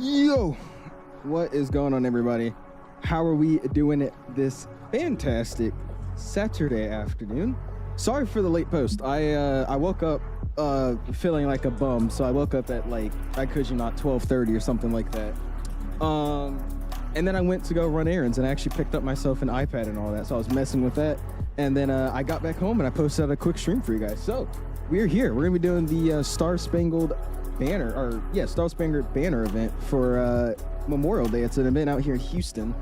Yo, what is going on, everybody? How are we doing it this fantastic Saturday afternoon? Sorry for the late post. I woke up feeling like a bum, so I woke up at like, I kid you not, 12:30 or something like that. And then I went to go run errands and I actually picked up myself an iPad and all that, so I was messing with that. And then I got back home and I posted out a quick stream for you guys. So we're here. We're gonna be doing the Star Spangled Banner event for Memorial Day. It's an event out here in Houston,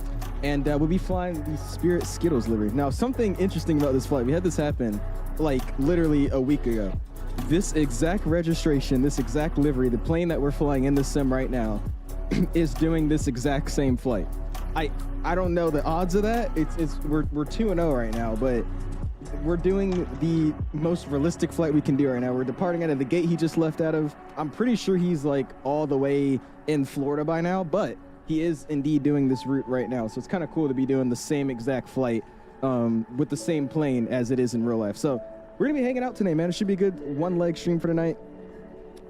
and we'll be flying the Spirit Skittles livery. Now, something interesting about this flight, we had this happen like literally a week ago. This exact registration, this exact livery, the plane that we're flying in the sim right now is doing this exact same flight. I don't know the odds of that. We're 2-0 right now, but we're doing the most realistic flight we can do right now. We're departing out of the gate he just left out of. I'm pretty sure he's like all the way in Florida by now, but he is indeed doing this route right now. So it's kind of cool to be doing the same exact flight with the same plane as it is in real life. So we're gonna be hanging out today, man. It should be a good one leg stream for tonight.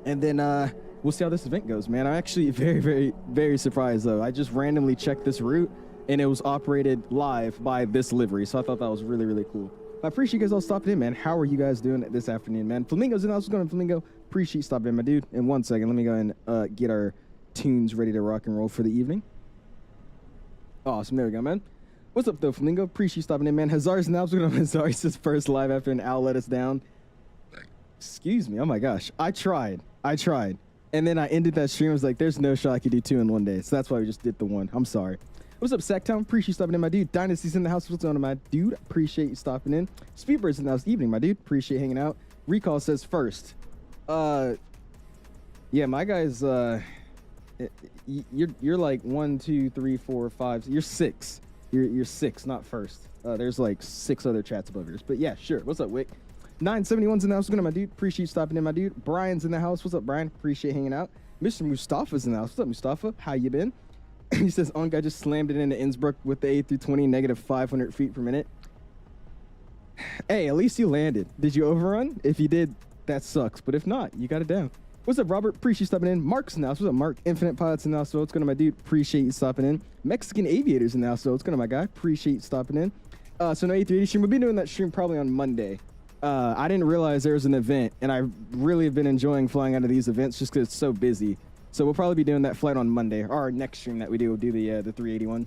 And then we'll see how this event goes, man. I'm actually very, very, very surprised though. I just randomly checked this route and it was operated live by this livery. So I thought that was really, really cool. I appreciate you guys all stopping in, man. How are you guys doing this afternoon, man? Flamingo's in the house. What's going on, Flamingo? Appreciate you stopping in, my dude. In 1 second, let me go and get our tunes ready to rock and roll for the evening. Awesome. There we go, man. What's up, though, Flamingo? Appreciate you stopping in, man. 𝐓𝐨𝐷's in the house. What's going on, 𝐓𝐿? It's his first live after an owl let us down. Excuse me. Oh, my gosh. I tried. And then I ended that stream. I was like, there's no shot I could do 2 in 1 day. So that's why we just did the 1. I'm sorry. What's up, Sacktown? Appreciate you stopping in, my dude. Dynasty's in the house. What's going on, my dude? Appreciate you stopping in. Speedbird's in the house. Evening, my dude. Appreciate hanging out. Recall says first. Yeah, my guys, you're like 1, 2, 3, 4, 5. You're 6. You're 6, not first. There's like 6 other chats above yours. But yeah, sure. What's up, Wick? 971's in the house. What's going on, my dude? Appreciate you stopping in, my dude. Brian's in the house. What's up, Brian? Appreciate hanging out. Mr. Mustafa's in the house. What's up, Mustafa? How you been? He says, on guy just slammed it into Innsbruck with the A320, negative 500 feet per minute. Hey, at least you landed. Did you overrun? If you did, that sucks. But if not, you got it down. What's up, Robert? Appreciate you stopping in. Mark's in the house. What's up, Mark? Infinite Pilots in the house. So what's going on, my dude? Appreciate you stopping in. Mexican Aviators in the house. So what's going on, my guy? Appreciate you stopping in. So no A380 stream. We'll be doing that stream probably on Monday. I didn't realize there was an event, and I really have been enjoying flying out of these events just because it's so busy. So we'll probably be doing that flight on Monday. Our next stream that we do, we'll do the 381.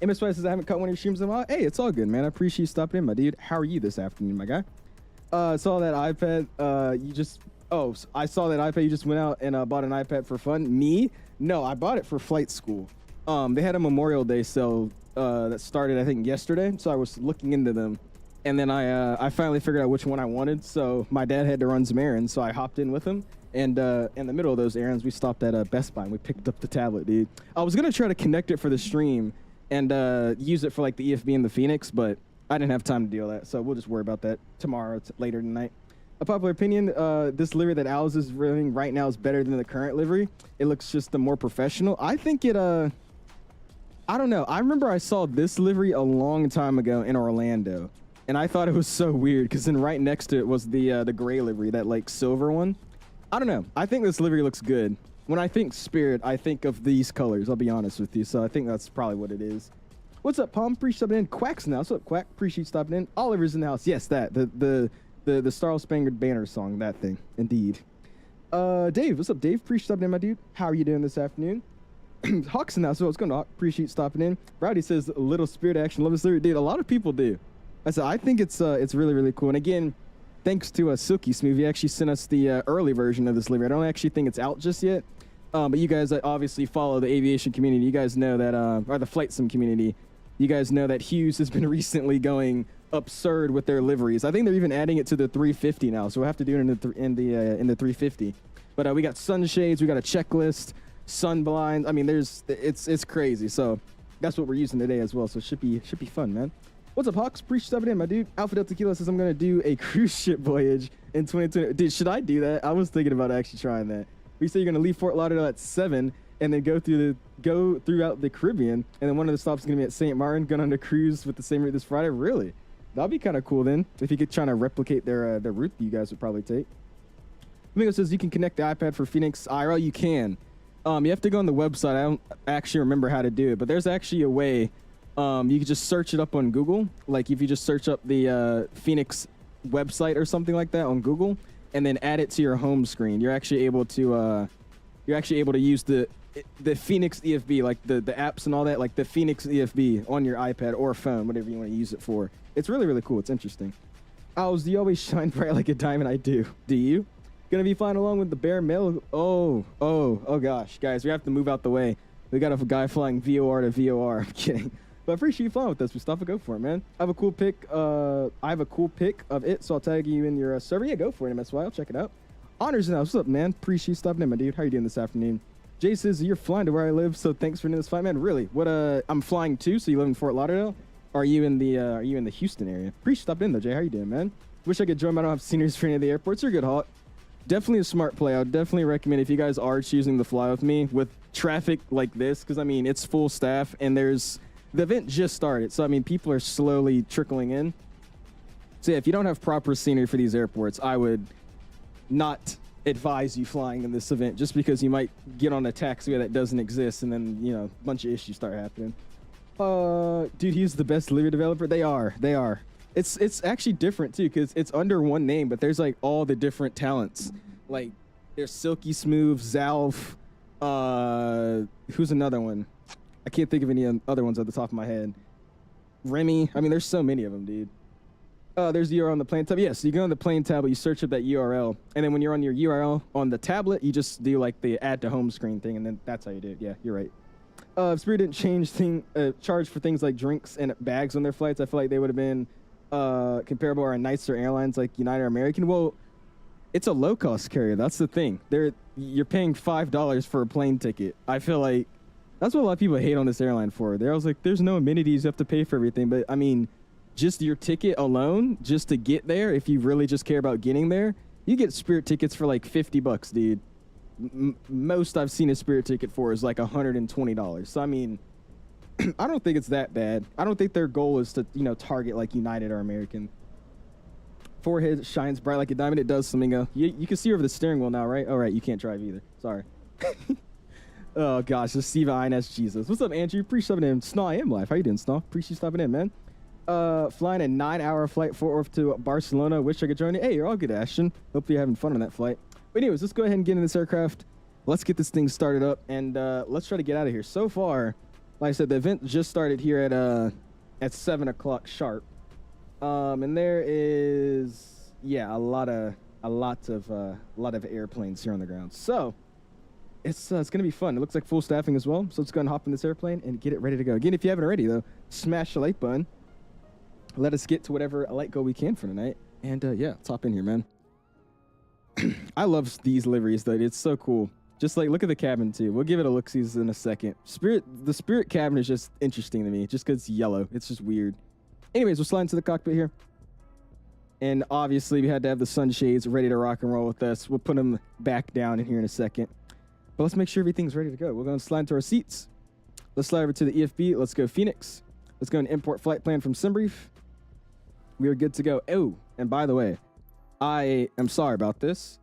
MSFS says, I haven't caught one of your streams in a while. Hey, it's all good, man. I appreciate you stopping in, my dude. How are you this afternoon, my guy? Saw that iPad. I saw that iPad. You just went out and bought an iPad for fun. Me? No, I bought it for flight school. They had a Memorial Day sale that started, I think, yesterday. So I was looking into them. And then I finally figured out which one I wanted. So my dad had to run some errands, so I hopped in with him. And in the middle of those errands, we stopped at Best Buy and we picked up the tablet, dude. I was gonna try to connect it for the stream and use it for like the EFB and the Fenix, but I didn't have time to do all that. So we'll just worry about that tomorrow. It's later tonight. A popular opinion, this livery that 𝐓𝐿's is running right now is better than the current livery. It looks just the more professional. I think it, I don't know. I remember I saw this livery a long time ago in Orlando. And I thought it was so weird because then right next to it was the gray livery, that like silver one. I don't know. I think this livery looks good. When I think Spirit, I think of these colors. I'll be honest with you. So I think that's probably what it is. What's up, Palm? Appreciate stopping in. Quack's in the house. What's up, Quack? Appreciate stopping in. Oliver's in the house. Yes, that. The Star Spangled Banner song. That thing. Indeed. Dave. What's up, Dave? Appreciate stopping in, my dude. How are you doing this afternoon? Hawk's in the house. So what's going on, Hawk? Appreciate stopping in. Rowdy says, little Spirit action. Love this livery. Dude, a lot of people do. I think it's really, really cool. And again, thanks to Silky Smooth, he actually sent us the early version of this livery. I don't actually think it's out just yet, but you guys obviously follow the aviation community. You guys know that, or the flight sim community. You guys know that Hughes has been recently going absurd with their liveries. I think they're even adding it to the 350 now, so we'll have to do it in the 350. But we got sunshades, we got a checklist, sun blinds. I mean, it's crazy. So that's what we're using today as well. So it should be fun, man. What's up, Hawks? Appreciate stepping in, my dude. Alpha Delta Kilo says I'm gonna do a cruise ship voyage in 2020. Dude, should I do that? I was thinking about actually trying that. We say you're gonna leave Fort Lauderdale at 7 and then go throughout the Caribbean, and then one of the stops is gonna be at St. Martin, going on a cruise with the same route this Friday. Really? That'd be kind of cool then. If you could try to replicate their route that you guys would probably take. Domingo says you can connect the iPad for Fenix IRL. You can. You have to go on the website. I don't actually remember how to do it, but there's actually a way. You can just search it up on Google. Like if you just search up the Fenix website or something like that on Google, and then add it to your home screen, you're actually able to use the Fenix EFB, like the apps and all that, like the Fenix EFB on your iPad or phone, whatever you want to use it for. It's really, really cool. It's interesting. Owls, do you always shine bright like a diamond? I do. Do you? Gonna be flying along with the Bear Mail. Oh gosh, guys, we have to move out the way. We got a guy flying VOR to VOR. I'm kidding. But I appreciate you flying with us, Mustafa. Go for it, man. I have a cool pic. I have a cool pic of it, so I'll tag you in your server. Yeah, go for it, MSY. I'll check it out. Honors now. What's up, man? Appreciate you stopping in, my dude. How you doing this afternoon? Jay says you're flying to where I live, so thanks for doing this flight, man. Really? What? I'm flying too. So you live in Fort Lauderdale? Are you in the Houston area? Appreciate you stopping in though, Jay. How you doing, man? Wish I could join. I don't have seniors for any of the airports. You're good, Hawk. Definitely a smart play. I would definitely recommend if you guys are choosing to fly with me with traffic like this, because I mean it's full staff and the event just started, so I mean people are slowly trickling in. So yeah, if you don't have proper scenery for these airports, I would not advise you flying in this event, just because you might get on a taxiway that doesn't exist, and then you know a bunch of issues start happening. Dude, he's the best delivery developer. They are. It's actually different too, because it's under one name, but there's like all the different talents. Like there's Silky Smooth, Zalf, who's another one? I can't think of any other ones at the top of my head. Remy. I mean, there's so many of them, dude. There's the URL on the plane tab. Yeah, so you go on the plane tab, you search up that URL, and then when you're on your URL on the tablet, you just do like the add to home screen thing, and then that's how you do it. Yeah, you're right. If Spirit didn't charge for things like drinks and bags on their flights, I feel like they would have been comparable or nicer airlines like United or American. Well, it's a low-cost carrier. That's the thing. You're paying $5 for a plane ticket. I feel like that's what a lot of people hate on this airline for. They're always like, there's no amenities. You have to pay for everything. But, I mean, just your ticket alone, just to get there, if you really just care about getting there, you get Spirit tickets for like $50, dude. Most I've seen a Spirit ticket for is like $120. So, I mean, I don't think it's that bad. I don't think their goal is to, target like United or American. Forehead shines bright like a diamond. It does, Flamingo. You can see over the steering wheel now, right? Oh, right. You can't drive either. Sorry. Oh, gosh. Just 𝐕𝐈 Jesus. What's up, Andrew? Appreciate stopping in. Snaw, I am live. How you doing, Snaw? Appreciate you stopping in, man. Flying a 9-hour flight Fort Worth to Barcelona. Wish I could join you. Hey, you're all good, Ashton. Hope you're having fun on that flight. But anyways, let's go ahead and get in this aircraft. Let's get this thing started up, and let's try to get out of here. So far, like I said, the event just started here at 7 o'clock sharp. And there is, yeah, a lot of airplanes here on the ground. So it's gonna be fun. It looks like full staffing as well. So let's go and hop in this airplane and get it ready to go. Again, if you haven't already though, smash the like button. Let us get to whatever light goal we can for tonight. And yeah, let's hop in here, man. I love these liveries though. It's so cool. Just like look at the cabin too. We'll give it a look-see in a second. The Spirit cabin is just interesting to me, just because it's yellow. It's just weird. Anyways, we'll slide into the cockpit here. And obviously, we had to have the sunshades ready to rock and roll with us. We'll put them back down in here in a second. But let's make sure everything's ready to go. We're going to slide into our seats. Let's slide over to the EFB. Let's go Fenix. Let's go and import flight plan from SimBrief. We are good to go. Oh, and by the way, I am sorry about this.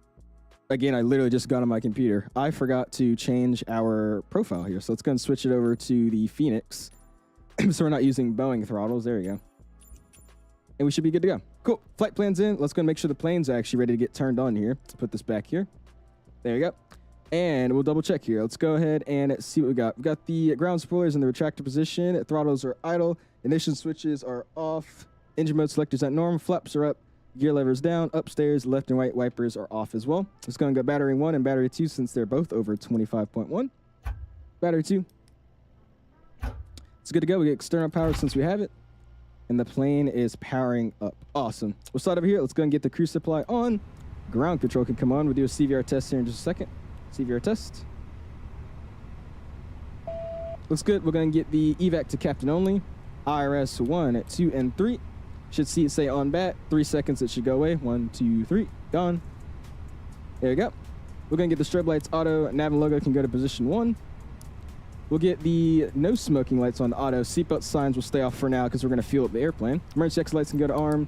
Again, I literally just got on my computer. I forgot to change our profile here. So let's go and switch it over to the Fenix. So we're not using Boeing throttles. There we go. And we should be good to go. Cool. Flight plan's in. Let's go and make sure the plane's actually ready to get turned on here. Let's put this back here. There you go. And we'll double check here. Let's go ahead and see what we got. We got the ground spoilers in the retractor position. Throttles are idle. Ignition switches are off. Engine mode selectors at norm. Flaps are up. Gear levers down. Upstairs, left and right wipers are off as well. Let's go and go battery 1 and battery 2 since they're both over 25.1. Battery 2. It's good to go. We get external power since we have it. And the plane is powering up. Awesome. We'll start over here. Let's go and get the crew supply on. Ground control can come on. We'll do a CVR test here in just a second. CVR test. Looks good. We're going to get the evac to captain only. IRS 1, 2, and 3. Should see it say on bat. 3 seconds, it should go away. 1, 2, 3. Gone. There you go. We're going to get the strobe lights auto. Nav and logo can go to position 1. We'll get the no smoking lights on auto. Seatbelt signs will stay off for now because we're going to fuel up the airplane. Emergency exit lights can go to arm.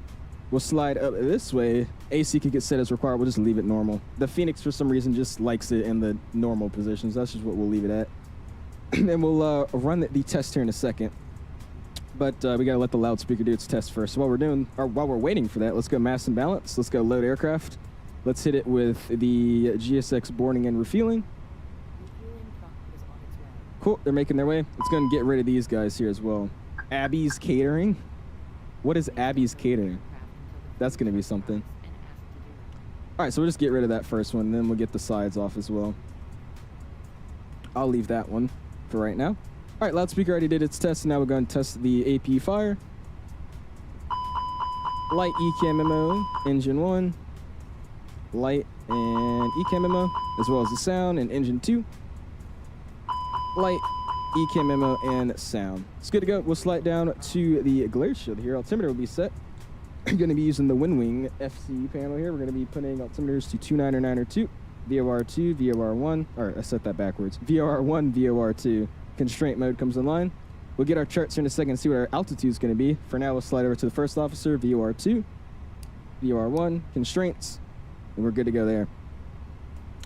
We'll slide up this way. AC could get set as required. We'll just leave it normal. The Fenix, for some reason, just likes it in the normal positions. That's just what we'll leave it at. And we'll run the test here in a second. But we got to let the loudspeaker do its test first. So while we're waiting for that, let's go mass and balance. Let's go load aircraft. Let's hit it with the GSX boarding and refueling. Cool, they're making their way. It's going to get rid of these guys here as well. Abby's Catering. What is Abby's Catering? That's going to be something. All right, so we'll just get rid of that first one, and then we'll get the sides off as well. I'll leave that one for right now. All right, loudspeaker already did its test. Now we're going to test the AP fire. Light 𝐂𝐸𝐴𝐚 engine 1. Light and 𝐂𝐸𝐴𝐚, as well as the sound and engine 2. Light 𝐂𝐸𝐴𝐚 and sound. It's good to go. We'll slide down to the glare shield here. Altimeter will be set. We're going to be using the WinWing FC panel here. We're going to be putting altimeters to 29902, VOR2, VOR1, or I set that backwards. VOR1, VOR2. Constraint mode comes online. We'll get our charts here in a second and see what our altitude is going to be. For now, we'll slide over to the first officer, VOR2, VOR1, constraints, and we're good to go there.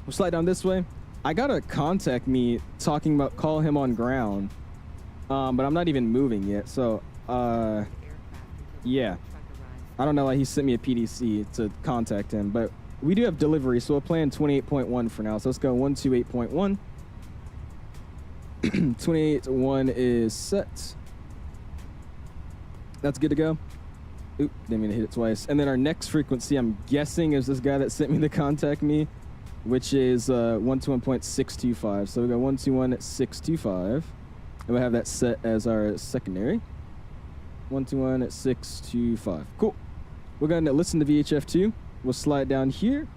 We'll slide down this way. I got to contact me talking about call him on ground, but I'm not even moving yet. So, yeah. I don't know why he sent me a PDC to contact him, but we do have delivery, so we'll plan 28.1 for now. So let's go 128.1. 28.1 is set. That's good to go. Oop, didn't mean to hit it twice. And then our next frequency, I'm guessing, is this guy that sent me to contact me, which is 121.625. So we go 121.625, and we'll have that set as our secondary. 121.625. Cool. We're going to listen to VHF2. We'll slide down here.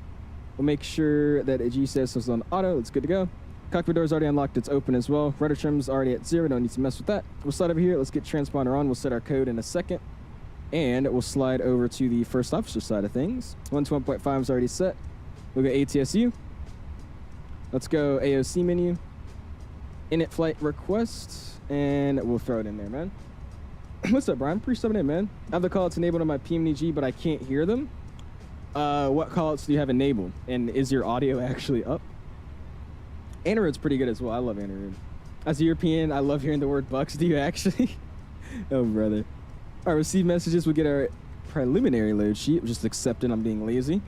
We'll make sure that a GCS is on auto. It's good to go. Cockpit door is already unlocked. It's open as well. Rudder trim's already at 0. Don't need to mess with that. We'll slide over here. Let's get transponder on. We'll set our code in a second. And we'll slide over to the first officer side of things. 121.5 is already set. We'll go ATSU. Let's go AOC menu. Init flight request. And we'll throw it in there, man. What's up, Brian? Appreciate it, man. I have the callouts enabled on my PMDG, but I can't hear them. What callouts do you have enabled? And is your audio actually up? Anarod's pretty good as well. I love Anarod. As a European, I love hearing the word bucks. Do you actually? Oh, brother. All right, receive messages. We'll get our preliminary load sheet. Just accepting I'm being lazy.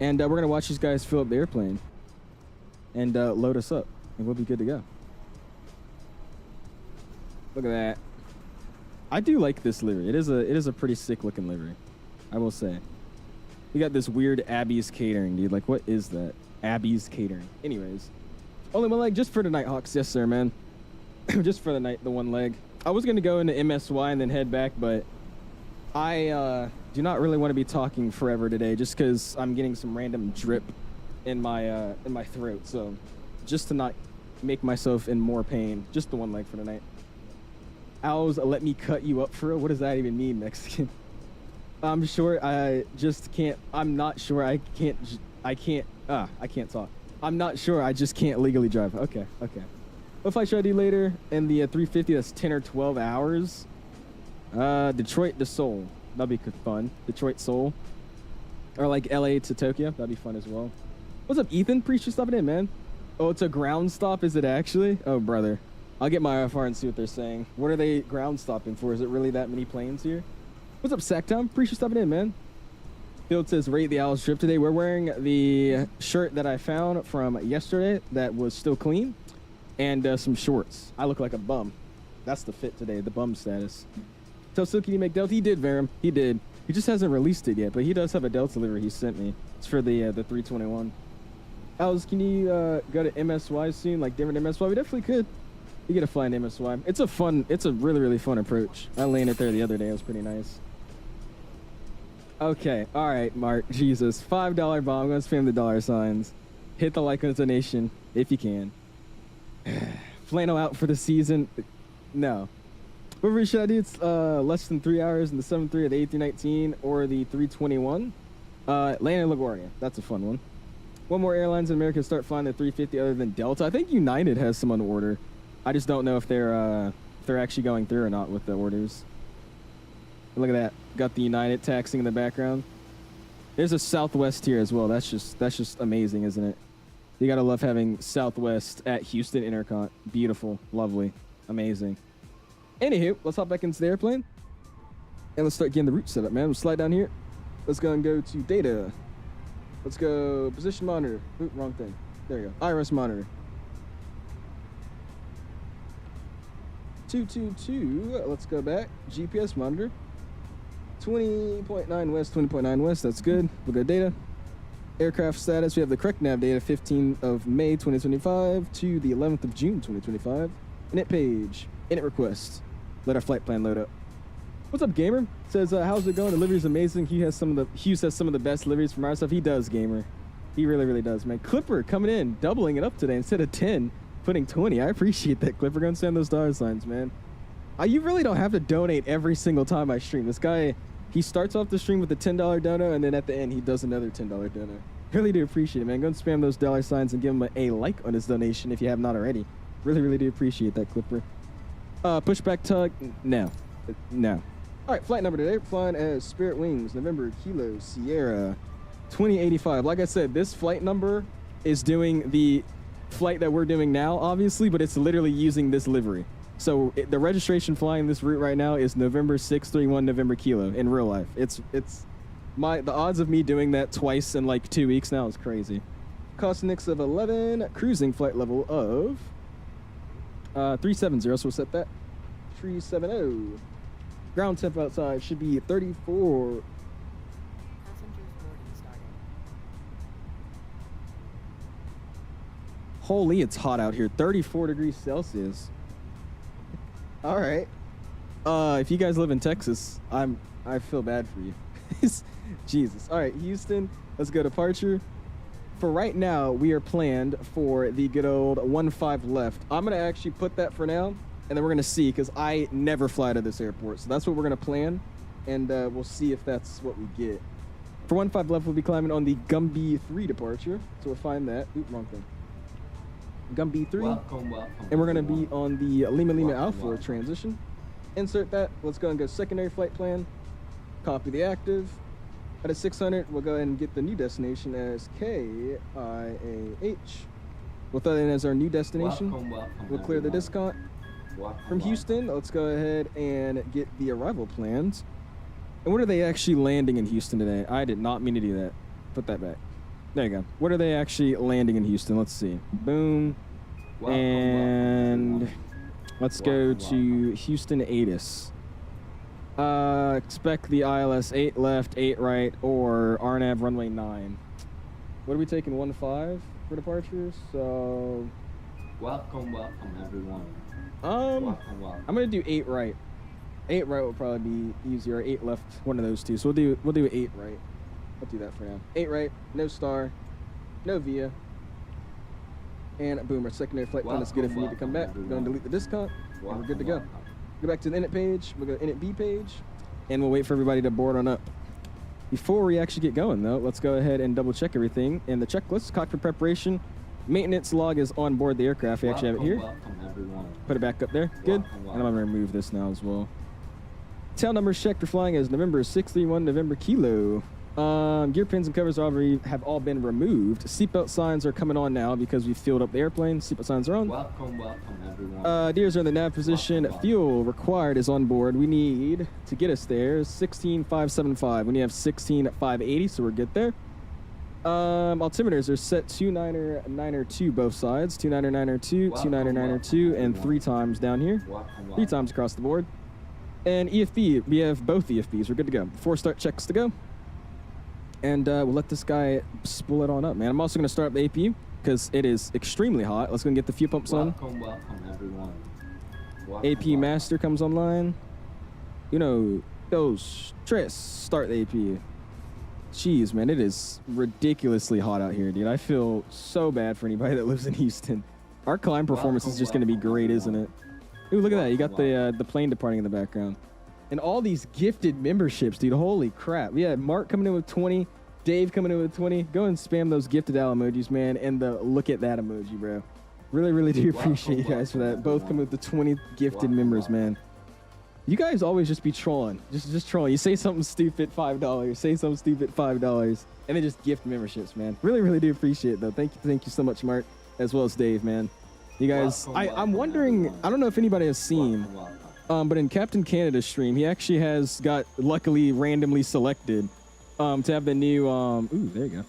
And we're going to watch these guys fill up the airplane and load us up. And we'll be good to go. Look at that. I do like this livery. It is a pretty sick looking livery, I will say. We got this weird Abby's Catering, dude. Like, what is that? Abby's Catering. Anyways. Only one leg just for the Nighthawks. Yes, sir, man. Just for the night, the one leg. I was going to go into MSY and then head back, but I do not really want to be talking forever today just because I'm getting some random drip in my throat. So just to not make myself in more pain, just the one leg for tonight. Owls, let me cut you up for real. What does that even mean, Mexican? I'm sure I just can't. I'm not sure I can't talk. I'm not sure I just can't legally drive. Okay. What flight should I do later? In the 350, that's 10 or 12 hours. Detroit to Seoul. That'd be fun. Detroit, Seoul. Or like LA to Tokyo. That'd be fun as well. What's up, Ethan? Appreciate you stopping in, man. Oh, it's a ground stop, is it actually? Oh, brother. I'll get my IFR and see what they're saying. What are they ground stopping for? Is it really that many planes here? What's up, Sacktown? Appreciate you stopping in, man. Field says, rate the Owl's trip today. We're wearing the shirt that I found from yesterday that was still clean. And some shorts. I look like a bum. That's the fit today, the bum status. Tell Silky to make Delta. He did, Varum. He did. He just hasn't released it yet, but he does have a Delta livery he sent me. It's for the 321. Owls, can you go to MSY soon, like different MSY? We definitely could. You get a fly in MSY. It's a really, really fun approach. I landed there the other day. It was pretty nice. Okay. All right, Mark. Jesus. $5 bomb. I'm going to spam the dollar signs. Hit the like donation if you can. Flannel out for the season. No. Whatever should I do? It's less than 3 hours in the 7-3 or the 8-19 or the 321. Land in LaGuardia. That's a fun one. One more airlines in America start flying the 350 other than Delta. I think United has some on order. I just don't know if they're actually going through or not with the orders. Look at that. Got the United taxing in the background. There's a Southwest here as well. That's just amazing, isn't it? You gotta love having Southwest at Houston Intercont. Beautiful, lovely, amazing. Anywho, let's hop back into the airplane. And let's start getting the route set up, man. We'll slide down here. Let's go and go to data. Let's go position monitor. Oop, wrong thing. There you go. IRS monitor. 222. Let's go back. GPS monitor. 20.9 west, 20.9 west. That's good. We'll go data. Aircraft status. We have the correct nav data, 15th of May 2025 to the 11th of June 2025. Init page. Init request. Let our flight plan load up. What's up, gamer? Says, how's it going? Delivery's amazing. Hughes has some of the best deliveries from our stuff. He does, gamer. He really, really does, man. Clipper coming in, doubling it up today instead of 10, putting 20. I appreciate that, Clipper. Go and send those dollar signs, man. You really don't have to donate every single time I stream. This guy, he starts off the stream with a $10 dono, and then at the end, he does another $10 dono. Really do appreciate it, man. Go and spam those dollar signs and give him a like on his donation if you have not already. Really, really do appreciate that, Clipper. Pushback tug, no. No. All right, flight number today, flying as Spirit Wings, November Kilo Sierra 2085. Like I said, this flight number is doing the flight that we're doing now, obviously, but it's literally using this livery. So the registration flying this route right now is November 631 November Kilo in real life. The odds of me doing that twice in like 2 weeks now is crazy. Cosmix of 11, cruising flight level of 370, so we'll set that. 370. Ground temp outside should be 34. Holy, it's hot out here. 34 degrees Celsius. All right. If you guys live in Texas, I feel bad for you. Jesus. All right, Houston, let's go departure. For right now, we are planned for the good old 15 left. I'm going to actually put that for now. And then we're going to see, because I never fly to this airport. So that's what we're going to plan. And we'll see if that's what we get. For 15 left, we'll be climbing on the Gumby 3 departure. So we'll find that. Oop, wrong thing. Gumby 3. Welcome. And we're going to be on the Lima Alpha transition. Insert that. Let's go and go secondary flight plan. Copy the active. At a 600, we'll go ahead and get the new destination as KIAH. We'll throw that in as our new destination. Welcome, we'll clear the discount. From Houston, let's go ahead and get the arrival plans. And what are they actually landing in Houston today? I did not mean to do that. Put that back. There you go. What are they actually landing in Houston? Let's see. Boom. And let's go to Houston ATIS. Expect the ILS 8 left, 8 right, or RNAV runway 9. What are we taking? 15 for departures? So welcome everyone. I'm gonna do 8 right. 8 right will probably be easier. 8 left, one of those two. So we'll do 8 right. I'll do that for now. 8 right, no star, no via, and boom, our secondary flight plan is good if we need to come back. We're gonna delete the discount, and we're good to go. Go back to the init page. We'll go init B page, and we'll wait for everybody to board on up. Before we actually get going, though, let's go ahead and double check everything in the checklist. Cockpit preparation. Maintenance log is on board the aircraft. We actually have it here. Put it back up there. Good. And I'm going to remove this now as well. Tail numbers checked for flying as November 631 November Kilo. Gear pins and covers have all been removed. Seatbelt signs are coming on now because we filled up the airplane. Seatbelt signs are on. Welcome everyone. Deers are in the nav position. Fuel required is on board. We need to get us there 16,575. We need to have 16,580, so we're good there. Altimeters are set 299er2 both sides. 299er2, 299er2, and 3 times down here. 3 times across the board. And EFB, we have both EFBs. We're good to go. 4 start checks to go. And we'll let this guy spool it on up, man. I'm also going to start up the APU because it is extremely hot. Let's go and get the fuel pumps on. Welcome everyone. APU master comes online. You know, those stress, start the APU. Jeez, man, it is ridiculously hot out here, dude. I feel so bad for anybody that lives in Houston. Our climb performance is just going to be great, isn't it? Ooh, look at that. You got the plane departing in the background. And all these gifted memberships, dude. Holy crap. We had Mark coming in with 20, Dave coming in with 20. Go and spam those gifted Al emojis, man, and the look at that emoji, bro. Really, really do appreciate you guys for that. Both coming with the 20 gifted members, man. You guys always just be trolling. Just trolling. You say something stupid, $5. Say something stupid, $5. And then just gift memberships, man. Really, really do appreciate it, though. Thank you so much, Mark, as well as Dave, man. You guys, I'm wondering, I don't know if anybody has seen, but in Captain Canada's stream, he actually has got luckily randomly selected to have the new, ooh, there you go.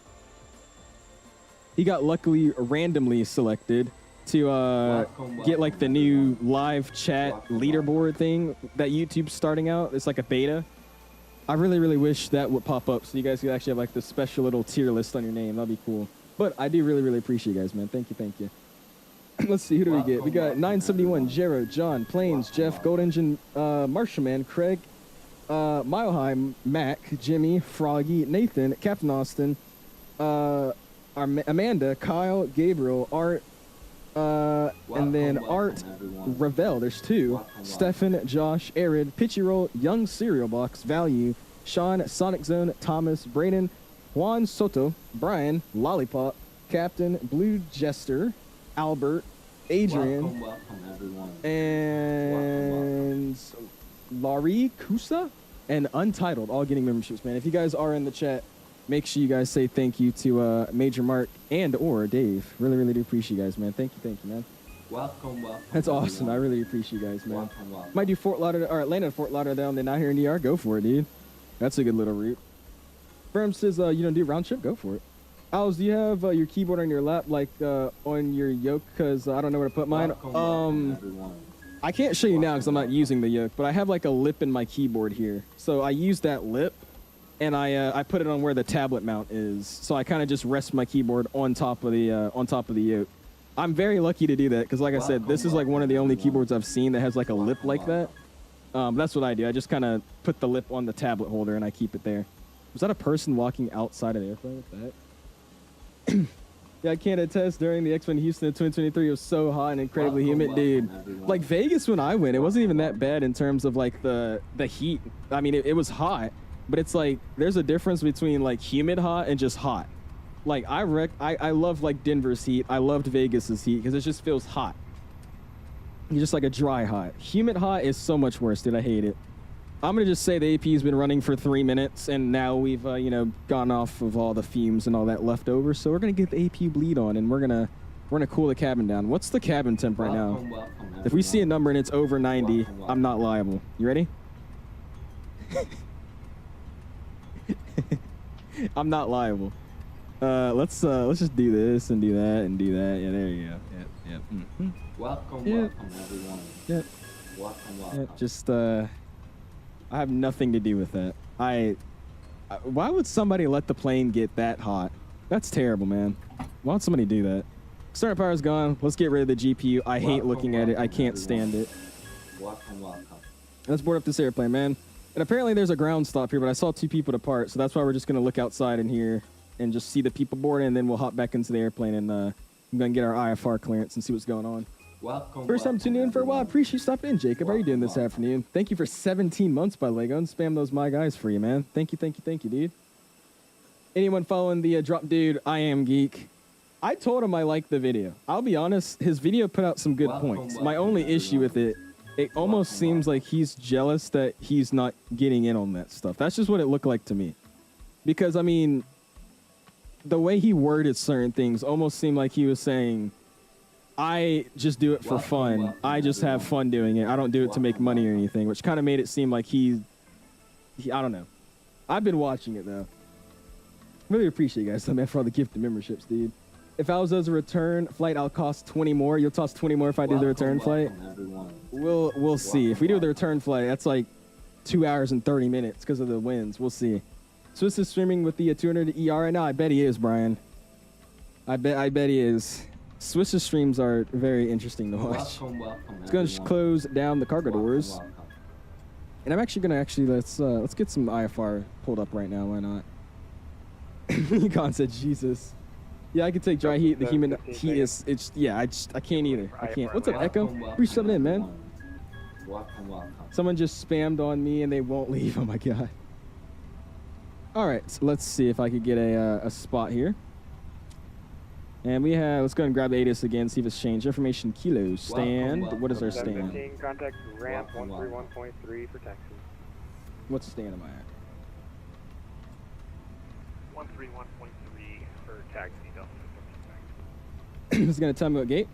He got luckily randomly selected to get like the new live chat leaderboard thing that YouTube's starting out. It's like a beta. I really, really wish that would pop up so you guys could actually have like the special little tier list on your name. That'd be cool. But I do really, really appreciate you guys, man. Thank you. Let's see, who do we get? We got 971, Jero, John, Plains, Jeff, Gold Engine, Marshall Man, Craig, Mileheim, Mac, Jimmy, Froggy, Nathan, Captain Austin, Amanda, Kyle, Gabriel, Art, and then Art, Ravel, there's two, Stefan, Josh, Arid, Pitchy Roll, Young Cereal Box, Value, Sean, Sonic Zone, Thomas, Braden, Juan Soto, Brian, Lollipop, Captain, Blue Jester, Albert, Adrian, and Laurie Kusa, and Untitled, all getting memberships, man. If you guys are in the chat, make sure you guys say thank you to Major Mark and or Dave. Really, really do appreciate you guys, man. Thank you, man. Welcome. That's awesome. I really appreciate you guys, man. Might do Fort Lauderdale or Atlanta to Fort Lauderdale, and then out here in DR. Go for it, dude. That's a good little route. Firm says you don't do round trip. Go for it. Owls, do you have your keyboard on your lap, like on your yoke? Because I don't know where to put mine. I can't show you now because I'm not using the yoke, but I have like a lip in my keyboard here. So I use that lip, and I put it on where the tablet mount is. So I kind of just rest my keyboard on top of the yoke. I'm very lucky to do that because, like I said, this is like one of the only keyboards I've seen that has like a lip like that. That's what I do. I just kind of put the lip on the tablet holder and I keep it there. Was that a person walking outside of the airplane? What the heck? Yeah, I can't attest. During the Expo in Houston in 2023, it was so hot and incredibly humid, dude. Like Vegas when I went, it wasn't even that bad in terms of like the heat. I mean, it was hot, but it's like there's a difference between like humid hot and just hot. Like I love like Denver's heat. I loved Vegas's heat because it just feels hot. It's just like a dry hot. Humid hot is so much worse, dude. I hate it. I'm gonna just say the AP's been running for 3 minutes, and now we've gone off of all the fumes and all that left over. So we're gonna get the AP bleed on, and we're gonna cool the cabin down. What's the cabin temp right now? If we see a number and it's over 90, I'm not liable. You ready? I'm not liable. Let's just do this and do that and do that. Yeah, there you go. Yep. Mm-hmm. Welcome everyone. Yep. Welcome. Yep. Just I have nothing to do with that. Why would somebody let the plane get that hot? That's terrible, man. Why would somebody do that? Startup power is gone. Let's get rid of the GPU. I hate looking at it. I can't stand it. Welcome. Let's board up this airplane, man. And apparently there's a ground stop here, but I saw 2 people depart, so that's why we're just gonna look outside in here and just see the people boarding, and then we'll hop back into the airplane and I'm gonna get our IFR clearance and see what's going on. Welcome. First time tuning in for a while. Appreciate you stopping in, Jacob. How are you doing this afternoon? Thank you for 17 months, by the way. Go and spam those my guys for you, man. Thank you, dude. Anyone following the drop, dude? I am geek. I told him I liked the video. I'll be honest, his video put out some good points. My only issue with it almost seems like he's jealous that he's not getting in on that stuff. That's just what it looked like to me. Because, I mean, the way he worded certain things almost seemed like he was saying, I just do it for fun. I just have fun doing it. I don't do it to make money or anything, which kind of made it seem like he I don't know. I've been watching it, though. Really appreciate you guys, man, for all the gifted memberships, dude. If Owls does a return flight, I'll cost 20 more. You'll toss 20 more if I do the return flight? We'll see. If we do the return flight, that's like 2 hours and 30 minutes because of the winds. We'll see. Swiss is streaming with the 200 ER right now. I bet he is, Brian. I bet he is. Swiss's streams are very interesting to watch. It's going to close down the cargo doors. And I'm actually going to let's get some IFR pulled up right now. Why not? Khan said, Jesus. Yeah, I can take dry heat. The human heat is, I can't either. I can't. What's up, Echo? Reach something in, man. Someone just spammed on me and they won't leave. Oh my God. All right, so let's see if I could get a spot here. And we have, let's go ahead and grab the ATIS again, see if it's changed. Information kilo stand. What is our stand? 715, contact ramp 131.3 for taxi. What's the stand am I at? 131.3 for taxi, Delta. It's going to tell me what gate.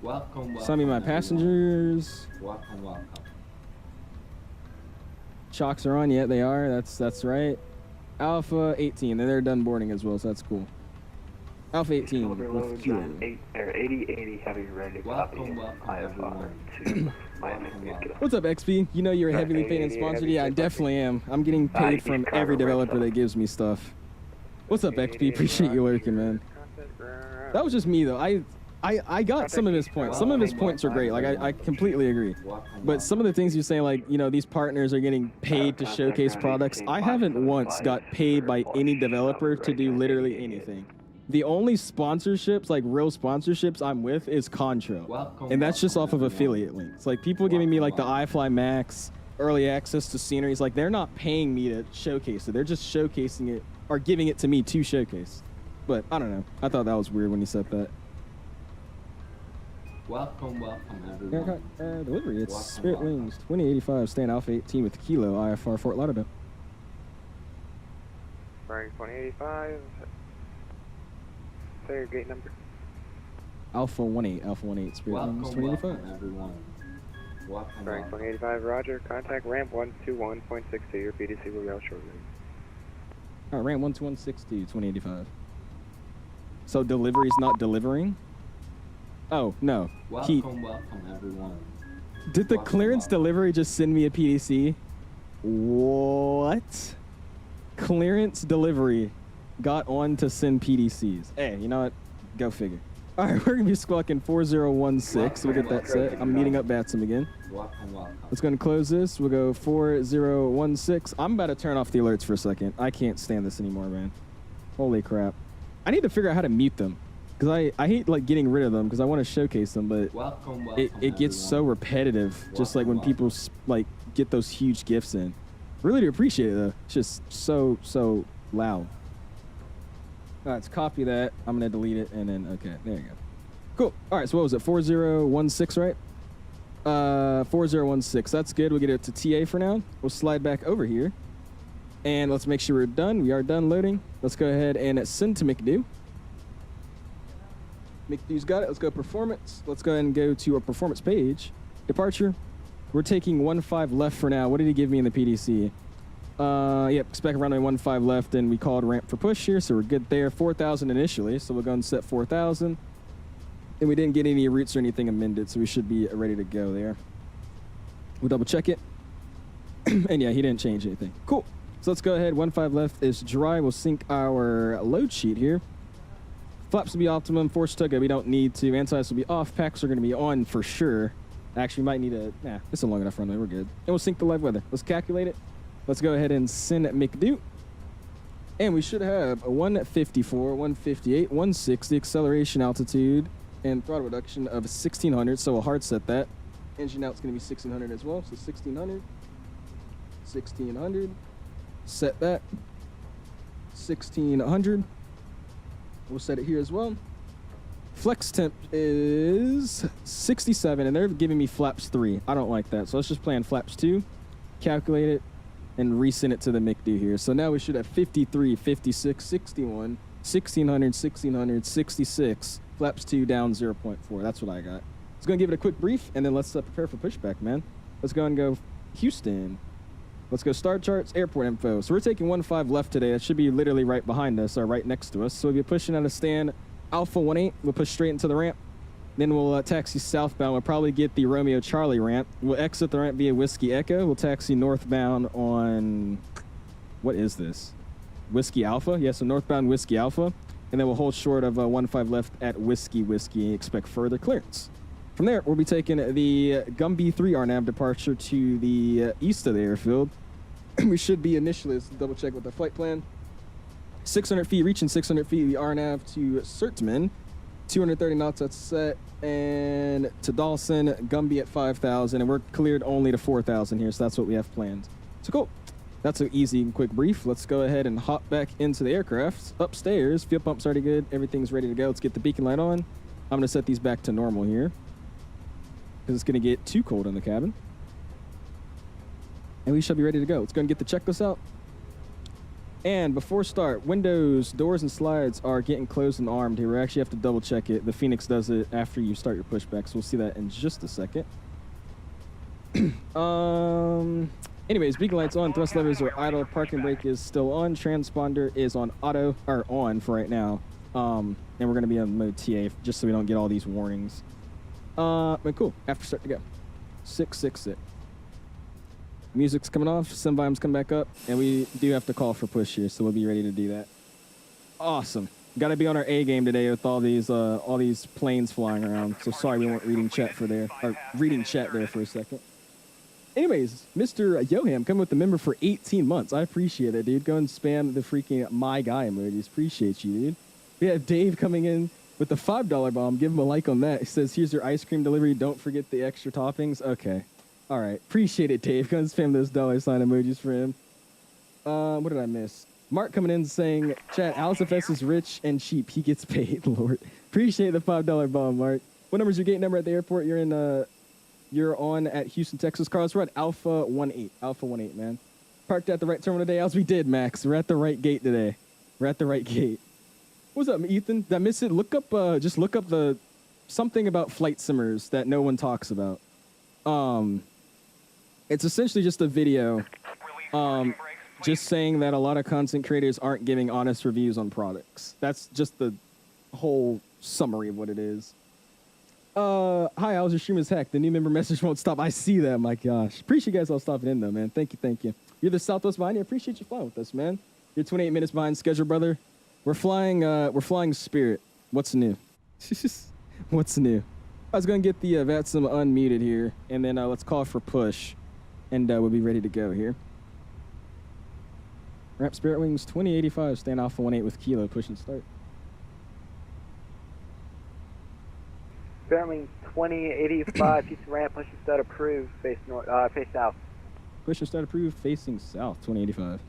Welcome, welcome. Tell me my passengers. Welcome, welcome. Chocks are on. Yeah, they are. That's right. Alpha 18. They're done boarding as well, so that's cool. Alpha 18 with kilo. 80 heavy ready to copy. Welcome, welcome, IFR everyone. to Miami. What's up, XP? You know you're a heavily paid and sponsored. Yeah, I definitely am. I'm getting paid from every developer that gives me stuff. What's up, XP? Appreciate you lurking, man. That was just me, though. I got some of his points. Some of his points are great. Like, I completely agree. But some of the things you say, like, you know, these partners are getting paid to showcase products. I haven't once got paid by any developer to do literally anything. The only sponsorships, like real sponsorships I'm with is Contrail. And that's just off of affiliate links. Like, people giving me like the iFly Max, early access to sceneries, like they're not paying me to showcase it. They're just showcasing it or giving it to me to showcase. But I don't know. I thought that was weird when you said that. Welcome, welcome, everyone. Delivery, it's Spirit Wings, 2085, stand Alpha 18 with Kilo, IFR, Fort Lauderdale. Bearing 2085. Say your gate number. Alpha 18, Spirit Wings, 2085. Welcome, everyone. Welcome, Bearing welcome. 2085, roger. Contact ramp 121.62. Your PDC will be out shortly. All right, ramp 12162, 2085. So delivery's not delivering? Oh, no. Welcome, welcome, everyone. Did the clearance delivery just send me a PDC? What? Clearance delivery got on to send PDCs. Hey, you know what? Go figure. All right, we're going to be squawking 4016. We'll get that set. I'm meeting up VATSIM again. Welcome, welcome. Let's go and close this. We'll go 4016. I'm about to turn off the alerts for a second. I can't stand this anymore, man. Holy crap. I need to figure out how to mute them. Because I hate like getting rid of them because I want to showcase them, but Welcome, it gets so repetitive. Just like when people like get those huge gifts in. Really do appreciate it though. It's just so loud. All right, let's copy that. I'm gonna delete it and then okay, there you go. Cool. All right, so what was it? 4016, right? 4016. That's good. We'll get it to TA for now. We'll slide back over here, and let's make sure we're done. We are done loading. Let's go ahead and send to McDo. McDo's got it. Let's go performance. Let's go ahead and go to our performance page. Departure. We're taking 15 left for now. What did he give me in the PDC? Yep, expect runway 15 left, and we called ramp for push here, so we're good there. 4,000 initially, so we'll go and set 4,000. And we didn't get any routes or anything amended, so we should be ready to go there. We'll double check it. And yeah, he didn't change anything. Cool. So let's go ahead. 15 left is dry. We'll sync our load sheet here. Flaps will be optimum. Force tug, we don't need to. Anti-ice will be off. Packs are going to be on for sure. Actually, we might need a... Nah, it's a long enough runway. We're good. And we'll sync the live weather. Let's calculate it. Let's go ahead and send McDo. And we should have a 154, 158, 160 acceleration altitude and throttle reduction of 1,600. So we'll hard set that. Engine out's going to be 1,600 as well. So 1,600. 1,600. Set that. 1,600. We'll set it here as well. Flex temp is 67, and they're giving me flaps 3. I don't like that, so let's just plan flaps 2, calculate it, and resend it to the McDo here. So now we should have 53, 56, 61, 1,600, 1,600, 66. Flaps 2 down 0.4. That's what I got. Let's go and give it a quick brief, and then let's prepare for pushback, man. Let's go and go Houston. Let's go star charts, airport info. So we're taking 15 left today. That should be literally right behind us or right next to us. So we'll be pushing out of stand Alpha 18. We'll push straight into the ramp. Then we'll taxi southbound. We'll probably get the Romeo Charlie ramp. We'll exit the ramp via Whiskey Echo. We'll taxi northbound on, what is this? Whiskey Alpha? Yeah, so northbound Whiskey Alpha. And then we'll hold short of 15 left at Whiskey. Expect further clearance. From there, we'll be taking the Gumby 3 RNAV departure to the east of the airfield. We should be initially, let's double check with the flight plan. 600 feet, reaching 600 feet, the RNAV to Sertman. 230 knots, that's set. And to Dawson, Gumby at 5,000. And we're cleared only to 4,000 here, so that's what we have planned. So cool. That's an easy and quick brief. Let's go ahead and hop back into the aircraft. Upstairs, fuel pump's already good. Everything's ready to go. Let's get the beacon light on. I'm going to set these back to normal here because it's going to get too cold in the cabin. And we should be ready to go. Let's go and get the checklist out. And before start, windows, doors, and slides are getting closed and armed here. We actually have to double check it. The Fenix does it after you start your pushback, so we'll see that in just a second. Anyways, beacon lights on, thrust levers are idle, parking brake is still on, transponder is on auto, or on for right now. And we're gonna be on mode TA just so we don't get all these warnings. But cool, after start to go. 666. Music's coming off, sim volume's come back up, and we do have to call for push here, so we'll be ready to do that. Awesome. Gotta be on our A game today with all these planes flying around. So sorry we weren't reading chat for there, or reading chat there for a second. Anyways, Mr. Yoham coming with the member for 18 months. I appreciate it, dude. Go and spam the freaking my guy emojis. Appreciate you, dude. We have Dave coming in with the $5 bomb. Give him a like on that. He says, here's your ice cream delivery. Don't forget the extra toppings. Okay. All right. Appreciate it, Dave. Go and spam those $sign emojis for him. What did I miss? Mark coming in saying, chat, MSFS is rich and cheap. He gets paid, Lord. Appreciate the $5 bomb, Mark. What number is your gate number at the airport? You're on at Houston, Texas. Carlos, we're at Alpha 18. Alpha 18, man. Parked at the right terminal today. As we did, Max. We're at the right gate today. We're at the right gate. What's up, Ethan? Did I miss it? Look up, just look up something about flight simmers that no one talks about. It's essentially just a video, just saying that a lot of content creators aren't giving honest reviews on products. That's just the whole summary of what it is. Hi, I was your stream is hacked. The new member message won't stop. I see that. My gosh. Appreciate you guys all stopping in, though, man. Thank you, thank you. You're the Southwest behind. I appreciate you flying with us, man. You're 28 minutes behind schedule, brother. We're flying Spirit. What's new? What's new? I was going to get the VATSIM unmuted here, and then let's call for push, and we'll be ready to go here. Ramp Spirit Wings 2085, stand Alpha 18 with Kilo, push and start. Fairwing 2085, Houston ramp, push and start approved, face south. Push and start approved, facing south, 2085.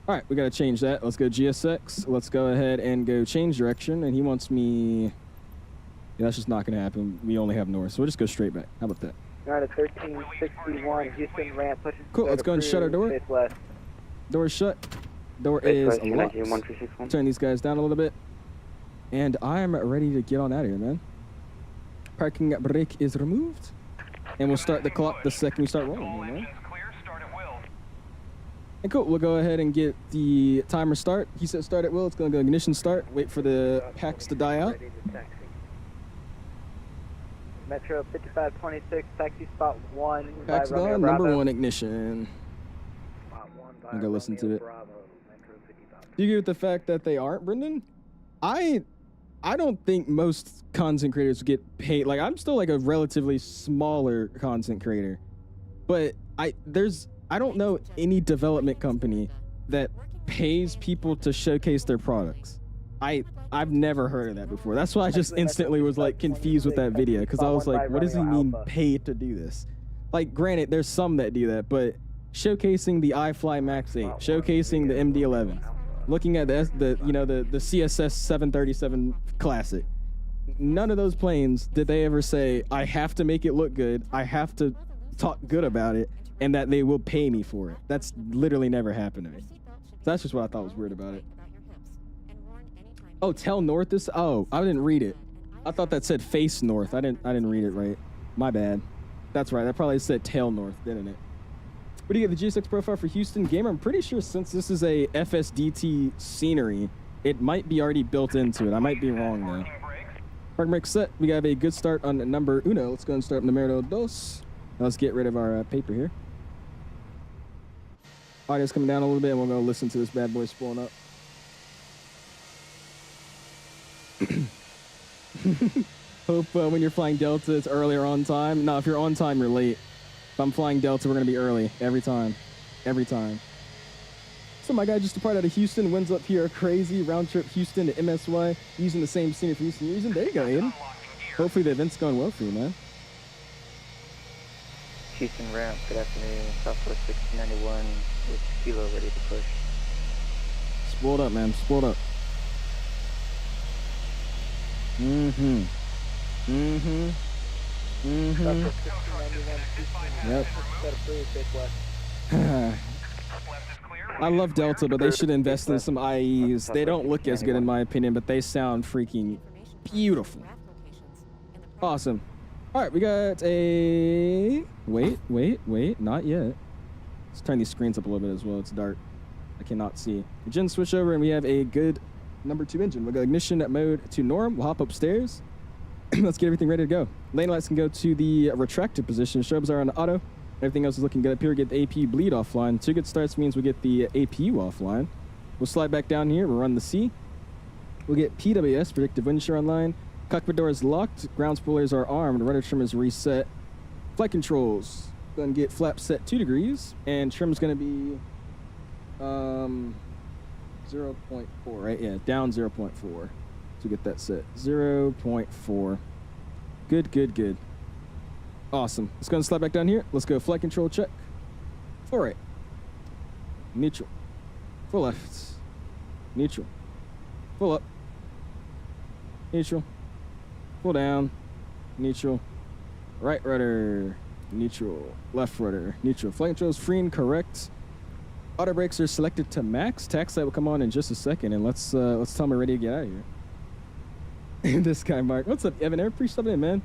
All right, we got to change that. Let's go GSX. Let's go ahead and go change direction, and he wants me... Yeah, that's just not going to happen. We only have north, so we'll just go straight back. How about that? All right, at 1361, Houston ramp, push and cool, start let's go and shut our door. Face west. Door is shut. Door is locked. Turn these guys down a little bit. And I'm ready to get on out of here, man. Parking brake is removed. And we'll start the clock the second we start rolling here, man. And cool, we'll go ahead and get the timer start. He said start at will. It's going to go ignition start. Wait for the packs to die out. Metro 5526, taxi spot 1. Packs gone, number 1 ignition. I'm going to listen to it. Do you agree with the fact that they aren't, Brendan? I don't think most content creators get paid. Like, I'm still like a relatively smaller content creator, but I don't know any development company that pays people to showcase their products. I've never heard of that before. That's why I just instantly was like confused with that video, because I was like, what does he mean paid to do this? Like, granted, there's some that do that, but showcasing the iFly Max 8, showcasing the MD-11, looking at the CSS 737 Classic, none of those planes did they ever say, I have to make it look good, I have to talk good about it, and that they will pay me for it. That's literally never happened to me. So that's just what I thought was weird about it. Oh, tell north is, oh, I didn't read it. I thought that said face north. I didn't read it right. My bad. That's right. That probably said tail north, didn't it? What do you get the GSX profile for Houston Gamer? I'm pretty sure since this is a FSDT scenery, it might be already built into it. I might be wrong though. Park brake set. We have a good start on number uno. Let's go and start numero dos. Now let's get rid of our paper here. Audio's coming down a little bit, and we're going to listen to this bad boy spooling up. Hope when you're flying Delta, it's earlier on time. No, if you're on time, you're late. If I'm flying Delta, we're going to be early every time. Every time. So my guy just departed out of Houston. Winds up here are crazy. Round trip Houston to MSY. Using the same scenery for Houston using. There you go, Aiden. Hopefully the event's going well for you, man. Houston ramp, good afternoon. Southwest 1691 with Kilo ready to push. Spooled up, man. Spooled up. Mm-hmm. Mm-hmm. Mm-hmm. Southwest 1691, Houston. Yep. Set approved, base west. I love Delta, but they should invest in some IEs. They don't look as good in my opinion, but they sound freaking beautiful. Awesome. All right, we got a... Wait, not yet. Let's turn these screens up a little bit as well. It's dark. I cannot see. Engine switch over, and we have a good number 2 engine. We'll go ignition mode to norm. We'll hop upstairs. Let's get everything ready to go. Lane lights can go to the retracted position. Strobes are on auto. Everything else is looking good up here. Get the AP bleed offline. 2 good starts means we get the APU offline. We'll slide back down here. We'll run the C. We'll get PWS, predictive wind shear online. Cockpit door is locked. Ground spoilers are armed. Rudder trim is reset. Flight controls. Gonna get flap set 2 degrees. And trim's gonna be 0.4, right? Yeah, down 0.4 to get that set. 0.4. Good. Awesome. Let's go and slide back down here. Let's go flight control check. Full right. Neutral. Full left. Neutral. Full up. Neutral. Full down. Neutral. Right rudder. Neutral. Left rudder. Neutral. Flight controls free and correct. Auto brakes are selected to max. Tax light will come on in just a second, and let's tell them we're ready to get out of here. This guy, Mark. What's up, Evan? Appreciate something, man.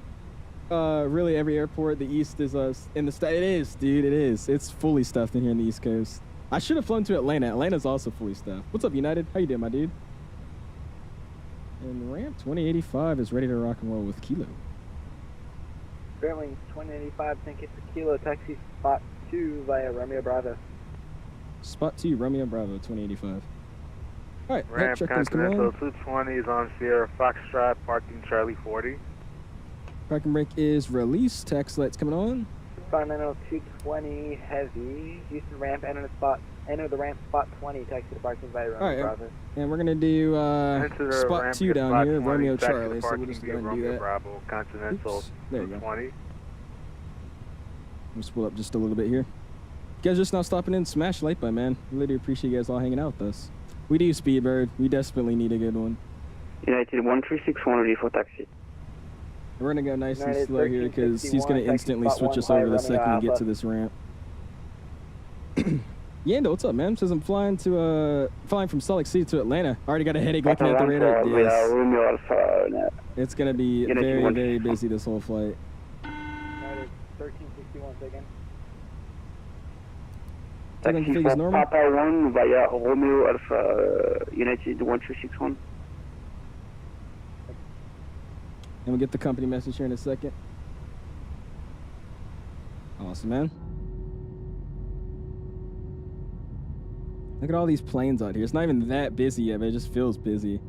Really, every airport, the East is in the it is, dude. It is. It's fully stuffed in here in the East Coast. I should have flown to Atlanta. Atlanta's also fully stuffed. What's up, United? How you doing, my dude? And ramp 2085 is ready to rock and roll with Kilo. Fairwings 2085, thank you for Kilo. Taxi spot 2 via Romeo Bravo. Spot 2, Romeo Bravo 2085. All right, Ramp Continental 220 is on Sierra Foxtrot, parking Charlie 40. Parking brake is released. Tax light's coming on. Continental 220 heavy. Houston ramp, enter the ramp spot 20. Taxi to parking via Romeo Bravo. And we're gonna do spot 2 down here, Romeo Charlie. So we're just gonna do that. Bravo, Continental. Oops. There you go. 20. We'll spool up just a little bit here. You guys just now stopping in, smash like button, man. Really appreciate you guys all hanging out with us. We do Speedbird. We desperately need a good one. United 1361 ready for taxi. We're gonna go nice and United slow here because he's gonna instantly switch us over the second we get to this ramp. Yando, what's up, man? Says I'm flying from Salt Lake City to Atlanta. Already got a headache looking at the radar. Yes. It's gonna be very busy this whole flight. United 1361 second. Taxi for Papa 1 via Romeo Alpha United 1361. And we'll get the company message here in a second. Awesome, man. Look at all these planes out here. It's not even that busy yet, but it just feels busy.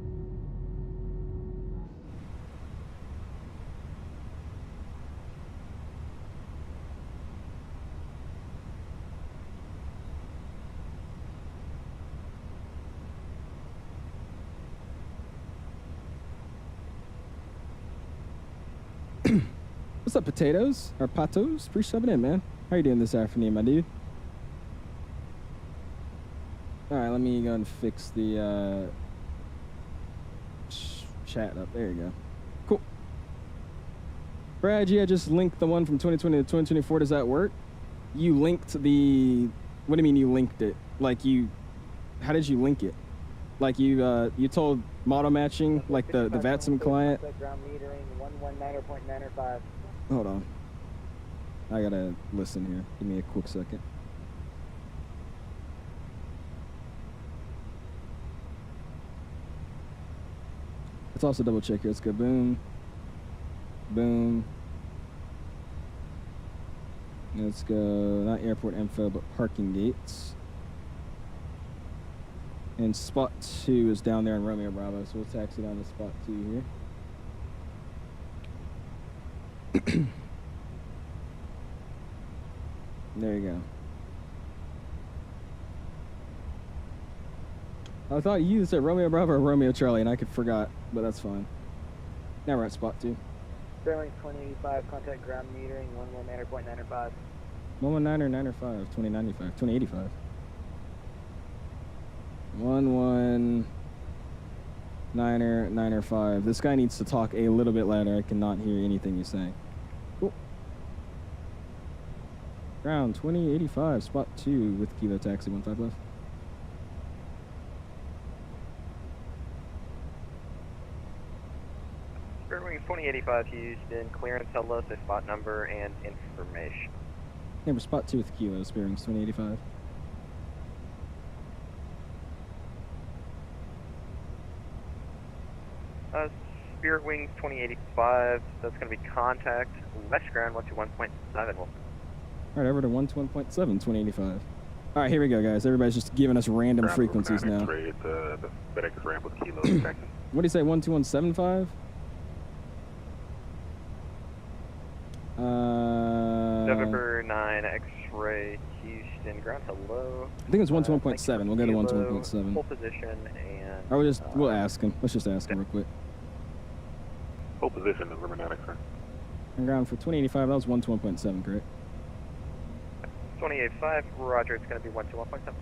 What's up, potatoes? Or patos? Appreciate subbing in, man. How you doing this afternoon, my dude? Alright, let me go and fix the chat up. There you go. Cool. Brad, I just linked the one from 2020 to 2024. Does that work? You linked the... What do you mean you linked it? Like you... How did you link it? Like you told model matching, like the VATSIM client? Ground metering 119.95. Hold on. I gotta listen here. Give me a quick second. Let's also double check here. Let's go boom. Boom. Let's go, not airport info, but parking gates. And spot 2 is down there in Romeo Bravo, so we'll taxi down to spot 2 here. There you go. I thought you said Romeo Bravo or Romeo Charlie, and I forgot, but that's fine. Now we're at spot 2. Fairwings 2085, contact ground metering 119.95. 119er, 905, 2095, 2085. 119er, 905. This guy needs to talk a little bit louder. I cannot hear anything you're saying. Cool. Ground 2085, spot 2 with Kilo taxi 15 left. Spirit Wing 2085 Houston, clearance, hello, say spot number and information. Number spot 2 with Kilo, Spirit Wings 2085. Spirit Wings 2085, that's going to be contact west ground 121.7. All right, over to 121.7, 2085. All right, here we go, guys. Everybody's just giving us random frequencies now. The FedEx ramp with Kilo taxi. What do you say, 12175? November 9 X-ray Houston, ground, hello. I think it's 121.7. We'll go to 121.7. Full position and... Or we'll ask him. Let's just ask him real quick. Full position, November 9 X-ray. And ground for 2085, that was 121.7, correct? 2085, roger, it's going to be 121.7.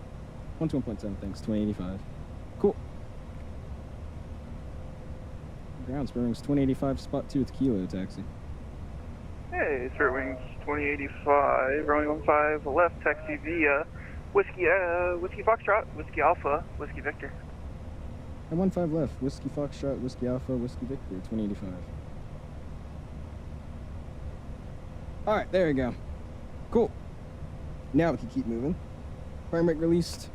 121.7, thanks, 2085. Cool. Ground Spirit Wings 2085, spot 2 with Kilo taxi. Hey, Spirit Wings 2085, runway 15 left, taxi via Whiskey Foxtrot, Whiskey Alpha, Whiskey Victor. And 15 left, Whiskey Foxtrot, Whiskey Alpha, Whiskey Victor, 2085. All right, there we go. Cool. Now we can keep moving. Prime brake released.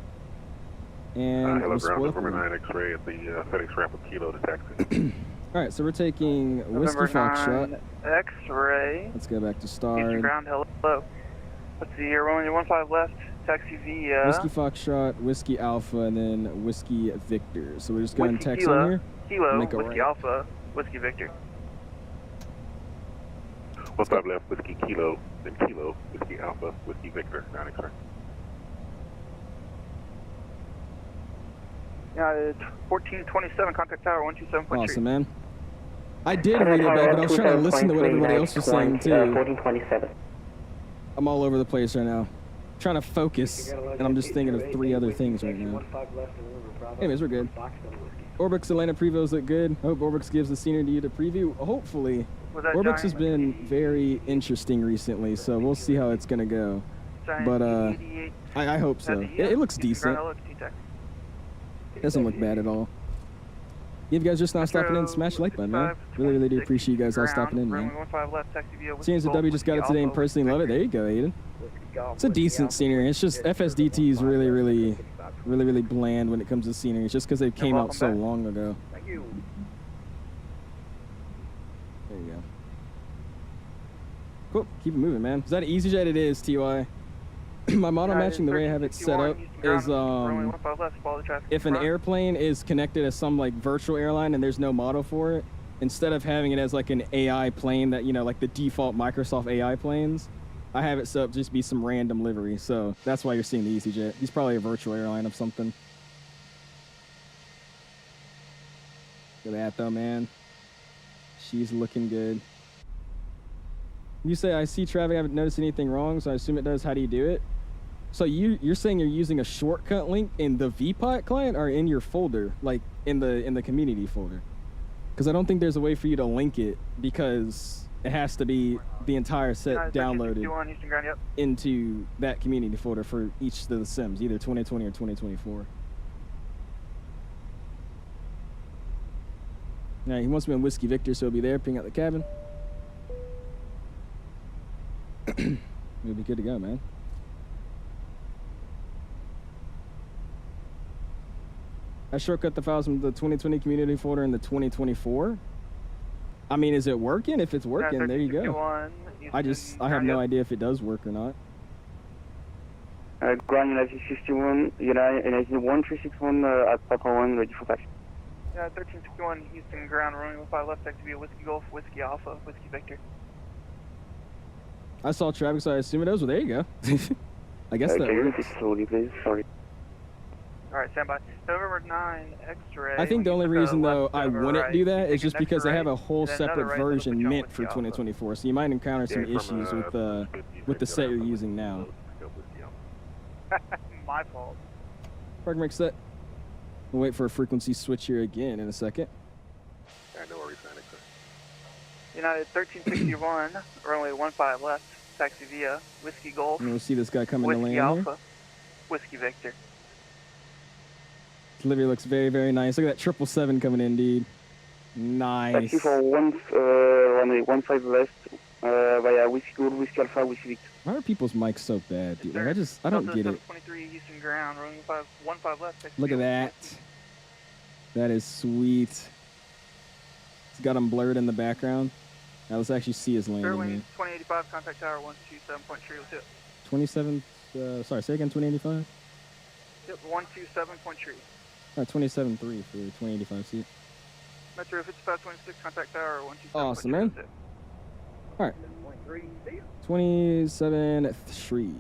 And Hello, we'll ground, spoil November 9 X-ray at the FedEx ramp with Kilo to taxi. All right, so we're taking Whiskey Foxtrot. X-ray. Let's go back to Houston start. ground, hello. Let's see here, runway 15 left, taxi via... Whiskey Foxtrot, Whiskey Alpha, and then Whiskey Victor. So we're just going to Whiskey text Kilo, on here. Kilo, Make a Whiskey right. Alpha, Whiskey Victor. 15 left, Whiskey Kilo, then Kilo, Whiskey Alpha, Whiskey Victor, 9 X-ray. Yeah, 1427, contact tower 127.3. Awesome, man. I did read it back, but I was trying to listen to what everybody else was saying, too. 1427. I'm all over the place right now. Trying to focus, and I'm just thinking of 3 other things right now. Anyways, we're good. Orbix Atlanta previews look good. I hope Orbix gives the scenery to you to preview. Hopefully. Orbix has been very interesting recently, so we'll see how it's going to go. But I hope so. It looks decent. Doesn't look bad at all. You guys just now stopping in, smash the like button, man. Really, really do appreciate you guys all stopping in, man. Seeing the W just got it today and personally love it. There you go, Aiden. It's a decent scenery. It's just FSDT is really, really bland when it comes to scenery. It's just because they came out so long ago. Thank you. There you go. Cool. Keep it moving, man. Is that an EasyJet? It is, TY. My model matching, the way I have it set up is if an airplane is connected as some like virtual airline and there's no model for it, instead of having it as like an AI plane that, you know, like the default Microsoft AI planes, I have it set up just be some random livery. So that's why you're seeing the EasyJet. He's probably a virtual airline of something. Look at that though, man. She's looking good. You say I see traffic, I haven't noticed anything wrong, so I assume it does. How do you do it? So you're saying you're using a shortcut link in the VPOT client or in your folder, like in the community folder? Because I don't think there's a way for you to link it because it has to be the entire set downloaded into that community folder for each of the sims, either 2020 or 2024. All right, he wants me on Whiskey Victor, so he'll be there. Ping out the cabin. We'll be good to go, man. I shortcut the files from the 2020 community folder in the 2024. I mean, is it working? If it's working, there you go. I have no idea if it does work or not. Ground United 61, United 1361 at Papa 1, ready for taxi. 1361 Houston ground, running 15 left, taxi via Whiskey Golf, Whiskey Alpha, Whiskey Victor. I saw traffic, so I assume it does. Well, there you go. I guess that can you works. repeat slowly, please? Sorry. Alright, stand by. November 9, X-ray. I think the only reason, though, I wouldn't do that is just Next because they have a right, whole and then another separate right, then version push on meant with for the Alpha. 2024, so you might encounter some issues with the set you're using now. My fault. Park make set. We'll wait for a frequency switch here again in a second. No worries, Fenix. United 1361, runway 15 left, taxi via Whiskey Golf, And we'll see this guy coming to Whiskey land here. Alpha, Whiskey Victor. Delivery looks very, very nice. Look at that 777 coming in, dude. Nice. Taxi for runway 15 left via Whiskey Gold, Whiskey Alpha, Whiskey Victor. Why are people's mics so bad, dude? Like, I don't get it. 723 Houston ground, runway 15 left, taxi Look at via that. That is sweet. It's got him blurred in the background. Now let's actually see his landing Fairwing here. 2085, contact tower 127.3, let's hit. 27, sorry, say again, 2085? Yep, 127.3. 27.3 for 2085 seat. Metro 5526, contact tower 127.3. Awesome, man. All right. 27.3.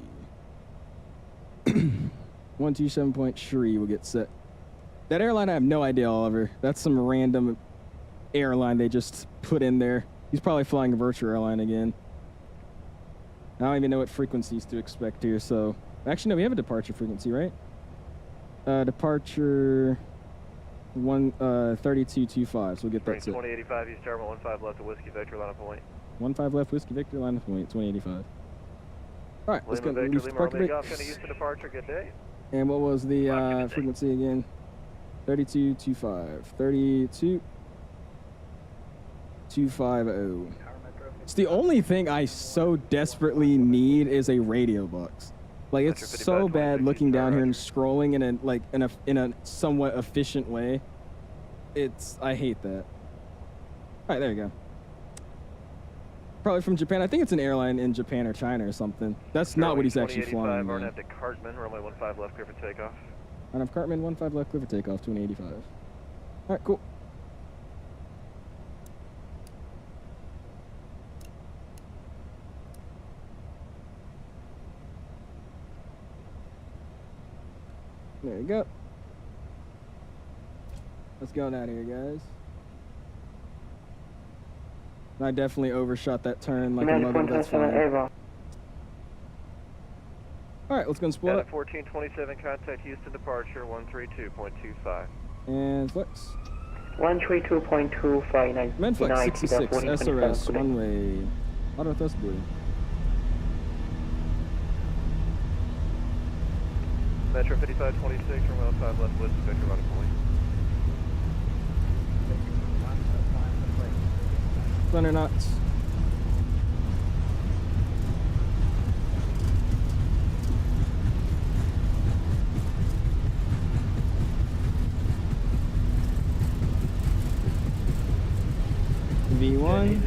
127.3 will get set. That airline, I have no idea, Oliver. That's some random airline they just put in there. He's probably flying a virtual airline again. I don't even know what frequencies to expect here, so... Actually, no, we have a departure frequency, right? Departure 3225, so we'll get that set. 2085, East Terminal 15 left to Whiskey Victor, line of point. 15 left, Whiskey Victor, line of point, 2085. All right, let's go. Lima Victor, Lima Park Romeo break. Golf, going to Houston departure, good day. And what was the frequency again? 3225. 32250. It's the only thing I so desperately need is a radio box. Like, it's so bad looking down here and scrolling in a somewhat efficient way. I hate that. All right, there you go. Probably from Japan. I think it's an airline in Japan or China or something. That's not what he's actually flying. Arnav to Cartman, runway 15 left, clear for takeoff. Arnav Cartman, 15 left, clear for takeoff, 2085. All right, cool. There you go. Let's go out of here, guys. I definitely overshot that turn like a mother, that's fine. Alright, let's go and split up. 1427, contact Houston departure, 132.25. And flex. 132.25. Men flex 66, SRS, one way. Auto thrust blue. Metro 5526, runway 15 left, Whiskey Victor, line of point. 100 knots. V1.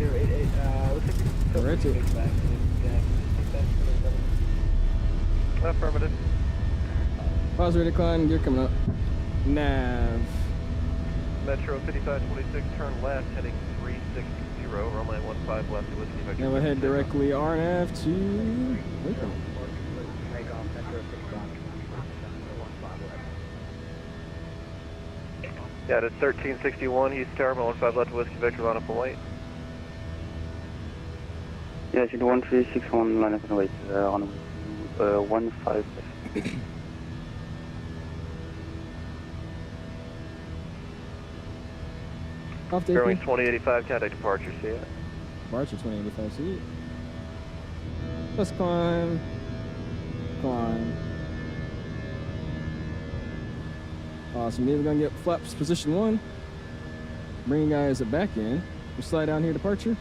Right it. Affirmative. Positive decline, gear coming up. Nav. Metro 5526, turn left, heading 360, runway 15 left to Whiskey Victor. Now we'll head directly RNAV to... Yeah, it's 1361, Houston Terminal, 15 left to Whiskey Victor, line of point. Yeah, it's 1361, line of point, on 15. Off Bearing taking. 2085, contact departure, see ya. Departure 2085 seat. Let's climb. Climb. Awesome. We're gonna get flaps position 1. Bring you guys back in. We'll slide down here, departure.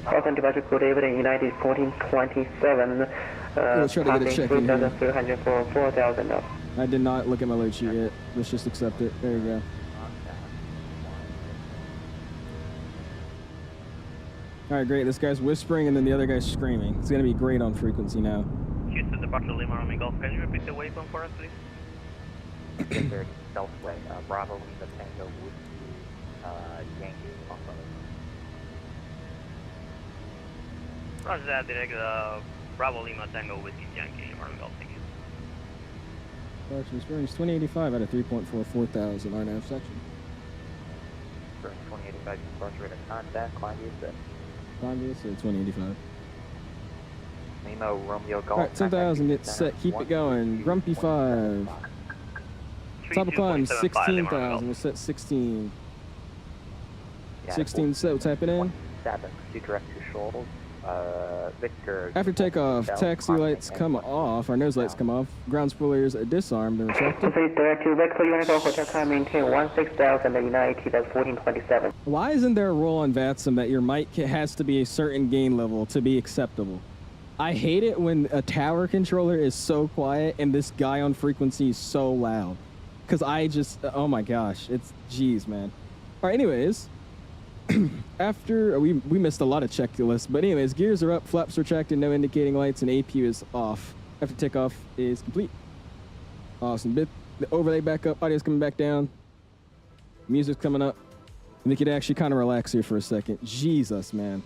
Welcome to Patrick Code Everett, United 1427. We'll try to get a check in here. 300 for 4,000 up. I did not look at my load sheet yet. Let's just accept it. There you go. Alright, great. This guy's whispering and then the other guy's screaming. It's gonna be great on frequency now. Houston departure Lima Romeo Golf. Can you repeat the waypoint for us, please? Get there, Southway, Bravo Lima Tango Whiskey, Yankee, also. Roger that, direct Bravo Lima Tango Whiskey Yankee Romeo Golf. Thank you. Departure Springs 2085 out of 3.44 thousand, RNAV section. Springs 2085, departure rate of contact, climb view set. Climb view set 2085. Lima Romeo Golf. Alright, 10,000, get set, keep it going. Grumpy 5. Top of climb 16,000, we'll set 16. 16 set, we'll tap it in. 7, due direct to Shoals. Victor. After takeoff, taxi lights come off, our nose lights come off, ground spoilers are disarmed and retracted. Direct to Victor, unit go hotel time, maintain 16,000, United, that's 1427. Why isn't there a rule on VATSIM that your mic has to be a certain gain level to be acceptable? I hate it when a tower controller is so quiet and this guy on frequency is so loud. Because I just, oh my gosh, it's, geez, man. All right, anyways. After we missed a lot of checklists, but anyways, gears are up, flaps retracted, no indicating lights, and APU is off. After takeoff is complete. Awesome. Bit the overlay back up, audio's coming back down, music's coming up. We could actually kind of relax here for a second. Jesus, man.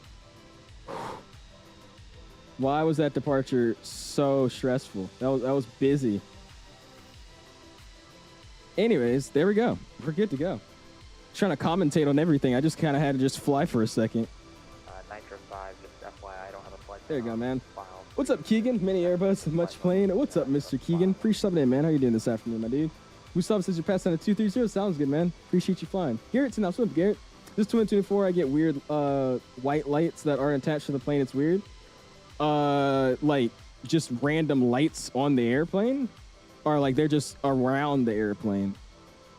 Why was that departure so stressful? That was busy. Anyways, there we go. We're good to go. Trying to commentate on everything. I just kind of had to just fly for a second. Nitro 5, just FYI, I don't have a flight. There you go, man. What's up, Keegan? Mini Airbus, much plane. What's up, Mr. Keegan? Appreciate it, man. How you doing this afternoon, my dude? Gustav says you're passing a 230. Sounds good, man. Appreciate you flying. Garrett's now. What's up, Garrett? This 2024, I get weird white lights that aren't attached to the plane. It's weird. Like just random lights on the airplane, or like they're just around the airplane.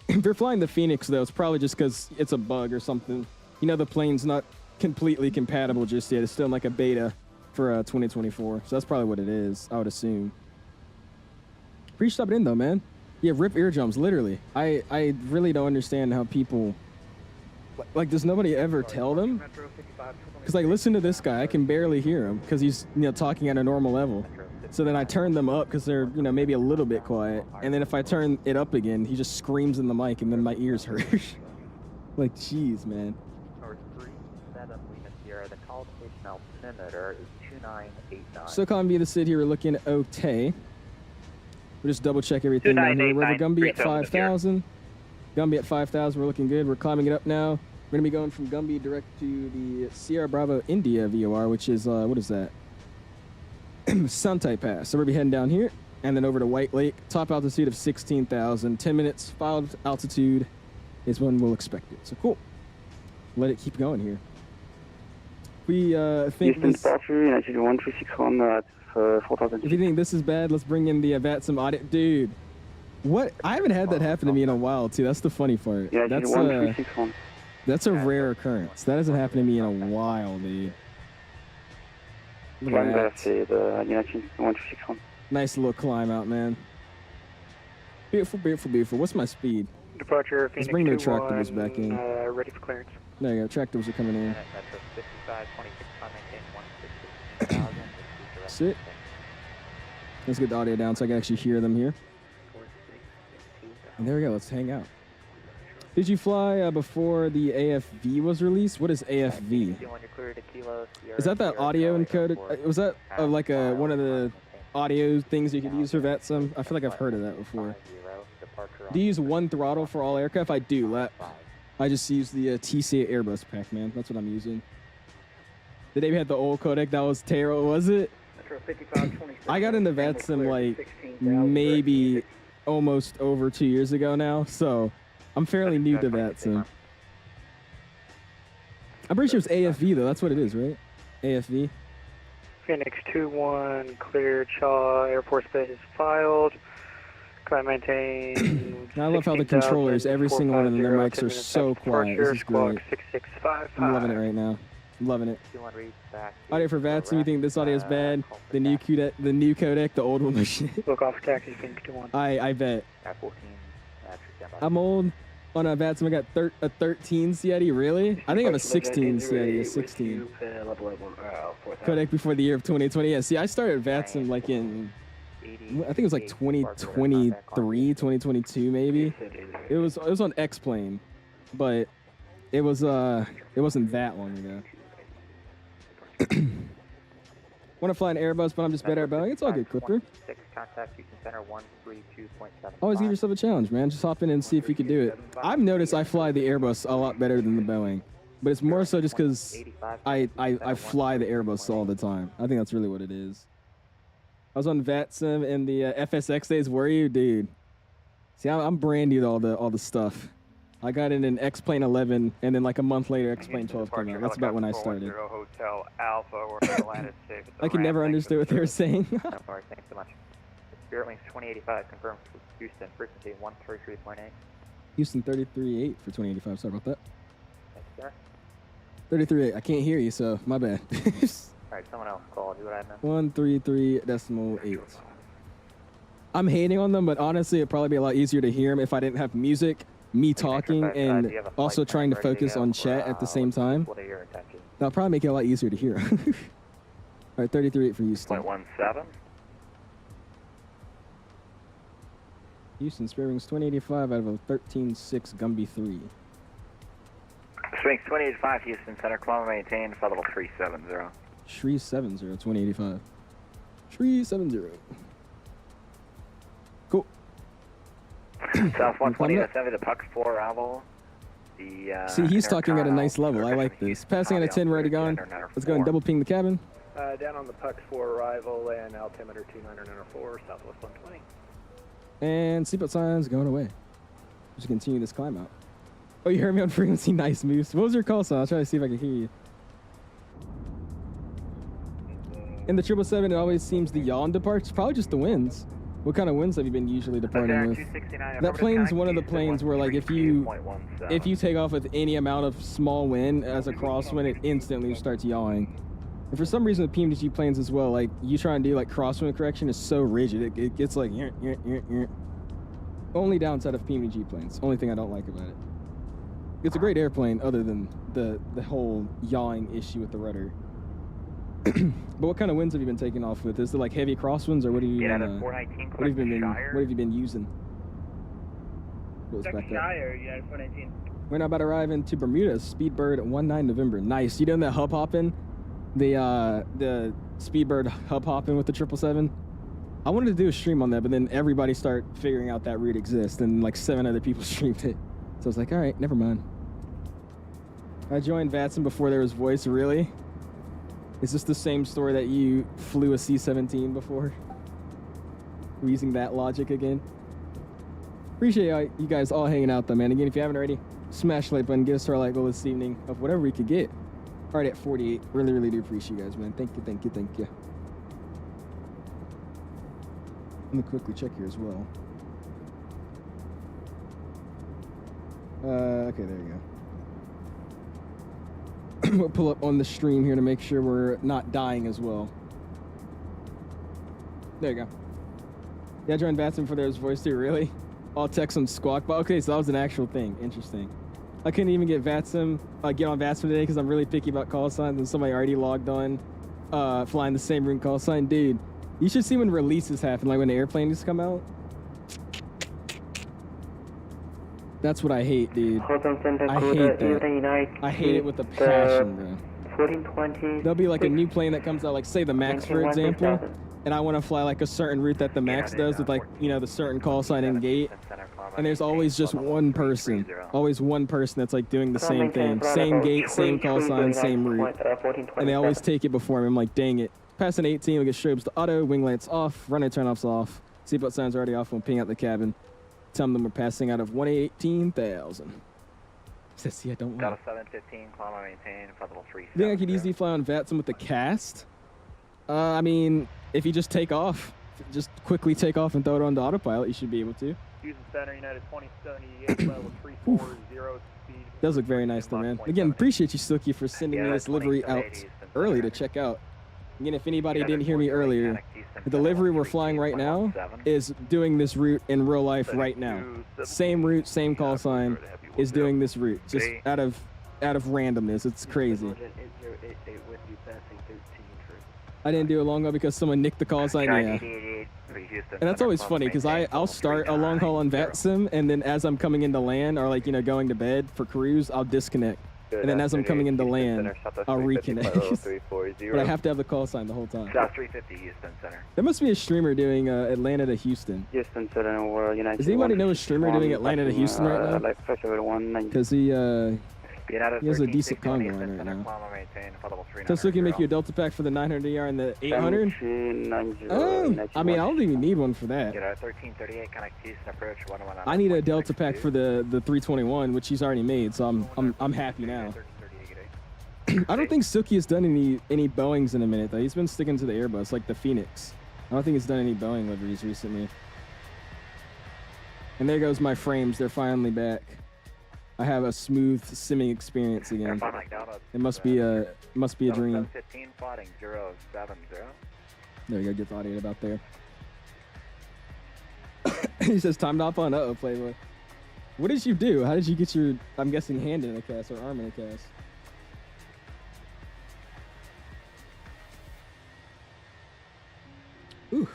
If you're flying the Fenix, though, it's probably just because it's a bug or something. You know, the plane's not completely compatible just yet. It's still in like a beta for 2024. So that's probably what it is, I would assume. Appreciate it in, though, man. Yeah, rip eardrums, literally. I really don't understand how people... Like, does nobody ever tell them? Because, like, listen to this guy. I can barely hear him because he's, you know, talking at a normal level. So then I turn them up because they're, you know, maybe a little bit quiet. And then if I turn it up again, he just screams in the mic and then my ears hurt. Like, jeez, man. Or 37 Lima Sierra, the call station altimeter is 2989. SOCOM via the city, we're looking at OTA. We'll just double check everything down here. We're Gumby at 5,000. Gumby at 5,000, we're looking good. We're climbing it up now. We're going to be going from Gumby direct to the Sierra Bravo India VOR, which is, what is that? Suntai Pass. So we'll be heading down here and then over to White Lake. Top altitude of 16,000. 10 minutes. Filed altitude is when we'll expect it. So cool. Let it keep going here. We think this... Departure, United 1361 at 4,000. If you think this is bad, let's bring in the VATSIM audit. Dude, what? I haven't had that happen to me in a while, too. That's the funny part. Yeah, that's a rare occurrence. That hasn't happened to me in a while, dude. Look at that. Nice little climb out, man. Beautiful, beautiful, beautiful. What's my speed? Departure, Let's bring the retractables back in. Ready for clearance. There you go. Retractables are coming in. Sit. Let's get the audio down so I can actually hear them here. And there we go. Let's hang out. Did you fly before the AFV was released? What is AFV? Is that audio encoded? Was that like one of the audio things you could use for VATSIM? I feel like I've heard of that before. Do you use one throttle for all aircraft? I do. I just use the TC Airbus pack, man. That's what I'm using. Did they have the old codec? That was terrible, was it? I got into VATSIM like maybe almost over 2 years ago now, so I'm fairly new to VATSIM. I'm pretty sure it's AFV though. That's what it is, right? AFV. Phoenix 2-1, clear 𝐂𝐸, airport space filed. Climb maintain. I love how the controllers, every single one of them, their mics are so quiet. This is great. I'm loving it right now. I'm loving it. Audio for VATSIM, you think this audio is bad? The new codec, the old one was shit. Look off for taxi, Phoenix 2-1. I bet. I'm old. On a VATSIM, I got a 13 CID, really? I think I have a 16 CID, a 16. Codec before the year of 2020. Yeah, see, I started VATSIM like in, I think it was like 2023, 2022 maybe. It was on X-Plane, but it wasn't that long ago. Want to fly an Airbus, but I'm just better at Boeing. It's all good, Clipper. 6 contact Houston Center 132.7. Always give yourself a challenge, man. Just hop in and see if you can do it. I've noticed I fly the Airbus a lot better than the Boeing, but it's more so just because I fly the Airbus all the time. I think that's really what it is. I was on VATSIM in the FSX days. Were you, dude? See, I'm brand new to all the stuff. I got in an X-Plane 11, and then like a month later, X-Plane 12 came out. That's about when I started. Hotel Alpha or Atlanta safe. I could never understand what they were saying. No worries, thanks so much. Spirit Wings 2085 confirmed for Houston, frequency 133.8. Houston 33.8 for 2085. Sorry about that. Thanks, sir. 33.8. I can't hear you, so my bad. Alright, someone else called. Who would I miss? 133.8. I'm hating on them, but honestly, it'd probably be a lot easier to hear them if I didn't have music, me talking, and also trying to focus on chat at the same time. That'll probably make it a lot easier to hear. All right, 33.8 for Houston. 0.17. Houston, Spirit Wings 2085 out of a 13.6 Gumby 3. Swings 2085, Houston Center, kilometer maintained, flight level 370. 370, 2085. 370. Cool. South 120, that's heavy, the Puck 4 arrival. See, he's talking at a nice level. I like this. Passing at a 10, ready gone. Let's go and double ping the cabin. Down on the Puck 4 arrival and altimeter 2904, Southwest 120. And seatbelt signs going away. Just continue this climb out. Oh, you heard me on frequency. Nice moves. What was your call sign? I'll try to see if I can hear you. In the 777, it always seems the yawn departs. Probably just the winds. What kind of winds have you been usually departing with? That plane's one of the planes where, like, if you take off with any amount of small wind as a crosswind, it instantly starts yawing. And for some reason, with PMDG planes as well, like, you try and do, like, crosswind correction is so rigid. It gets, like, only downside of PMDG planes. Only thing I don't like about it. It's a great airplane other than the whole yawing issue with the rudder. But what kind of winds have you been taking off with? Is it like heavy crosswinds, or what have you been? What have you been using? Goes back up. We're now about to arrive into Bermuda. Speedbird 19 November. Nice. You doing that hub hopping? The Speedbird hub hopping with the 777. I wanted to do a stream on that, but then everybody started figuring out that route exists, and like 7 other people streamed it. So I was like, all right, never mind. I joined VATSIM before there was voice. Really? Is this the same story that you flew a C-17 before? We're using that logic again. Appreciate you guys all hanging out though, man. Again, if you haven't already, smash the like button, get us to our like goal this evening of whatever we could get. Alright at 48. Really, really do appreciate you guys, man. Thank you, thank you, thank you. Let me quickly check here as well. Okay, there you go. We'll pull up on the stream here to make sure we're not dying as well. There you go. Yeah, I joined VATSIM before there was voice too, really? All text on Squawk, but okay, so that was an actual thing. Interesting. I couldn't even get VATSIM, get on VATSIM today because I'm really picky about call signs, and somebody already logged on, flying the same route call sign. Dude, you should see when releases happen, like when the airplanes come out. That's what I hate, dude. I hate that. I hate it with a passion, bro. 1420. There'll be like a new plane that comes out, like say the MAX, for example, and I want to fly like a certain route that the MAX does with like, you know, the certain call sign and gate. And there's always just one person, that's like doing the same thing. Same gate, same call sign, same route. And they always take it before me. I'm like, dang it. Passing 18, we get strobes to auto, wing lights off, runner turn-offs off. Seatbelt signs already off, we'll ping out the cabin. Tell them we're passing out of 118,000. Says, see, I don't want. Delta 715, kilometer maintained, flight level 370. You think I could easily fly on VATSIM with the cast? I mean, if you just take off, just quickly take off and throw it on the autopilot, you should be able to. Houston Center, United 2078, level 340, speed. Does look very nice though, man. Again, appreciate you, Silky, for sending me this livery out early to check out. Again, if anybody didn't hear me earlier, the delivery we're flying right now is doing this route in real life right now. Same route, same call sign, is doing this route, just out of randomness. It's crazy. I didn't do a long haul because someone nicked the call sign. Yeah. And that's always funny because I'll start a long haul on VATSIM, and then as I'm coming into land or like, you know, going to bed for cruise, I'll disconnect And then as I'm coming into land, I'll reconnect. But I have to have the call sign the whole time. South 350 Houston Center. There must be a streamer doing Atlanta to Houston. Houston Center, United. Does anybody know a streamer doing Atlanta to Houston right now? Because he has a decent congo line right now. Does Suki make you a Delta pack for the 900ER and the 800? Oh, I mean, I don't even need one for that. 1338, connect Houston approach 111. I need a Delta pack for the 321, which he's already made, so I'm happy now. I don't think Suki has done any Boeings in a minute though. He's been sticking to the Airbus, like the Fenix. I don't think he's done any Boeing liveries recently. And there goes my frames. They're finally back. I have a smooth simming experience again. It must be a dream. 15 plotting 070. There you go, get the audio about there. He says time to hop on. Uh-oh, Playboy. What did you do? How did you get your, I'm guessing, hand in a cast or arm in a cast? Ooh.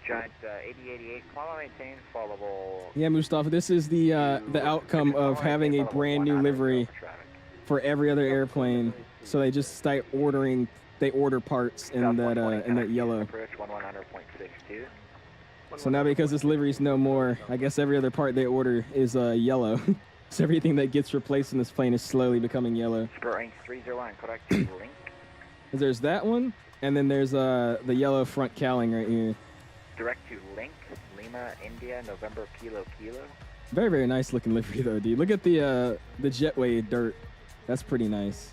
Giant 8088, follow maintain, followable. Yeah, Mustafa, this is the outcome of having a brand new livery for every other airplane. So they just start ordering, they order parts in that yellow. So now because this livery is no more, I guess every other part they order is yellow. So everything that gets replaced in this plane is slowly becoming yellow. Spirit rank 301, correct to link. There's that one, and then there's the yellow front cowling right here. Direct to Link, Lima, India, November, Kilo. Very, very nice looking livery though, dude. Look at the jetway dirt. That's pretty nice.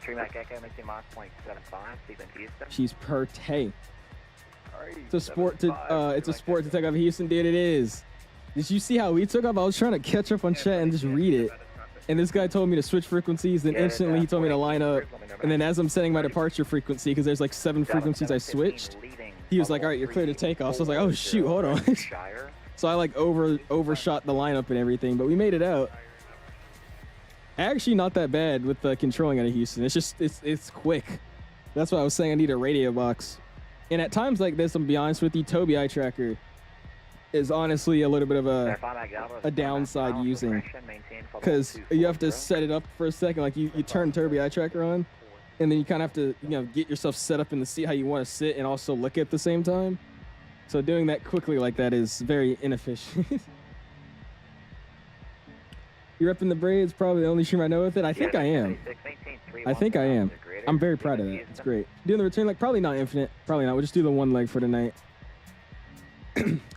3 Mac Echo, Mixing Mach 0.75, Stephen Houston. She's per tay. It's a sport to take off Houston, dude. It is. Did you see how we took off? I was trying to catch up on chat and just read it. And this guy told me to switch frequencies, then instantly he told me to line up. And then as I'm setting my departure frequency, because there's like 7 frequencies I switched, he was like, all right, you're clear to take off. So I was like, oh shoot, hold on. So I like overshot the lineup and everything, but we made it out. Actually not that bad with controlling out of Houston. It's just, it's quick. That's why I was saying I need a radio box. And at times like this, I'm gonna be honest with you, Toby eye tracker is honestly a little bit of a downside using, because you have to set it up for a second. Like you turn Toby eye tracker on, and then you kind of have to get yourself set up in the seat how you want to sit and also look at the same time. So doing that quickly like that is very inefficient. You're repping the braids, probably the only streamer I know with it. I think I am. I'm very proud of that. It's great. Doing the return leg, probably not infinite. Probably not. We'll just do the one leg for tonight.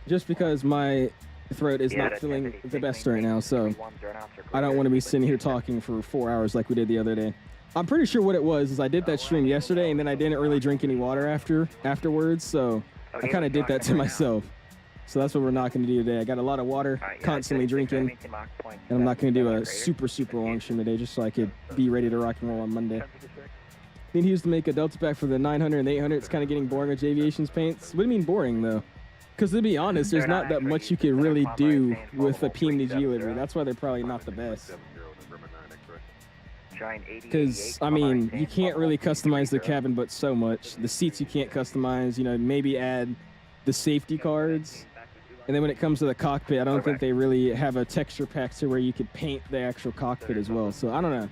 Just because my throat is not feeling the best right now, so I don't want to be sitting here talking for 4 hours like we did the other day. I'm pretty sure what it was is I did that stream yesterday and then I didn't really drink any water afterwards, so I kind of did that to myself. So that's what we're not going to do today. I got a lot of water, constantly drinking, and I'm not going to do a super long stream today just so I could be ready to rock and roll on Monday. Need Hughes to make a Delta pack for the 900 and 800. It's kind of getting boring with Aviation's paints. What do you mean boring though? Because to be honest, there's not that much you can really do with a PMDG livery. That's why they're probably not the best. Because, I mean, you can't really customize the cabin but so much. The seats you can't customize, maybe add the safety cards. And then when it comes to the cockpit, I don't think they really have a texture pack to where you could paint the actual cockpit as well. So, I don't know.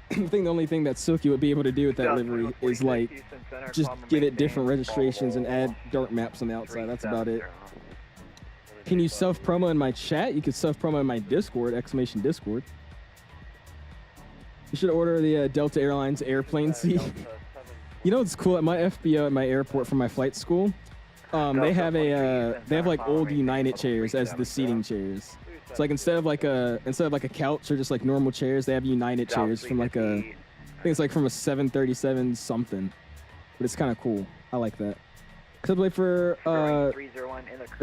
I think the only thing that Silky would be able to do with that livery is, like, just give it different registrations and add dirt maps on the outside. That's about it. Can you self-promo in my chat? You can self-promo in my Discord, !Discord. You should order the Delta Airlines airplane seat. You know what's cool? At my FBO at my airport for my flight school, they have like old United chairs as the seating chairs. So like instead of like a couch or just like normal chairs, they have United chairs from like I think it's like from a 737 something. But it's kind of cool. I like that. Except wait for I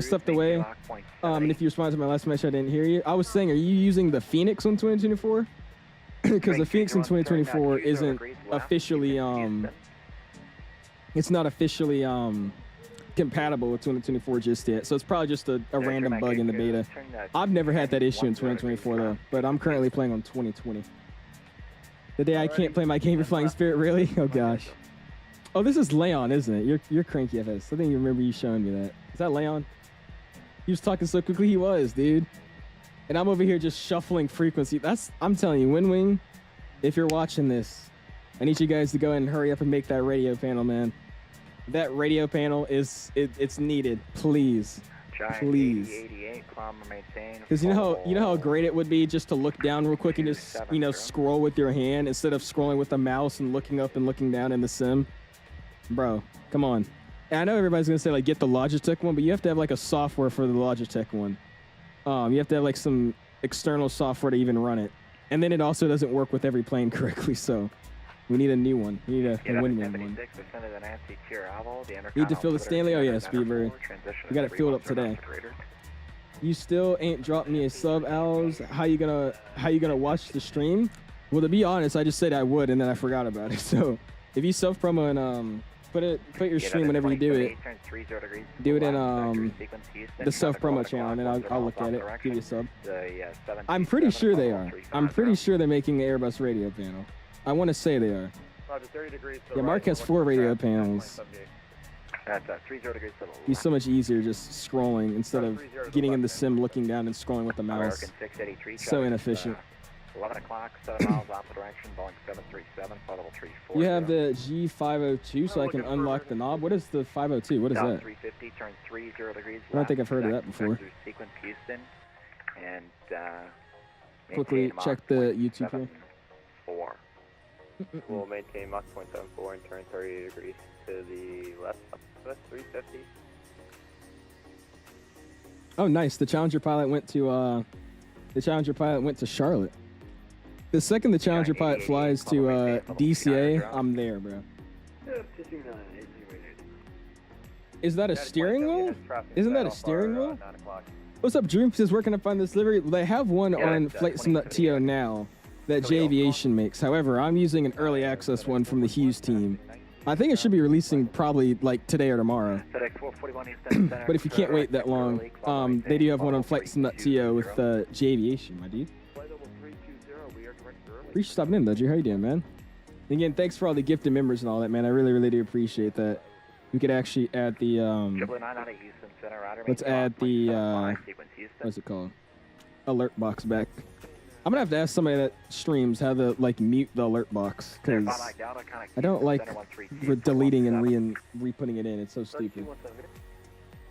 stepped away. And if you responded to my last message, I didn't hear you. I was saying, are you using the Fenix on 2024? Because the Fenix in 2024 isn't officially it's not officially compatible with 2024 just yet, so it's probably just a random bug in the beta. I've never had that issue in 2024 though, but I'm currently playing on 2020. The day I can't play my game for Flying Spirit, really? Oh gosh. Oh, this is Leon, isn't it? You're Cranky FS. I think you remember you showing me that. Is that Leon? He was talking so quickly. He was, dude. And I'm over here just shuffling frequency. I'm telling you, Wing, if you're watching this, I need you guys to go ahead and hurry up and make that radio panel, man. That radio panel it's needed. Please. Please. Because you know how great it would be just to look down real quick and just scroll with your hand instead of scrolling with the mouse and looking up and looking down in the sim. Bro, come on. And I know everybody's gonna say like get the Logitech one, but you have to have like a software for the Logitech one. You have to have like some external software to even run it, and then it also doesn't work with every plane correctly. So we need a new one. We need a win-win one. Need to fill the Stanley? Oh yes, Beaver. We got it filled up today. You still ain't dropped me a sub, Owls. How you gonna watch the stream? Well, to be honest, I just said I would, and then I forgot about it. So if you self promo and put your stream whenever you do it. Do it in the self promo channel, and then I'll look at it. Give you a sub. I'm pretty sure they are. I'm pretty sure they're making an Airbus radio panel. I want to say they are. Yeah, Mark has 4 radio panels. He's so much easier just scrolling instead of getting in the sim, looking down, and scrolling with the mouse. So inefficient. 11 o'clock, 7 miles off the direction, Boeing 737, level 340. You have the G502, so I can unlock the knob. What is the 502? What is that? 350, turn 30 degrees. I don't think I've heard of that before. Sequence Houston, and quickly check the YouTube here. 4. We'll maintain Mach 0.74 and turn 30 degrees to the left. That's 350. Oh, nice. The Challenger pilot went to Charlotte. The second the Challenger pilot flies to DCA, I'm there, bro. Is that a steering wheel? Isn't that a steering wheel? What's up, Dream? Says, where can I find this livery? They have one on FlightSimExpo now that J-Aviation makes. However, I'm using an early access one from the Hughes team. I think it should be releasing probably like today or tomorrow. But if you can't wait that long, they do have one on FlightSimExpo with J-Aviation, my dude. Appreciate you stopping in, Dodger. How you doing, man? And again, thanks for all the gifted members and all that, man. I really, really do appreciate that. We could actually add the let's add the what's it called? Alert box back. I'm gonna have to ask somebody that streams how to like mute the alert box, because I don't like deleting and re-putting it in. It's so stupid.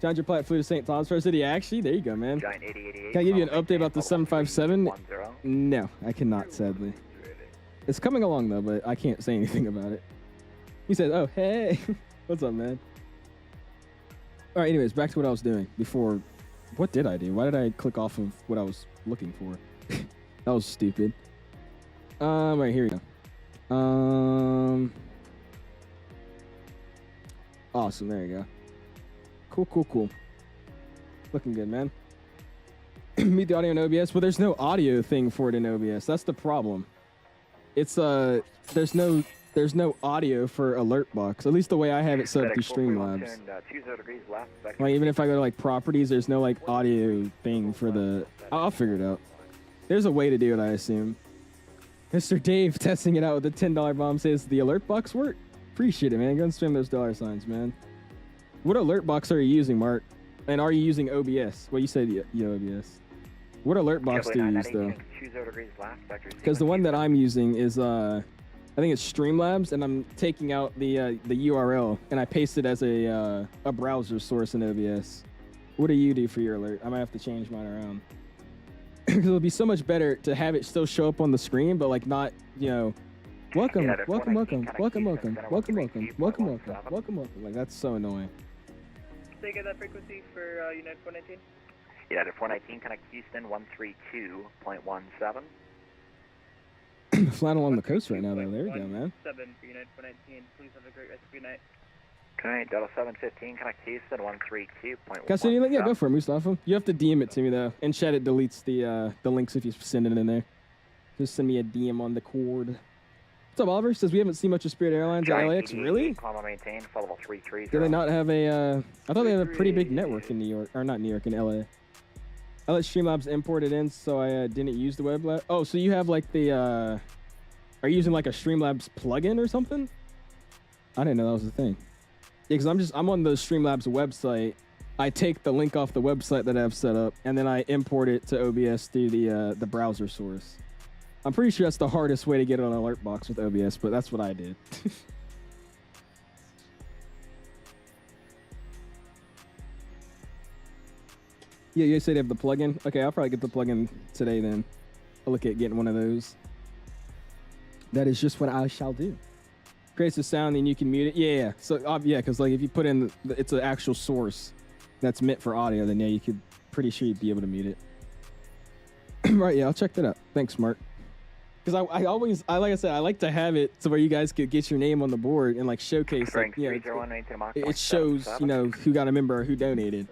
Challenger pilot flew to St. Thomas First City. Actually, there you go, man. Can I give you an update about the 757? No, I cannot, sadly. It's coming along though, but I can't say anything about it. He said, "Oh, hey, what's up, man?" All right. Anyways, back to what I was doing before. What did I do? Why did I click off of what I was looking for? That was stupid. Right, here we go. Awesome, there you go. Cool. Looking good, man. Meet the audio in OBS. Well, there's no audio thing for it in OBS. That's the problem. It's there's no audio for alert box. At least the way I have it set up through Streamlabs. Like even if I go to like properties, there's no like audio thing for the. I'll figure it out. There's a way to do it, I assume. Mr. Dave testing it out with the $10 bomb says the alert box work. Appreciate it, man. Go and spam those dollar signs, man. What alert box are you using, Mark? And are you using OBS? Well, you said OBS. What alert box do you use though? Because the one that I'm using is I think it's Streamlabs, and I'm taking out the URL and I paste it as a browser source in OBS. What do you do for your alert? I might have to change mine around. Because it'll be so much better to have it still show up on the screen, but like not, welcome. Like that's so annoying. So you get that frequency for United 419? United 419, connect Houston 132.17. Flying along the coast right now, though. There we go, man. 7 for United 419. Please have a great rest of your night. Okay, Delta 715, connect Houston 132.17. Can I say anything? Yeah, go for it, Mustafa. You have to DM it to me, though. And chat it deletes the links if you send it in there. Just send me a DM on the cord. What's up, Oliver? Says we haven't seen much of Spirit Airlines at LAX. Really? Do they not have a, I thought they had a pretty big network in New York. Or not New York, in LA. I let Streamlabs import it in, so I didn't use the web lab. Oh, so you have like the, are you using like a Streamlabs plugin or something? I didn't know that was a thing. Yeah, because I'm on the Streamlabs website, I take the link off the website that I've set up, and then I import it to OBS through the browser source. I'm pretty sure that's the hardest way to get it on alert box with OBS, but that's what I did. Yeah, you say they have the plugin? Okay, I'll probably get the plugin today then. I'll look at getting one of those. That is just what I shall do. Creates a sound, and you can mute it. Yeah. So, yeah, because like if you put in, it's an actual source that's meant for audio, then yeah, you could, pretty sure you'd be able to mute it. Right, yeah, I'll check that out. Thanks, Mark. Because I always, like I said, I like to have it to where you guys could get your name on the board and like showcase, like, yeah, it shows, you know, who got a member or who donated.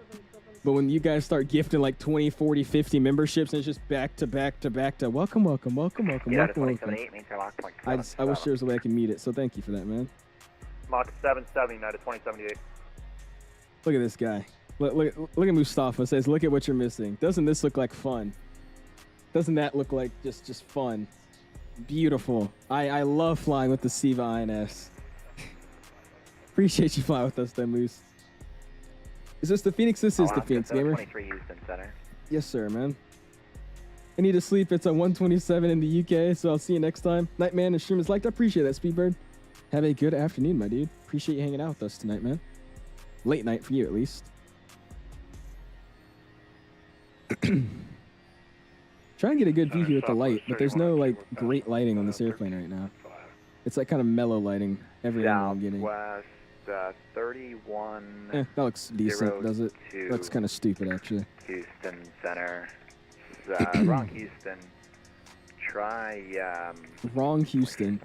But when you guys start gifting like 20, 40, 50 memberships, and it's just back to back to back to welcome, welcome, welcome, welcome, welcome, welcome. I wish there was a way I could mute it, so thank you for that, man. Mach 770, United 2078. Look at this guy. Look at Mustafa says, look at what you're missing. Doesn't this look like fun? Doesn't that look like just fun? Beautiful. I love flying with the SEVA INS. Appreciate you flying with us, then, Moose. Is this the Phoenix? This is the Phoenix, gamer. 23 Houston Center. Yes, sir, man. I need to sleep. It's at 1:27 in the UK, so I'll see you next time. Nightman and stream is liked. I appreciate that, Speedbird. Have a good afternoon, my dude. Appreciate you hanging out with us tonight, man. Late night for you, at least. Try and get a good view here with the light, but there's no like great lighting on this airplane right now. It's like kind of mellow lighting every angle I'm getting. 31. That looks decent, does it? Looks kind of stupid, actually. Houston Center. Wrong Houston. Try. Wrong Houston.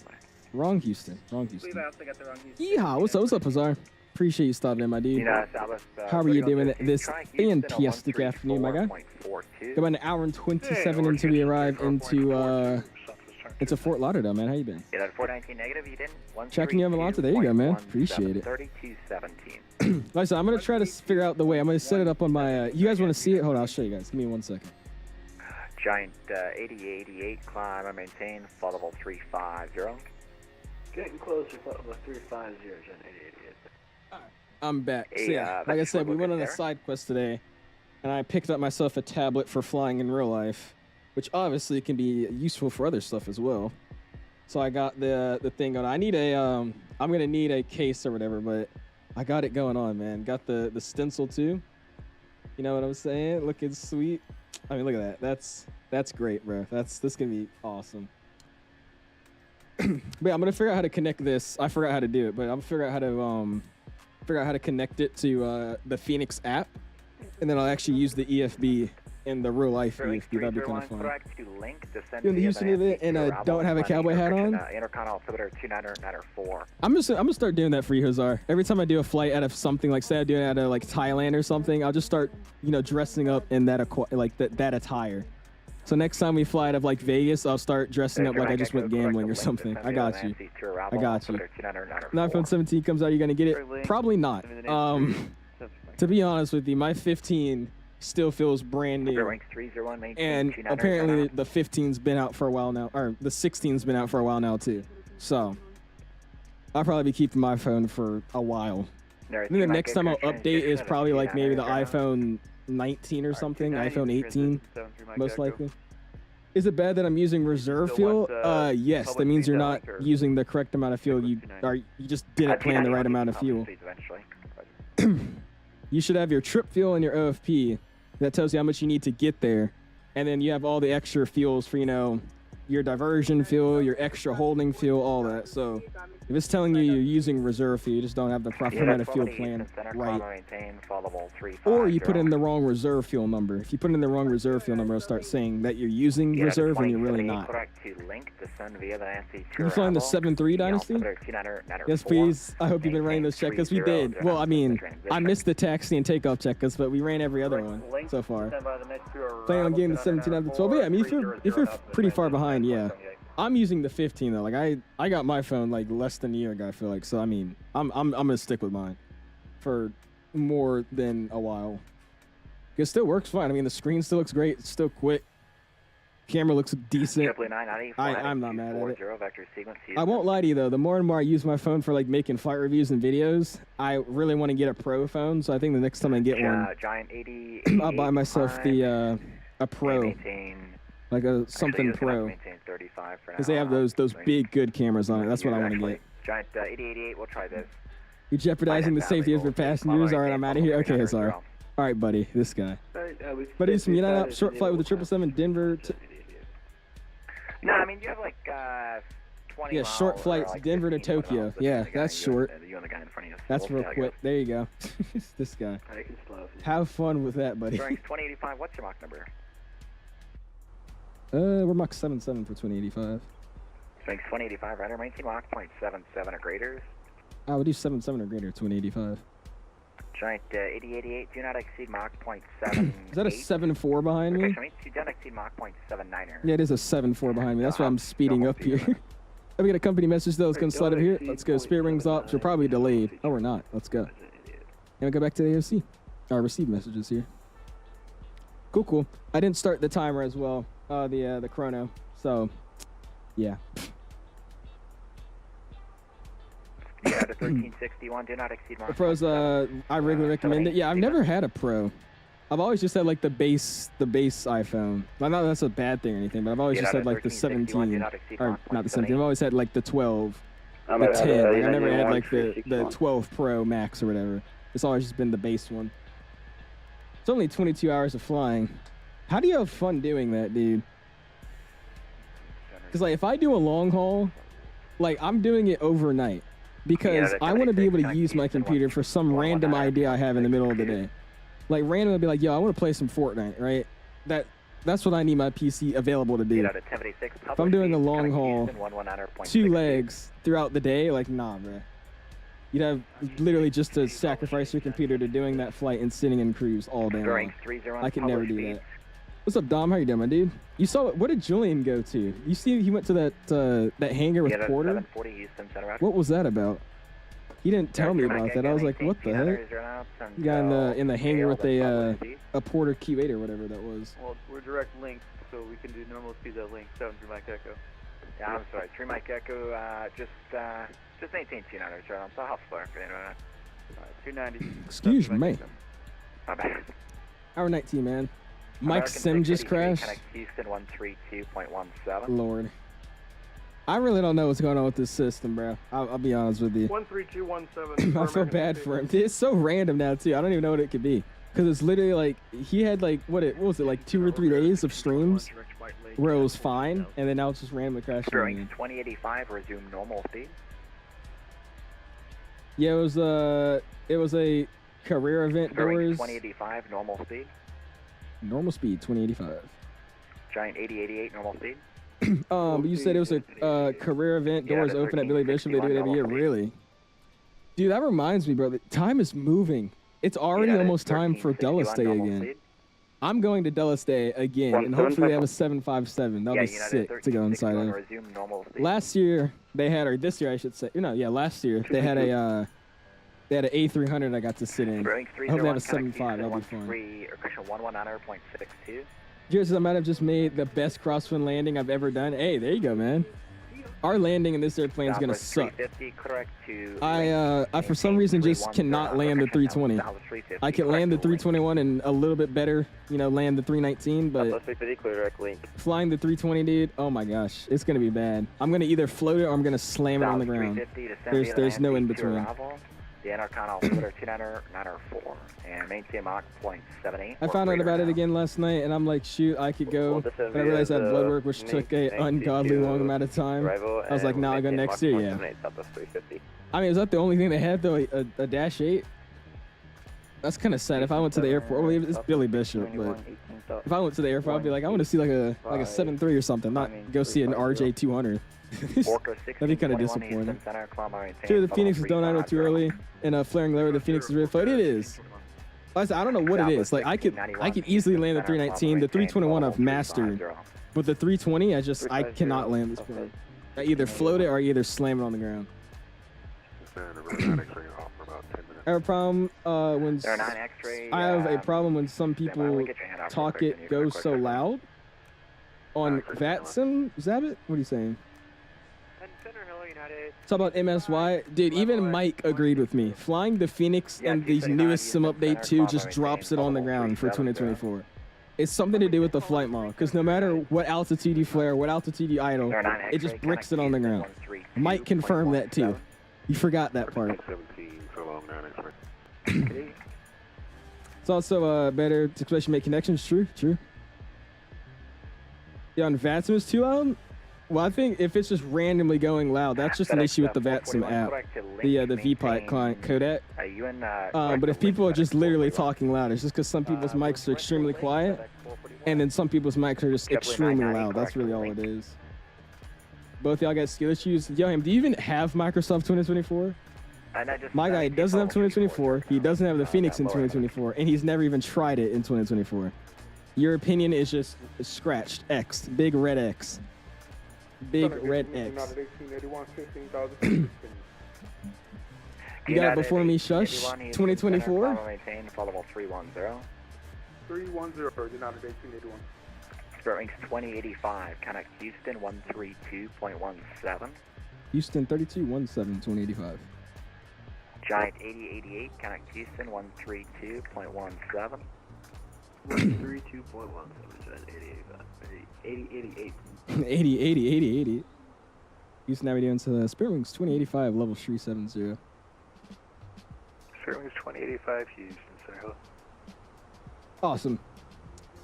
Wrong Houston. Wrong Houston. I also got the wrong Houston. Yeehaw! What's up, Hazar? Appreciate you stopping in, my dude. How are you doing this fantastic afternoon, my guy? About an hour and 27 until we arrive into Fort Lauderdale, man. How you been? Yeah, 419 negative. You didn't. Checking you on Malanta. There you go, man. Appreciate it. 3217. Like I said, I'm gonna try to figure out the way. I'm gonna set it up on my. You guys want to see it? Hold on, I'll show you guys. Give me 1 second. Giant 8088 climb and maintain. Flight level 350. Getting closer, flight level 350, Giant 8088. I'm back. So yeah, like I said, we went on a side quest today, and I picked up myself a tablet for flying in real life, which obviously can be useful for other stuff as well. So I got the thing going. I need a I'm gonna need a case or whatever, but I got it going on, man. Got the stencil too. You know what I'm saying? Looking sweet. I mean, look at that. That's great, bro. This gonna be awesome. But yeah, I'm gonna figure out how to connect this. I forgot how to do it, but I'm gonna figure out how to connect it to the Fenix app, and then I'll actually use the EFB in the real life EFB. That'd be kind of fun. You're in the Houston event and don't have a cowboy hat on? I'm gonna start doing that for you, Hazar. Every time I do a flight out of something, like say I do it out of like Thailand or something, I'll just start, you know, dressing up in that that attire. So next time we fly out of like Vegas, I'll start dressing up like I just went gambling or something. I got you. I got you. When iPhone 17 comes out, you're gonna get it? Probably not. To be honest with you, my 15 still feels brand new. And apparently the 15's been out for a while now, or the 16's been out for a while now too. So I'll probably be keeping my phone for a while. I think the next time I'll update is probably like maybe the iPhone 19 or something, iPhone 18, most likely. Is it bad that I'm using reserve fuel? Yes, that means you're not using the correct amount of fuel. You just didn't plan the right amount of fuel. You should have your trip fuel and your OFP. That tells you how much you need to get there. And then you have all the extra fuels for, you know, your diversion fuel, your extra holding fuel, all that. So if it's telling you you're using reserve fuel, you just don't have the proper amount of fuel plan right. Or you put in the wrong reserve fuel number. If you put in the wrong reserve fuel number, it'll start saying that you're using reserve and you're really not. You flying the 7-3 Dynasty? Yes, please. I hope you've been running those checkers. We did. Well, I mean, I missed the taxi and takeoff checkers, but we ran every other one so far. Playing on getting the 17 out of the 12. But yeah, I mean, if you're pretty far behind, yeah. I'm using the 15 though. Like I got my phone like less than a year ago, I feel like. So I mean, I'm gonna stick with mine for more than a while. It still works fine. I mean, the screen still looks great. It's still quick. Camera looks decent. I'm not mad at it. I won't lie to you though. The more and more I use my phone for like making flight reviews and videos, I really want to get a pro phone. So I think the next time I get one, Giant 80. I'll buy myself the a pro, like a something pro, because they have those big good cameras on it. That's what I want to get. Giant 8088. We'll try this. You're jeopardizing the safety of your passengers. All right, I'm out of here. Okay, sorry. All right, buddy. This guy. Buddy, some United Ops short flight with the 777 Denver. No, I mean you have like 20. Yeah, short flights, like Denver to Tokyo. Yeah, that's short. You and the guy in front of you. That's real quick. There you go. This guy. Have fun with that, buddy. Drawings 2085. What's your Mach number? We're Mach 77 for 2085. Drawings 2085. Radar maintain Mach 0.77 or greater. I would do 77 or greater 2085. Giant 8088. Do not exceed Mach 0.7. Is that a 7.4 behind me? Do not exceed Mach 0.79. Yeah, it is a 7.4 behind me. That's why I'm speeding up here. Let me get a company message though. Let's go slide up here. Let's go. Spirit rings up. We're probably delayed. Oh, we're not. Let's go. And we go back to the AOC. Our receive messages here. Cool, cool. I didn't start the timer as well. The chrono. So, yeah. Yeah, the 1361. Do not exceed Mach. The pros, I regularly recommend it. Yeah, I've never had a pro. I've always just had like the base iPhone. I know that's a bad thing or anything, but I've always just had like the 17, or not the 17. I've always had like the 12, the 10. Like, I never had like the 12 Pro Max or whatever. It's always just been the base one. It's only 22 hours of flying. How do you have fun doing that, dude? Because like if I do a long haul, like I'm doing it overnight because I want to be able to use my computer for some random idea I have in the middle of the day. Like randomly be like, yo, I want to play some Fortnite, right? That's what I need my PC available to do. If I'm doing a long haul, 2 legs throughout the day, like nah, bro. You'd have literally just to sacrifice your computer to doing that flight and sitting in cruise all day long. I could never do that. What's up, Dom? How you doing, my dude? You saw what did Julian go to? You see he went to that hangar with Porter? What was that about? He didn't tell me about that. I was like, what the heck? You got in the hangar with a Porter Q8 or whatever that was. Well, we're direct links, so we can do normal speeds at link 7 through Mike Echo. Yeah, I'm sorry. 3 Mike Echo, just maintain 290, sir. I'm sorry, how far for you? 290. Excuse me. My bad. Hour 19, man. Mike Sim just crashed. Houston 132.17. Lord. I really don't know what's going on with this system, bro. I'll be honest with you. 13217. I feel bad for him. It's so random now, too. I don't even know what it could be. Because it's literally like, he had like, what was it, like 2 or 3 days of streams where it was fine, and then now it's just randomly crashing. Drawing 2085, resume normal speed. Yeah, it was a career event doors. 2085, normal speed. Normal speed, 2085. Giant 8088, normal speed. You said it was a career event, doors open at Billy Bishop. They do it every year, really? Dude, that reminds me, bro. The time is moving. It's already almost time for Dulles Day again. I'm going to Dulles Day again, and hopefully they have a 757. That'll be sick to go inside of. Last year they had, or this year I should say, last year they had a A300 I got to sit in. I hope they have a 75. That'll be fun. Cheers, I might have just made the best crosswind landing I've ever done. Hey, there you go, man. Our landing in this airplane is gonna suck. I for some reason just cannot land the 320. I can land the 321 and a little bit better, land the 319, but flying the 320, dude, oh my gosh, it's gonna be bad. I'm gonna either float it or I'm gonna slam it on the ground. There's no in between. The Intercontinental 2994 and maintain Mach 0.78. I found out about it again last night, and I'm like, shoot, I could go. But I realized I had blood work, which took an ungodly long amount of time. I was like, nah, I'll go next year, yeah. I mean, is that the only thing they had, though, a Dash 8? That's kind of sad. If I went to the airport, well, it's Billy Bishop, but if I went to the airport, I'd be like, I want to see like a 7.3 or something, not go see an RJ 200. That'd be kind of disappointing. Sure, the Phoenix is done out too early, and flaring lower. The Phoenix is really float. It is. I don't know what it is. Like I could easily land the 319. The 321 I've mastered, but the 320 I cannot land this plane. I either float it or I either slam it on the ground. I have a problem when I have a problem when some people talk it goes so loud. On VATSIM? Is that it? What are you saying? Talk about MSY. Dude, even Mike agreed with me. Flying the Fenix and these newest sim update 2 just drops it on the ground for 2024. It's something to do with the flight model, because no matter what altitude you flare, what altitude you idle, it just bricks it on the ground. Mike confirmed that too. You forgot that part. It's also better to especially make connections. True. Yeah, on VATSIM is too loud. Well, I think if it's just randomly going loud, that's just an issue with the VATSIM app, the VPI client codec. But if people are just literally talking loud, it's just because some people's mics are extremely quiet, and then some people's mics are just extremely loud. That's really all it is. Both y'all got skill issues. Yo, do you even have Microsoft 2024? My guy doesn't have 2024. He doesn't have the Fenix in 2024, and he's never even tried it in 2024. Your opinion is just scratched. X. Big red X. Big red X. You got it before me, shush. 2024? 310. 310, United 1881. Spirit Wings 2085, connect Houston 132.17. Houston 3217, 2085. Giant 8088, connect Houston 132.17. 132.17, Giant 8088. 80. Houston navigating to Spirit Wings 2085, level 370. Spirit Wings 2085, Houston, sir. Awesome.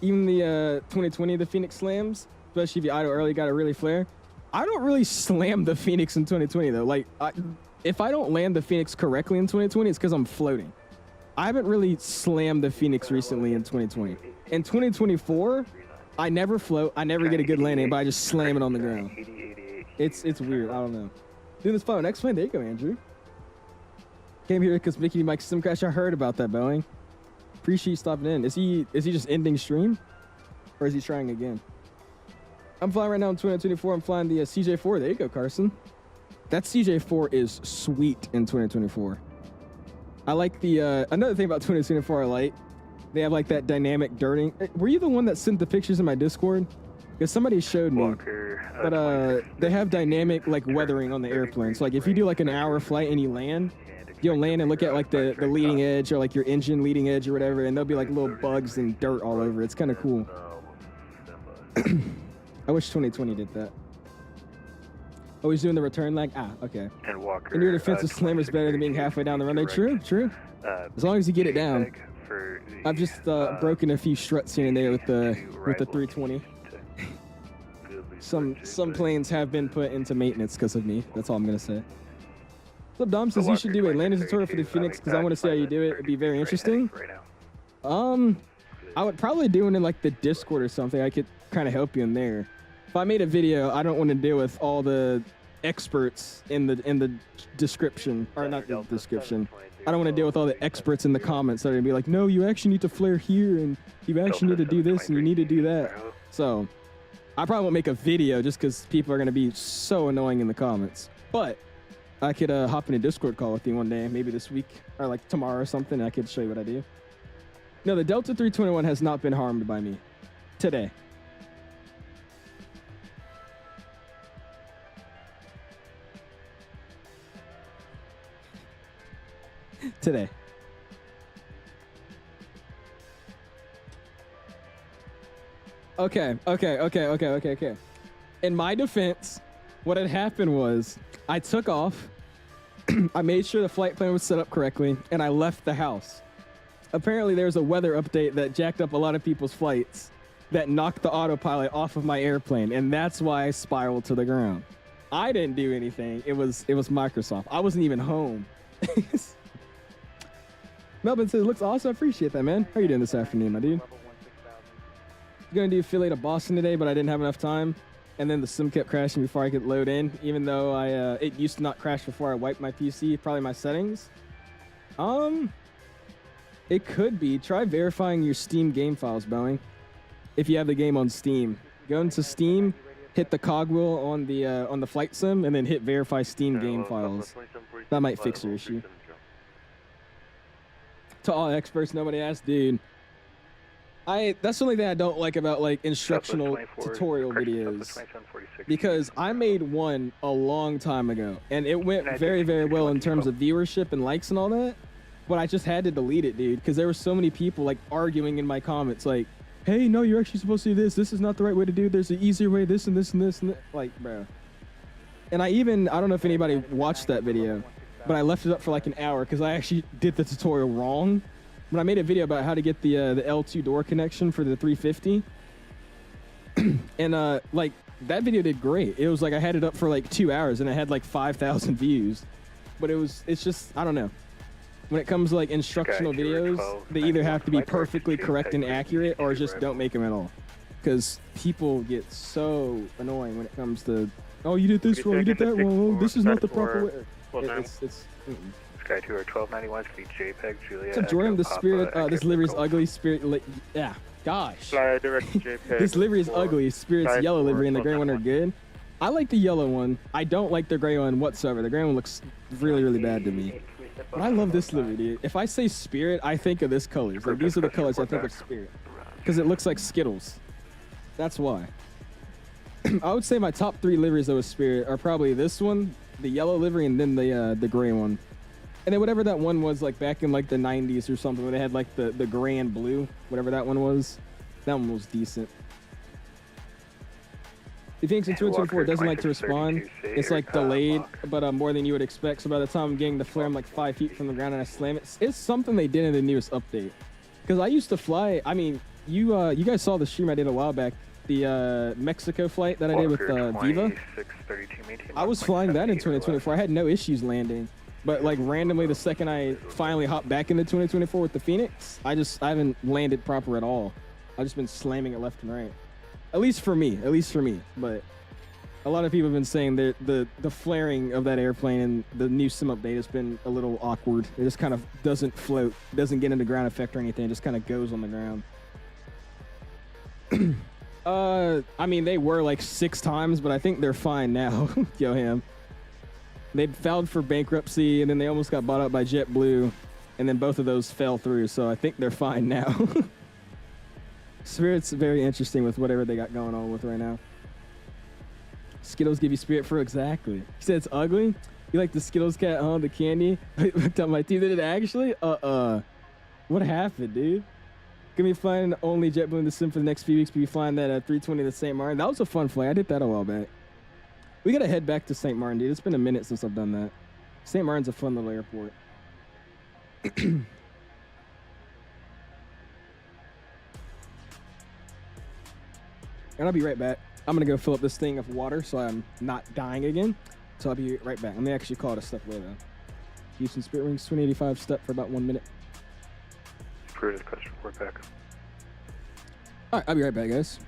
Even the 2020, the Fenix slams, especially if you idle early, got to really flare. I don't really slam the Fenix in 2020 though. Like, if I don't land the Fenix correctly in 2020, it's because I'm floating. I haven't really slammed the Phoenix recently in 2020. In 2024, I never float, I never get a good landing, but I just slam it on the ground. It's weird, I don't know. Doing this fun. Next plane, there you go, Andrew. Came here because Mickey Mike's sim crash. I heard about that, Boeing. Appreciate you stopping in. Is he just ending stream? Or is he trying again? I'm flying right now in 2024. I'm flying the CJ4. There you go, Carson. That CJ4 is sweet in 2024. I like the, another thing about 2024 I like, they have like that dynamic dirting. Were you the one that sent the pictures in my Discord? Because somebody showed me. But they have dynamic like weathering on the airplane. So like if you do like an hour flight and you land, you'll land and look at like the leading edge or like your engine leading edge or whatever, and there'll be like little bugs and dirt all over. It's kind of cool. I wish 2020 did that. Oh, he's doing the return lag? Ah, okay. And Walker. And your defensive slammer is better than being halfway down the runway. True. As long as you get it down. I've just broken a few struts here and there with the 320. Some planes have been put into maintenance because of me. That's all I'm gonna say. What's up, Dom? Says you should do a landing tutorial for the Phoenix because I want to see how you do it. It'd be very interesting. I would probably do it in like the Discord or something. I could kind of help you in there. If I made a video, I don't want to deal with all the experts in the description, or not the description. I don't want to deal with all the experts in the comments that are gonna be like, no, you actually need to flare here, and you actually need to do this, and you need to do that. So I probably won't make a video just because people are gonna be so annoying in the comments. But I could hop in a Discord call with you one day, maybe this week or like tomorrow or something. And I could show you what I do. No, the Delta 321 has not been harmed by me today. Today. Okay. In my defense, what had happened was I took off, I made sure the flight plan was set up correctly, and I left the house. Apparently there's a weather update that jacked up a lot of people's flights that knocked the autopilot off of my airplane, and that's why I spiraled to the ground. I didn't do anything. It was Microsoft. I wasn't even home. Melvin says, looks awesome. I appreciate that, man. How you doing this afternoon, my dude? Gonna do Philly to Boston today, but I didn't have enough time. And then the sim kept crashing before I could load in, even though it used to not crash before I wiped my PC, probably my settings. It could be. Try verifying your Steam game files, Boeing. If you have the game on Steam. Go into Steam, hit the cog wheel on the flight sim, and then hit verify Steam game files. That might fix your issue. To all experts, nobody asked, dude. That's the only thing I don't like about like instructional tutorial videos, because I made one a long time ago and it went very, very well in terms of viewership and likes and all that, but I just had to delete it, dude, because there were so many people like arguing in my comments like, hey, no, you're actually supposed to do this. This is not the right way to do it. There's an easier way, this and this and this and that. Like, bro. And I don't know if anybody watched that video, but I left it up for like an hour because I actually did the tutorial wrong. When I made a video about how to get the L2 door connection for the 350, and like that video did great. It was like I had it up for like 2 hours and it had like 5,000 views, but it's just, I don't know. When it comes to like instructional videos, they either have to be perfectly correct and accurate or just don't make them at all, because people get so annoying when it comes to, oh, you did this wrong, you did that wrong, this is not the proper way. Sky 2 or 1291 could be JPEG, Julia. What's up, Jordan? The Spirit, this livery is ugly. Spirit, yeah, gosh. Fly direct JPEG. This livery is ugly. Spirit's yellow livery and the gray one are good. I like the yellow one. I don't like the gray one whatsoever. The gray one looks really, really bad to me. But I love this livery, dude. If I say Spirit, I think of this colors. Like, these are the colors I think of Spirit. Because it looks like Skittles. That's why. I would say my top 3 liveries, though, with Spirit are probably this one, the yellow livery, and then the gray one. And then whatever that one was, like back in like the 90s or something, where they had like the gray and blue, whatever that one was, that one was decent. The Phoenix in 224 doesn't like to respond. It's like delayed, but more than you would expect. So by the time I'm getting the flare, I'm like 5 feet from the ground and I slam it. It's something they did in the newest update. Because I used to fly, I mean, you guys saw the stream I did a while back, the Mexico flight that I did with Viva. I was flying that in 2024. I had no issues landing. But like randomly, the second I finally hopped back into 2024 with the Phoenix, I haven't landed proper at all. I've just been slamming it left and right. At least for me. But a lot of people have been saying that the flaring of that airplane and the new sim update has been a little awkward. It just kind of doesn't float, doesn't get into ground effect or anything. It just kind of goes on the ground. I mean, they were like 6 times, but I think they're fine now. Yo, Ham. They filed for bankruptcy, and then they almost got bought out by JetBlue, and then both of those fell through, so I think they're fine now. Spirit's very interesting with whatever they got going on with right now. Skittles give you Spirit for exactly. You said it's ugly? You like the Skittles cat, huh? The candy? I looked at my teeth. Did it actually? What happened, dude? Gonna be flying only JetBlue in the sim for the next few weeks, but be flying that 320 to St. Martin. That was a fun flight. I did that a while back. We gotta head back to St. Martin, dude. It's been a minute since I've done that. St. Martin's a fun little airport. And I'll be right back. I'm gonna go fill up this thing of water so I'm not dying again. So I'll be right back. Let me actually call it a step away though. Houston Spirit Wings 2085 step for about 1 minute. Spirit question report back. All right, I'll be right back, guys.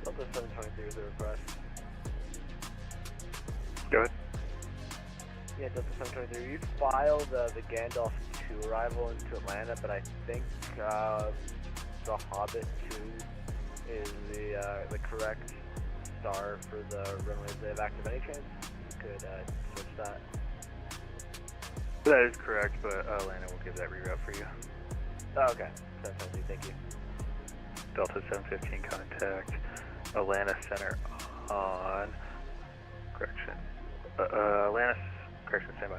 Delta 723 is a request. Go ahead. Yeah, Delta 723. You filed the Gandalf 2 arrival into Atlanta, but I think the Hobbit 2 is the correct star for the runways they have active. Any chance you could switch that? That is correct, but Atlanta will give that reroute for you. Oh, okay. 723, thank you. Delta 715 contact Atlanta Center on correction. Atlanta correction, standby.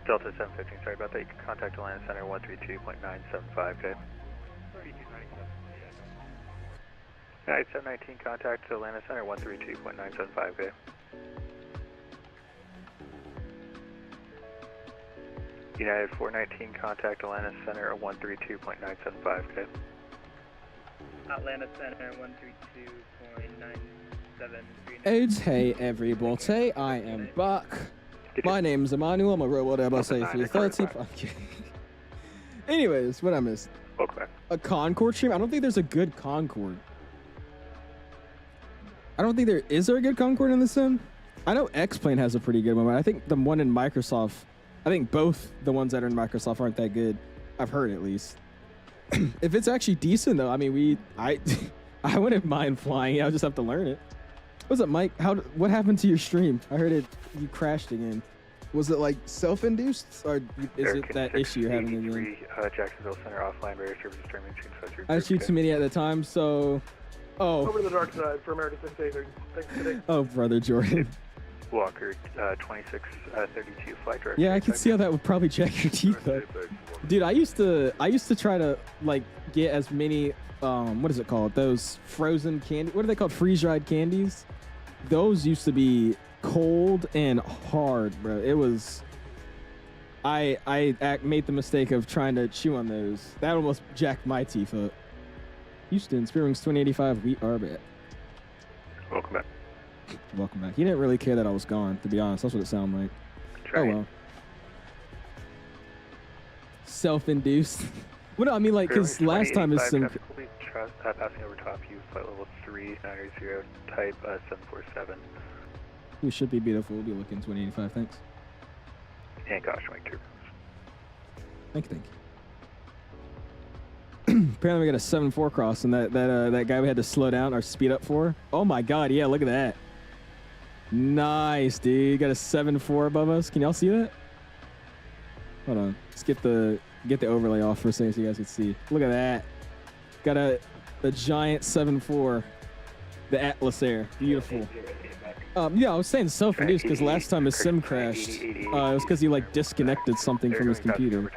Delta 715, sorry about that. You can contact Atlanta Center 132.975K. 719, contact Atlanta Center 132.975K. United 419, contact Atlanta Center 132.975K. Atlanta Center 132.973. AIDS, hey everybody, I am back. My name's Emmanuel, I'm a robot Airbus A330. I'm kidding. Anyways, what I missed? Welcome back. A Concorde stream? I don't think there's a good Concorde. I don't think is there a good Concorde in the sim? I know X-Plane has a pretty good one, but I think the one in Microsoft, I think both the ones that are in Microsoft aren't that good. I've heard at least. If it's actually decent though, I mean, I wouldn't mind flying. I'll just have to learn it. What's up, Mike? What happened to your stream? I heard you crashed again. Was it like self-induced, or is it that issue you're having again? Jacksonville Center offline radio service streaming between. I shoot too many at the time, so. Oh. Over to the dark side for American 680. Thanks today. Oh, brother Jordan. Walker 2632 flight director. Yeah, I can see how that would probably jack your teeth though. Dude, I used to try to like get as many what is it called? Those frozen candy. What are they called? Freeze-dried candies. Those used to be cold and hard, bro. It was. I made the mistake of trying to chew on those. That almost jacked my teeth up. Houston, Spirit Wings 2085. We are back. Welcome back. Welcome back. He didn't really care that I was gone, to be honest. That's what it sounded like. Oh well. Self-induced. Well, no, I mean, like, because last time is some. Passing over top you, flight level 3980, type 747. We should be beautiful. We'll be looking 2085. Thanks. And gosh, Mike 2. Thank you. Apparently we got a 7-4 cross, and that guy we had to slow down or speed up for. Oh my God! Yeah, look at that. Nice, dude. Got a 7-4 above us. Can y'all see that? Hold on. Let's get the overlay off for a second so you guys can see. Look at that. Got a giant 7-4. The Atlas Air. Beautiful. Yeah, I was saying self-induced because last time his sim crashed. It was because he like disconnected something from his computer.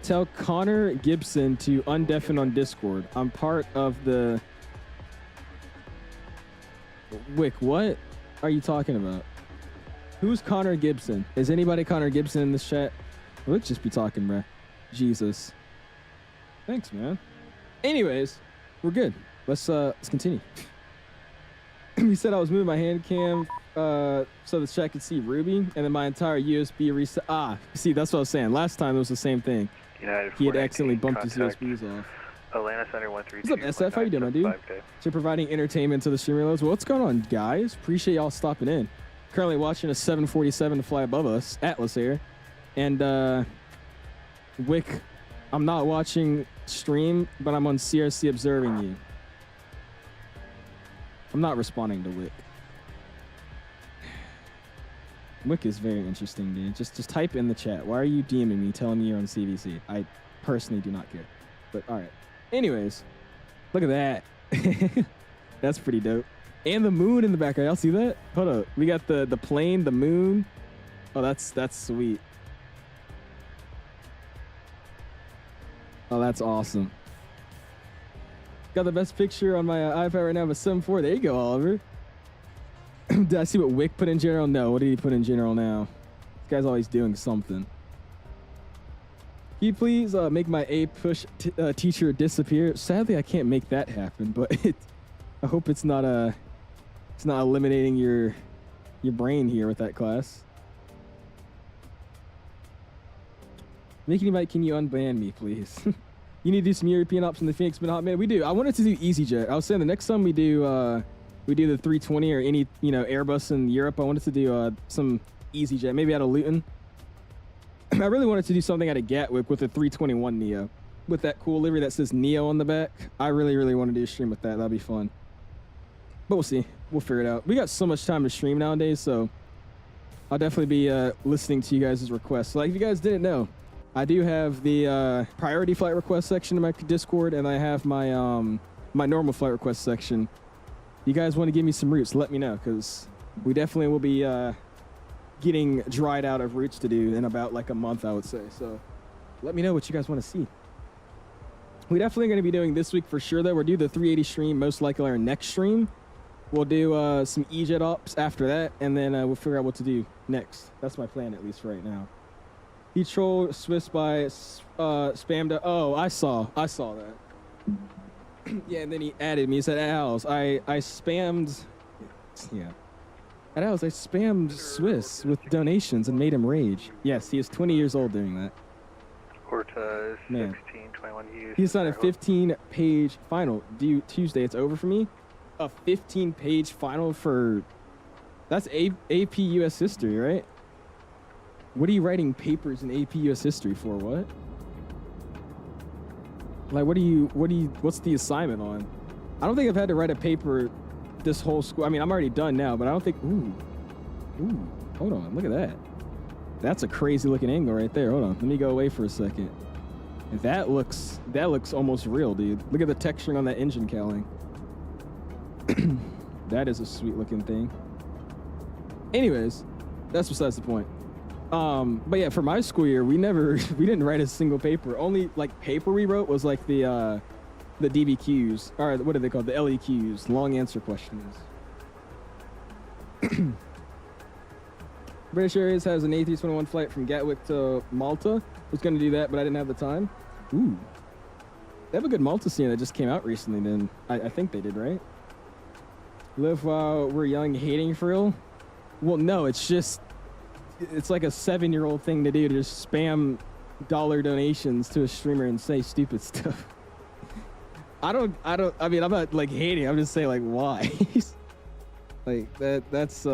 Tell Connor Gibson to undeafen on Discord. I'm part of the... Wick, what are you talking about? Who's Connor Gibson? Is anybody Connor Gibson in this chat? Let's just be talking, bruh. Jesus. Thanks, man. Anyways, we're good. Let's continue. He said I was moving my hand cam so the chat could see Ruby, and then my entire USB reset. See, that's what I was saying. Last time it was the same thing. He had accidentally bumped his USBs off. Atlanta Center 132. What's up, SF? How you doing, my dude? So providing entertainment to the stream reloads. Well, what's going on, guys? Appreciate y'all stopping in. Currently watching a 747 to fly above us, Atlas Air. And Wick, I'm not watching stream, but I'm on CRC observing you. I'm not responding to Wick. Wick is very interesting, dude. Just type in the chat. Why are you DMing me telling me you're on CVC? I personally do not care. But all right. Anyways, look at that. That's pretty dope. And the moon in the background. Y'all see that? Hold up. We got the plane, the moon. Oh, that's sweet. Oh, that's awesome. Got the best picture on my iPad right now of a 7-4. There you go, Oliver. Did I see what Wick put in general? No. What did he put in general now? This guy's always doing something. Can you please make my A-push teacher disappear? Sadly, I can't make that happen, but I hope it's not eliminating your brain here with that class. Mickey Mike, can you unban me, please? You need to do some European ops in the Phoenix, but hot man. We do. I wanted to do EasyJet. I was saying the next time we do the 320 or any Airbus in Europe, I wanted to do some EasyJet, maybe out of Luton. I really wanted to do something out of Gatwick with a 321 Neo, with that cool livery that says Neo on the back. I really want to do a stream with that. That'd be fun. But we'll see. We'll figure it out. We got so much time to stream nowadays, so I'll definitely be listening to you guys' requests. So, like, if you guys didn't know, I do have the priority flight request section in my Discord, and I have my my normal flight request section. You guys want to give me some routes, let me know, because we definitely will be getting dried out of routes to do in about like a month, I would say. So let me know what you guys want to see. We're definitely going to be doing this week for sure, though. We'll do the 380 stream, most likely our next stream. We'll do some EJet ops after that, and then we'll figure out what to do next. That's my plan, at least right now. He trolled Swiss by spammed. Oh, I saw that. Yeah, and then he added me. He said, Als, I spammed. Yeah. At Als, I spammed Swiss with donations and made him rage. Yes, he is 20 years old doing that. Horta Man. 1621 Hughes. He's on a 15-page final. Due Tuesday, it's over for me. A 15-page final for... That's AP US History, right? What are you writing papers in AP US History for? What? Like, what's the assignment on? I don't think I've had to write a paper this whole school. I mean, I'm already done now, but I don't think... Ooh, hold on, look at that. That's a crazy looking angle right there. Hold on, let me go away for a second. That looks almost real, dude. Look at the texturing on that engine cowling. That is a sweet looking thing. Anyways, that's besides the point. But yeah, for my school year, we didn't write a single paper. Only like paper we wrote was like the DBQs, or what are they called? The LEQs, long answer questions. British Airways has an A321 flight from Gatwick to Malta. Was going to do that, but I didn't have the time. Ooh. They have a good Malta scene that just came out recently, then. I think they did, right? Live while we're young, hating for real? Well, no, it's just... It's like a 7-year-old thing to do, to just spam dollar donations to a streamer and say stupid stuff. I mean, I'm not, like, hating. I'm just saying, like, why? Like, that's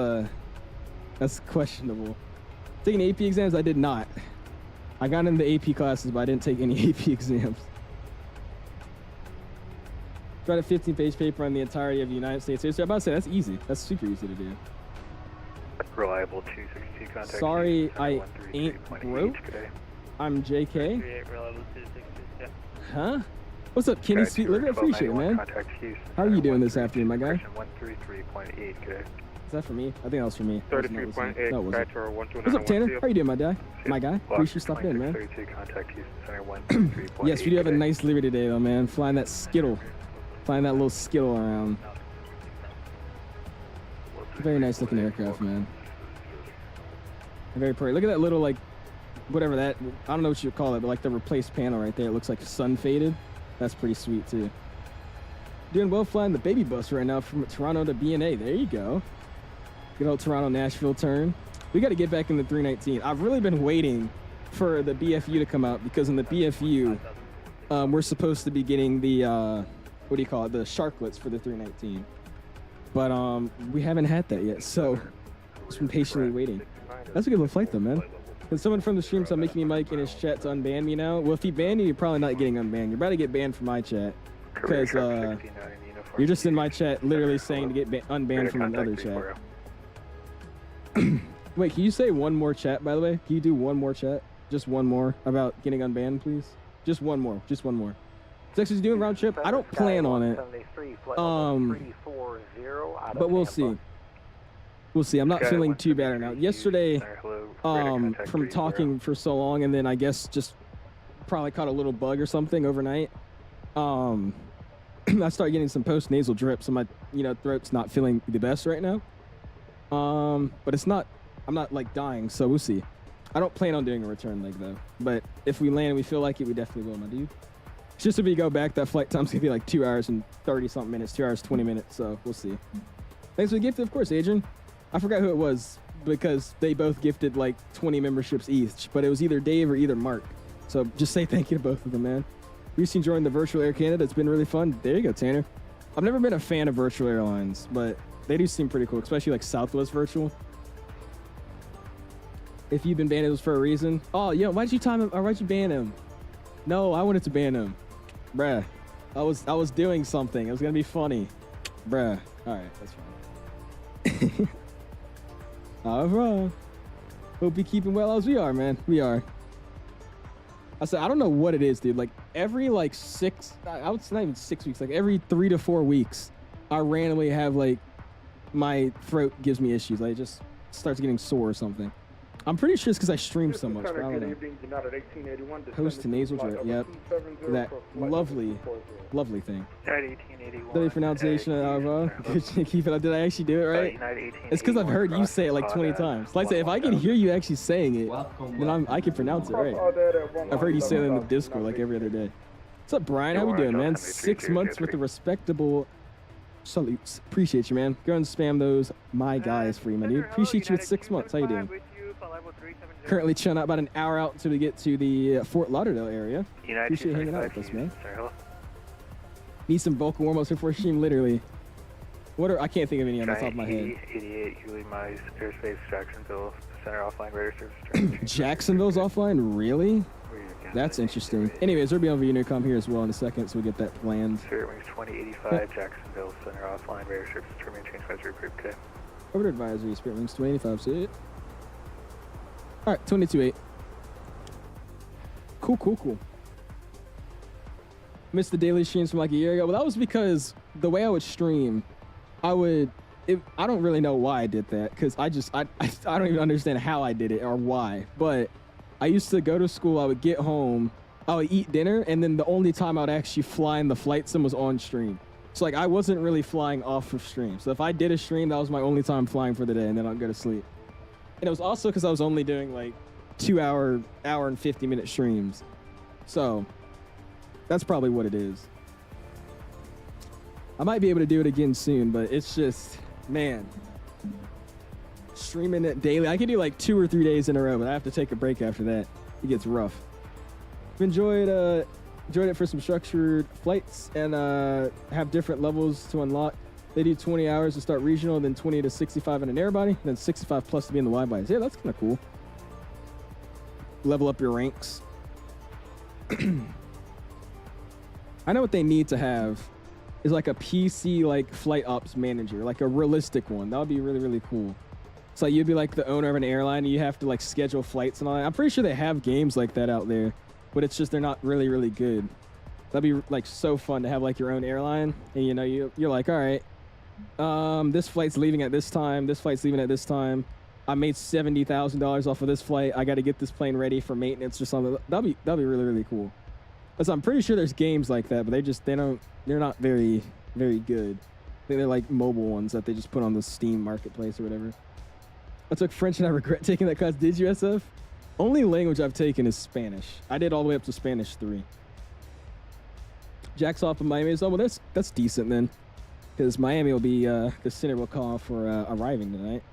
questionable. Taking AP exams, I did not. I got into AP classes, but I didn't take any AP exams. Tried a 15-page paper on the entirety of the United States history. I'm about to say, that's easy. That's super easy to do. Reliable 262 contact. Sorry, I ain't broke. I'm JK. Huh? What's up, Kenny Sweet Liver? Appreciate it, man. How are you doing this afternoon, my guy? 133.8, good. Is that for me? I think that was for me. 33.8, no, what's up, Tanner? How you doing, my guy? My guy? Appreciate you stopping in, man. 32 contact Houston Center 133.8. Yes, we do have a nice liver today, though, man. Flying that Skittle. Flying that little Skittle around. Very nice looking aircraft, man. Very pretty. Look at that little, like, whatever that, I don't know what you call it, but like the replaced panel right there. It looks like sun faded. That's pretty sweet, too. Doing well flying the baby bus right now from Toronto to BNA. There you go. Good old Toronto-Nashville turn. We got to get back in the 319. I've really been waiting for the BFU to come out, because in the BFU, we're supposed to be getting the, what do you call it, the sharklets for the 319. But we haven't had that yet, so just been patiently waiting. That's a good little flight, though, man. Can someone from the stream stop making me mic in his chat to unban me now? Well, if he banned you, you're probably not getting unbanned. You're about to get banned from my chat, because you're just in my chat literally saying to get unbanned from another chat. Wait, can you say one more chat, by the way? Can you do one more chat? Just one more about getting unbanned, please? Just one more. Just one more. Texas doing round trip? I don't plan on it. But we'll see. We'll see. I'm not feeling too bad right now. Yesterday, from talking for so long, and then I guess just probably caught a little bug or something overnight. I started getting some post-nasal drips, so my throat's not feeling the best right now. But it's not. I'm not like dying, so we'll see. I don't plan on doing a return leg though. But if we land and we feel like it, we definitely will, my dude. It's just if we go back, that flight time's gonna be like 2 hours and 30-something minutes, 2 hours 20 minutes. So we'll see. Thanks for the gift, of course, Adrian. I forgot who it was because they both gifted like 20 memberships each, but it was either Dave or either Mark. So just say thank you to both of them, man. Recently joined the Virtual Air Canada. It's been really fun. There you go, Tanner. I've never been a fan of virtual airlines, but they do seem pretty cool, especially like Southwest Virtual. If you've been banned, it was for a reason. Oh, why'd you time him, or why'd you ban him? No, I wanted to ban him. Bruh, I was doing something. It was gonna be funny. Bruh. All right, that's fine. All right. Hope you're keeping well as we are, man. We are. I said, I don't know what it is, dude. Like every like 6, I would say not even 6 weeks, like every 3 to 4 weeks, I randomly have like my throat gives me issues. Like, it just starts getting sore or something. I'm pretty sure it's because I stream so much. But I don't know. Host to nasal drip. Yep. That lovely thing. United 1881. The pronunciation of keep it up. Did I actually do it right? United 1881. It's because I've heard you say it like 20 times. Like I say, if I can hear you actually saying it, then I can pronounce it right. I've heard you say it in the Discord like every other day. What's up, Brian? How we doing, man? 6 months with a respectable salutes. Appreciate you, man. Go and spam those my guys for you, my dude. Appreciate you with 6 months. How you doing? Currently chilling out about an hour out until we get to the Fort Lauderdale area. Appreciate you hanging out with us, man. Need some vocal warm-ups before stream, literally. What are, I can't think of any on the top of my head. 88 𝐂𝐈𝐈 Airspace, Jacksonville, Center offline radar service. Jacksonville's offline? Really? That's interesting. Anyways, we'll be on Intercom here as well in a second, so we get that planned. Spirit Wings 2085, Jacksonville, Center offline radar service, terminal change advisory approved, okay. Over to advisory, Spirit Wings 2085, see it. All right, 22.8. Cool. Missed the daily streams from like a year ago. Well, that was because the way I would stream, I don't really know why I did that, because I don't even understand how I did it or why. But I used to go to school, I would get home, I would eat dinner, and then the only time I would actually fly in the flight sim was on stream. So like I wasn't really flying off of stream. So if I did a stream, that was my only time flying for the day, and then I'd go to sleep. And it was also because I was only doing like 2 hour and 50-minute streams. So that's probably what it is. I might be able to do it again soon, but it's just, man, streaming it daily. I could do like 2 or 3 days in a row, but I have to take a break after that. It gets rough. Enjoyed it for some structured flights and have different levels to unlock. They do 20 hours to start regional, then 20 to 65 in an airbody, then 65 plus to be in the wide bodies. Yeah, that's kind of cool. Level up your ranks. I know what they need to have is like a PC like flight ops manager, like a realistic one. That would be really, really cool. So you'd be like the owner of an airline and you have to like schedule flights and all that. I'm pretty sure they have games like that out there, but it's just they're not really, really good. That'd be like so fun to have like your own airline, and you know you're like, all right, this flight's leaving at this time, this flight's leaving at this time. I made $70,000 off of this flight. I got to get this plane ready for maintenance or something. That'd be really, really cool. So I'm pretty sure there's games like that, but they're not very, very good. I think they're like mobile ones that they just put on the Steam marketplace or whatever. I took French and I regret taking that class. Did you, SF? Only language I've taken is Spanish. I did all the way up to Spanish 3. Jack's off of Miami. Oh, well, that's decent then, because Miami will be the center we'll call for arriving tonight.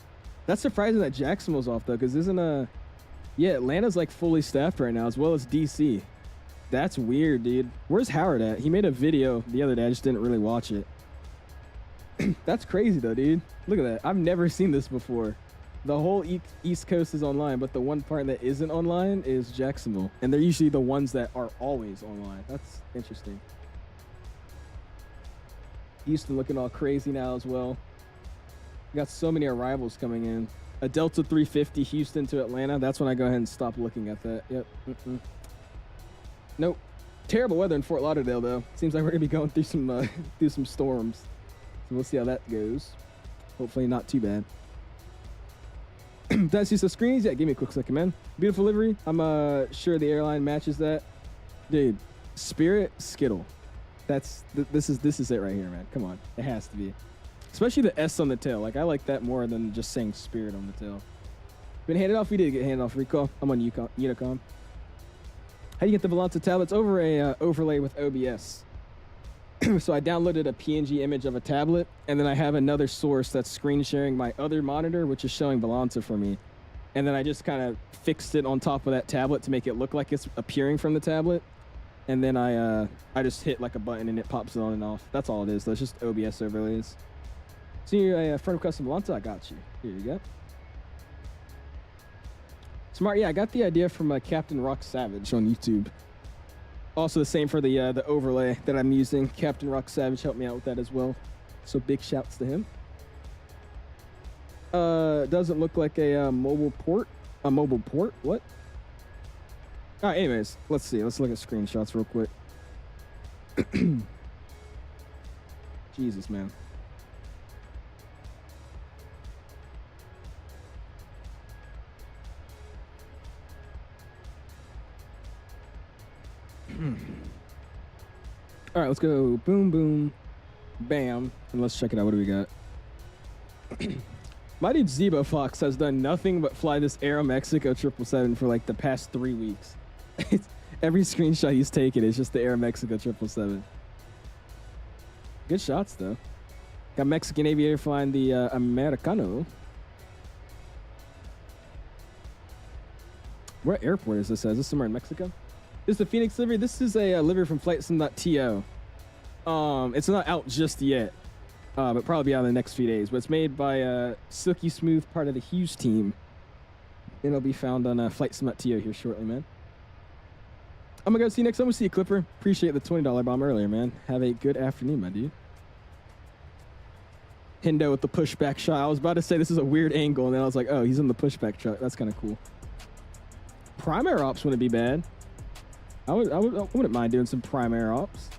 That's surprising that Jacksonville's off though, because Atlanta's like fully staffed right now, as well as DC. That's weird, dude. Where's Howard at? He made a video the other day. I just didn't really watch it. That's crazy though, dude. Look at that. I've never seen this before. The whole East Coast is online, but the one part that isn't online is Jacksonville. And they're usually the ones that are always online. That's interesting. Houston looking all crazy now as well. We got so many arrivals coming in. A Delta 350 Houston to Atlanta. That's when I go ahead and stop looking at that. Yep. Nope. Terrible weather in Fort Lauderdale though. Seems like we're gonna be going through some storms. So we'll see how that goes. Hopefully not too bad. That's just the screens. Yeah, give me a quick second, man. Beautiful livery. I'm sure the airline matches that. Dude, Spirit Skittle. This is it right here, man. Come on, it has to be. Especially the S on the tail. Like I like that more than just saying Spirit on the tail. Been handed off. We did get handed off. Recall. I'm on Unicom. How do you get the Volanta tablets? Over a overlay with OBS. So I downloaded a PNG image of a tablet, and then I have another source that's screen sharing my other monitor, which is showing Volanta for me. And then I just kind of fixed it on top of that tablet to make it look like it's appearing from the tablet. And then I just hit like a button and it pops it on and off. That's all it is. That's just OBS overlays. So you're a friend of custom Volanta? I got you. Here you go. Smart. Yeah, I got the idea from Captain Rock Savage on YouTube. Also the same for the overlay that I'm using. Captain Rock Savage helped me out with that as well. So big shouts to him. Doesn't look like a mobile port. A mobile port? What? All right, anyways, let's see. Let's look at screenshots real quick. Jesus, man. All right, let's go. Boom, boom, bam, and let's check it out. What do we got? My dude Zebo Fox has done nothing but fly this Aeromexico 777 for like the past 3 weeks. Every screenshot he's taken is just the Aeromexico 777. Good shots though. Got Mexican aviator flying the Americano. What airport is this at? Is this somewhere in Mexico? This is the Phoenix livery. This is a livery from FlightSim.to. It's not out just yet, but probably be out in the next few days. But it's made by Silky Smooth, part of the 𝐂𝐨𝐬𝐲 team. It'll be found on FlightSim.to here shortly, man. I'm gonna go see you next time. We'll see you, Clipper. Appreciate the $20 bomb earlier, man. Have a good afternoon, my dude. Hendo with the pushback shot. I was about to say this is a weird angle, and then I was like, oh, he's in the pushback truck. That's kind of cool. Prime air ops wouldn't be bad. I wouldn't mind doing some prime air ops.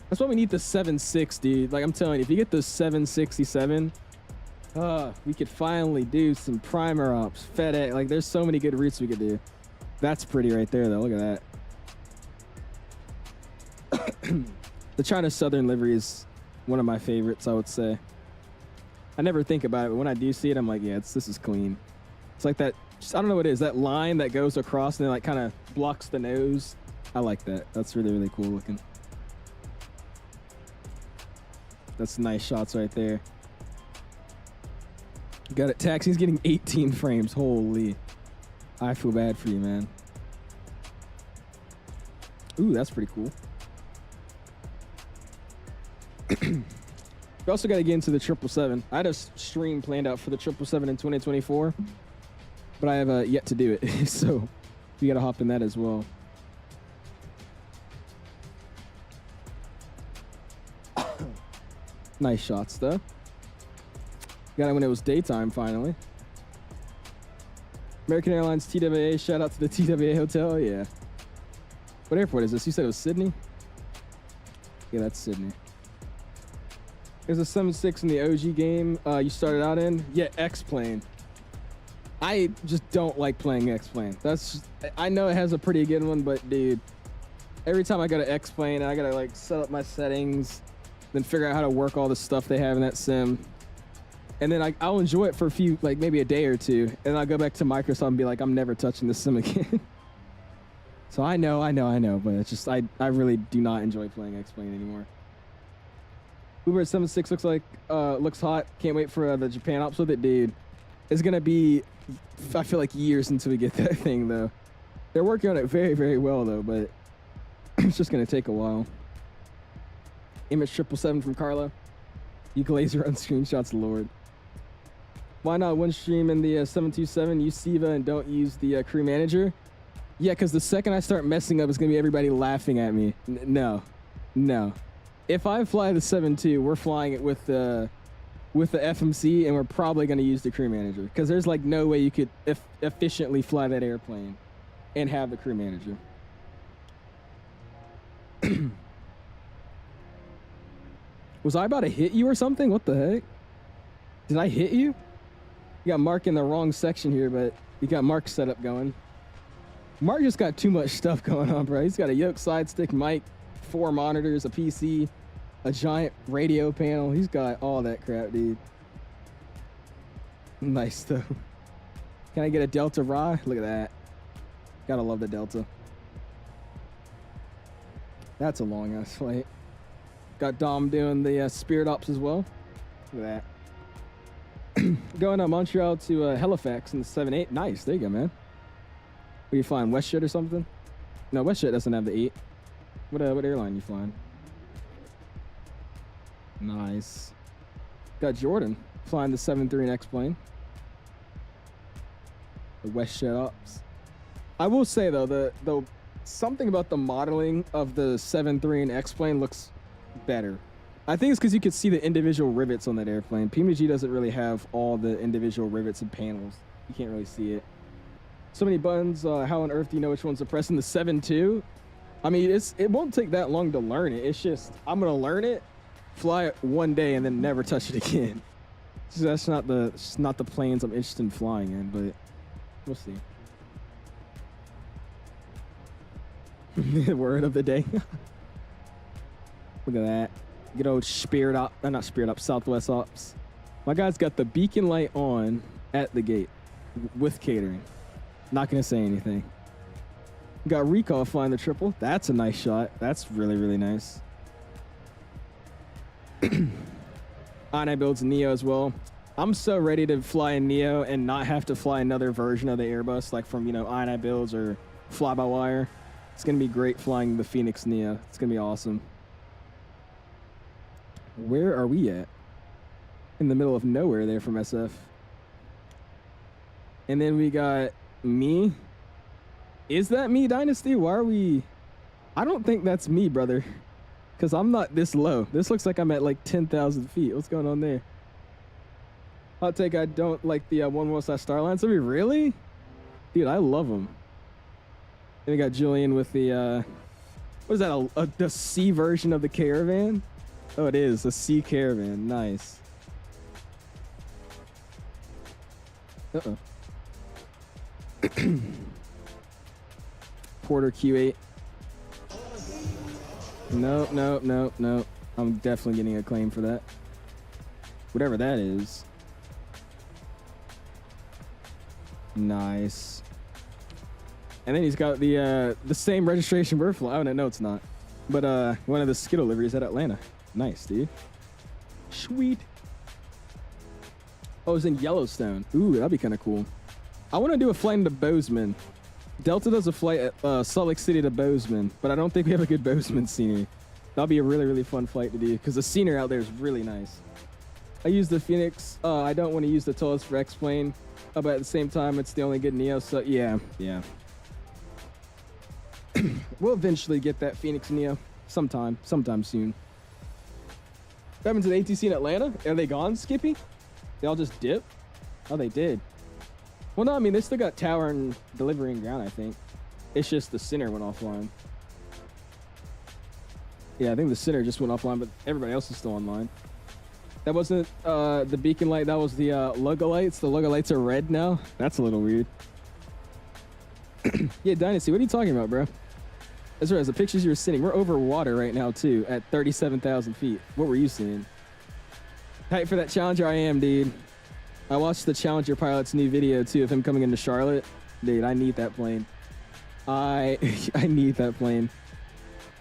That's why we need the 7.6, dude. Like, I'm telling you, if you get the 767, we could finally do some prime air ops. FedEx, like, there's so many good routes we could do. That's pretty right there, though. Look at that. The China Southern livery is one of my favorites, I would say. I never think about it, but when I do see it, I'm like, yeah, this is clean. It's like that, I don't know what it is, that line that goes across and then like kind of blocks the nose. I like that. That's really, really cool looking. That's nice shots right there. Got it, Taxi's getting 18 frames. Holy. I feel bad for you, man. Ooh, that's pretty cool. We also got to get into the 777. I had a stream planned out for the 777 in 2024, but I have yet to do it. So we got to hop in that as well. Nice shots, though. Got it when it was daytime, finally. American Airlines TWA. Shout out to the TWA hotel. Yeah. What airport is this? You said it was Sydney? Yeah, that's Sydney. There's a 7.6 in the OG game you started out in. Yeah, X-Plane. I just don't like playing X-Plane. That's just, I know it has a pretty good one, but dude, every time I go to X-Plane, I gotta like set up my settings, then figure out how to work all the stuff they have in that sim. And then I'll enjoy it for a few, like maybe a day or two, and then I'll go back to Microsoft and be like, I'm never touching this sim again. So I know, but it's just, I really do not enjoy playing X-Plane anymore. Uber 7.6 looks hot. Can't wait for the Japan ops with it, dude. It's gonna be, I feel like, years until we get that thing, though. They're working on it very, very well, though, but it's just gonna take a while. Image 777 from Carlo. 𝐂𝐨𝐧𝐠 run screenshots, Lord. Why not one stream in the 727? Use 𝐶EVA and don't use the crew manager. Yeah, because the second I start messing up, it's gonna be everybody laughing at me. No. If I fly the 7.2, we're flying it with the FMC, and we're probably going to use the crew manager, because there's like no way you could efficiently fly that airplane and have the crew manager. Was I about to hit you or something? What the heck? Did I hit you? You got Mark in the wrong section here, but you got Mark set up going. Mark just got too much stuff going on, bro. He's got a yoke side stick mic, 4 monitors, a PC, a giant radio panel. He's got all that crap, dude. Nice, though. Can I get a Delta Rye? Look at that. Gotta love the Delta. That's a long-ass flight. Got Dom doing the Spirit Ops as well. Look at that. Going to Montreal to Halifax in the 7.8. Nice, there you go, man. Are you flying WestJet or something? No, WestJet doesn't have the 8. What airline you flying? Nice. Got Jordan flying the 7.3 in X-Plane. The WestJet ops. I will say though, the something about the modeling of the 7.3 in X-Plane looks better. I think it's because you could see the individual rivets on that airplane. PMG doesn't really have all the individual rivets and panels. You can't really see it. So many buttons. How on earth do you know which one's to press in the 7.2? I mean, it won't take that long to learn it. It's just, I'm going to learn it, fly it one day, and then never touch it again. So that's not the planes I'm interested in flying in, but we'll see. Word of the day. Look at that. Good old Spirit Op. Not Spirit Op, Southwest Ops. My guy's got the beacon light on at the gate with catering. Not going to say anything. Got Recall flying the triple. That's a nice shot. That's really, really nice. IAH builds Neo as well. I'm so ready to fly a Neo and not have to fly another version of the Airbus, like from, you know, IAH builds or fly-by-wire. It's going to be great flying the Fenix Neo. It's going to be awesome. Where are we at? In the middle of nowhere there from SF. And then we got me. Is that me, Dynasty? Why are we... I don't think that's me, brother. Because I'm not this low. This looks like I'm at like 10,000 feet. What's going on there? Hot take, I don't like the One World / Starlines. I mean, really? Dude, I love them. Then we got Julian with the... what is that? The C version of the Caravan? Oh, it is. A C Caravan. Nice. Uh-oh. Porter Q8. No, no, no, no. I'm definitely getting a claim for that. Whatever that is. Nice. And then he's got the same registration bird fly. Oh, no, it's not. But one of the Skittle liveries at Atlanta. Nice, dude. Sweet. Oh, it's in Yellowstone. Ooh, that'd be kind of cool. I want to do a flight into Bozeman. Delta does a flight at Salt Lake City to Bozeman, but I don't think we have a good Bozeman scenery. That'll be a really, really fun flight to do because the scenery out there is really nice. I use the Phoenix. I don't want to use the Tullus for X-Plane, but at the same time, it's the only good Neo, so yeah. We'll eventually get that Phoenix Neo sometime soon. What happened to the ATC in Atlanta? Are they gone, Skippy? They all just dip? Oh, they did. Well, no, I mean, they still got tower and delivery and ground, I think. It's just the center went offline. Yeah, I think the center just went offline, but everybody else is still online. That wasn't the beacon light. That was the logo lights. The logo lights are red now. That's a little weird. Yeah, Dynasty, what are you talking about, bro? As far as the pictures you were sending, we're over water right now, too, at 37,000 feet. What were you seeing? Hype for that Challenger? I am, dude. I watched the Challenger pilot's new video, too, of him coming into Charlotte. Dude, I need that plane. I need that plane.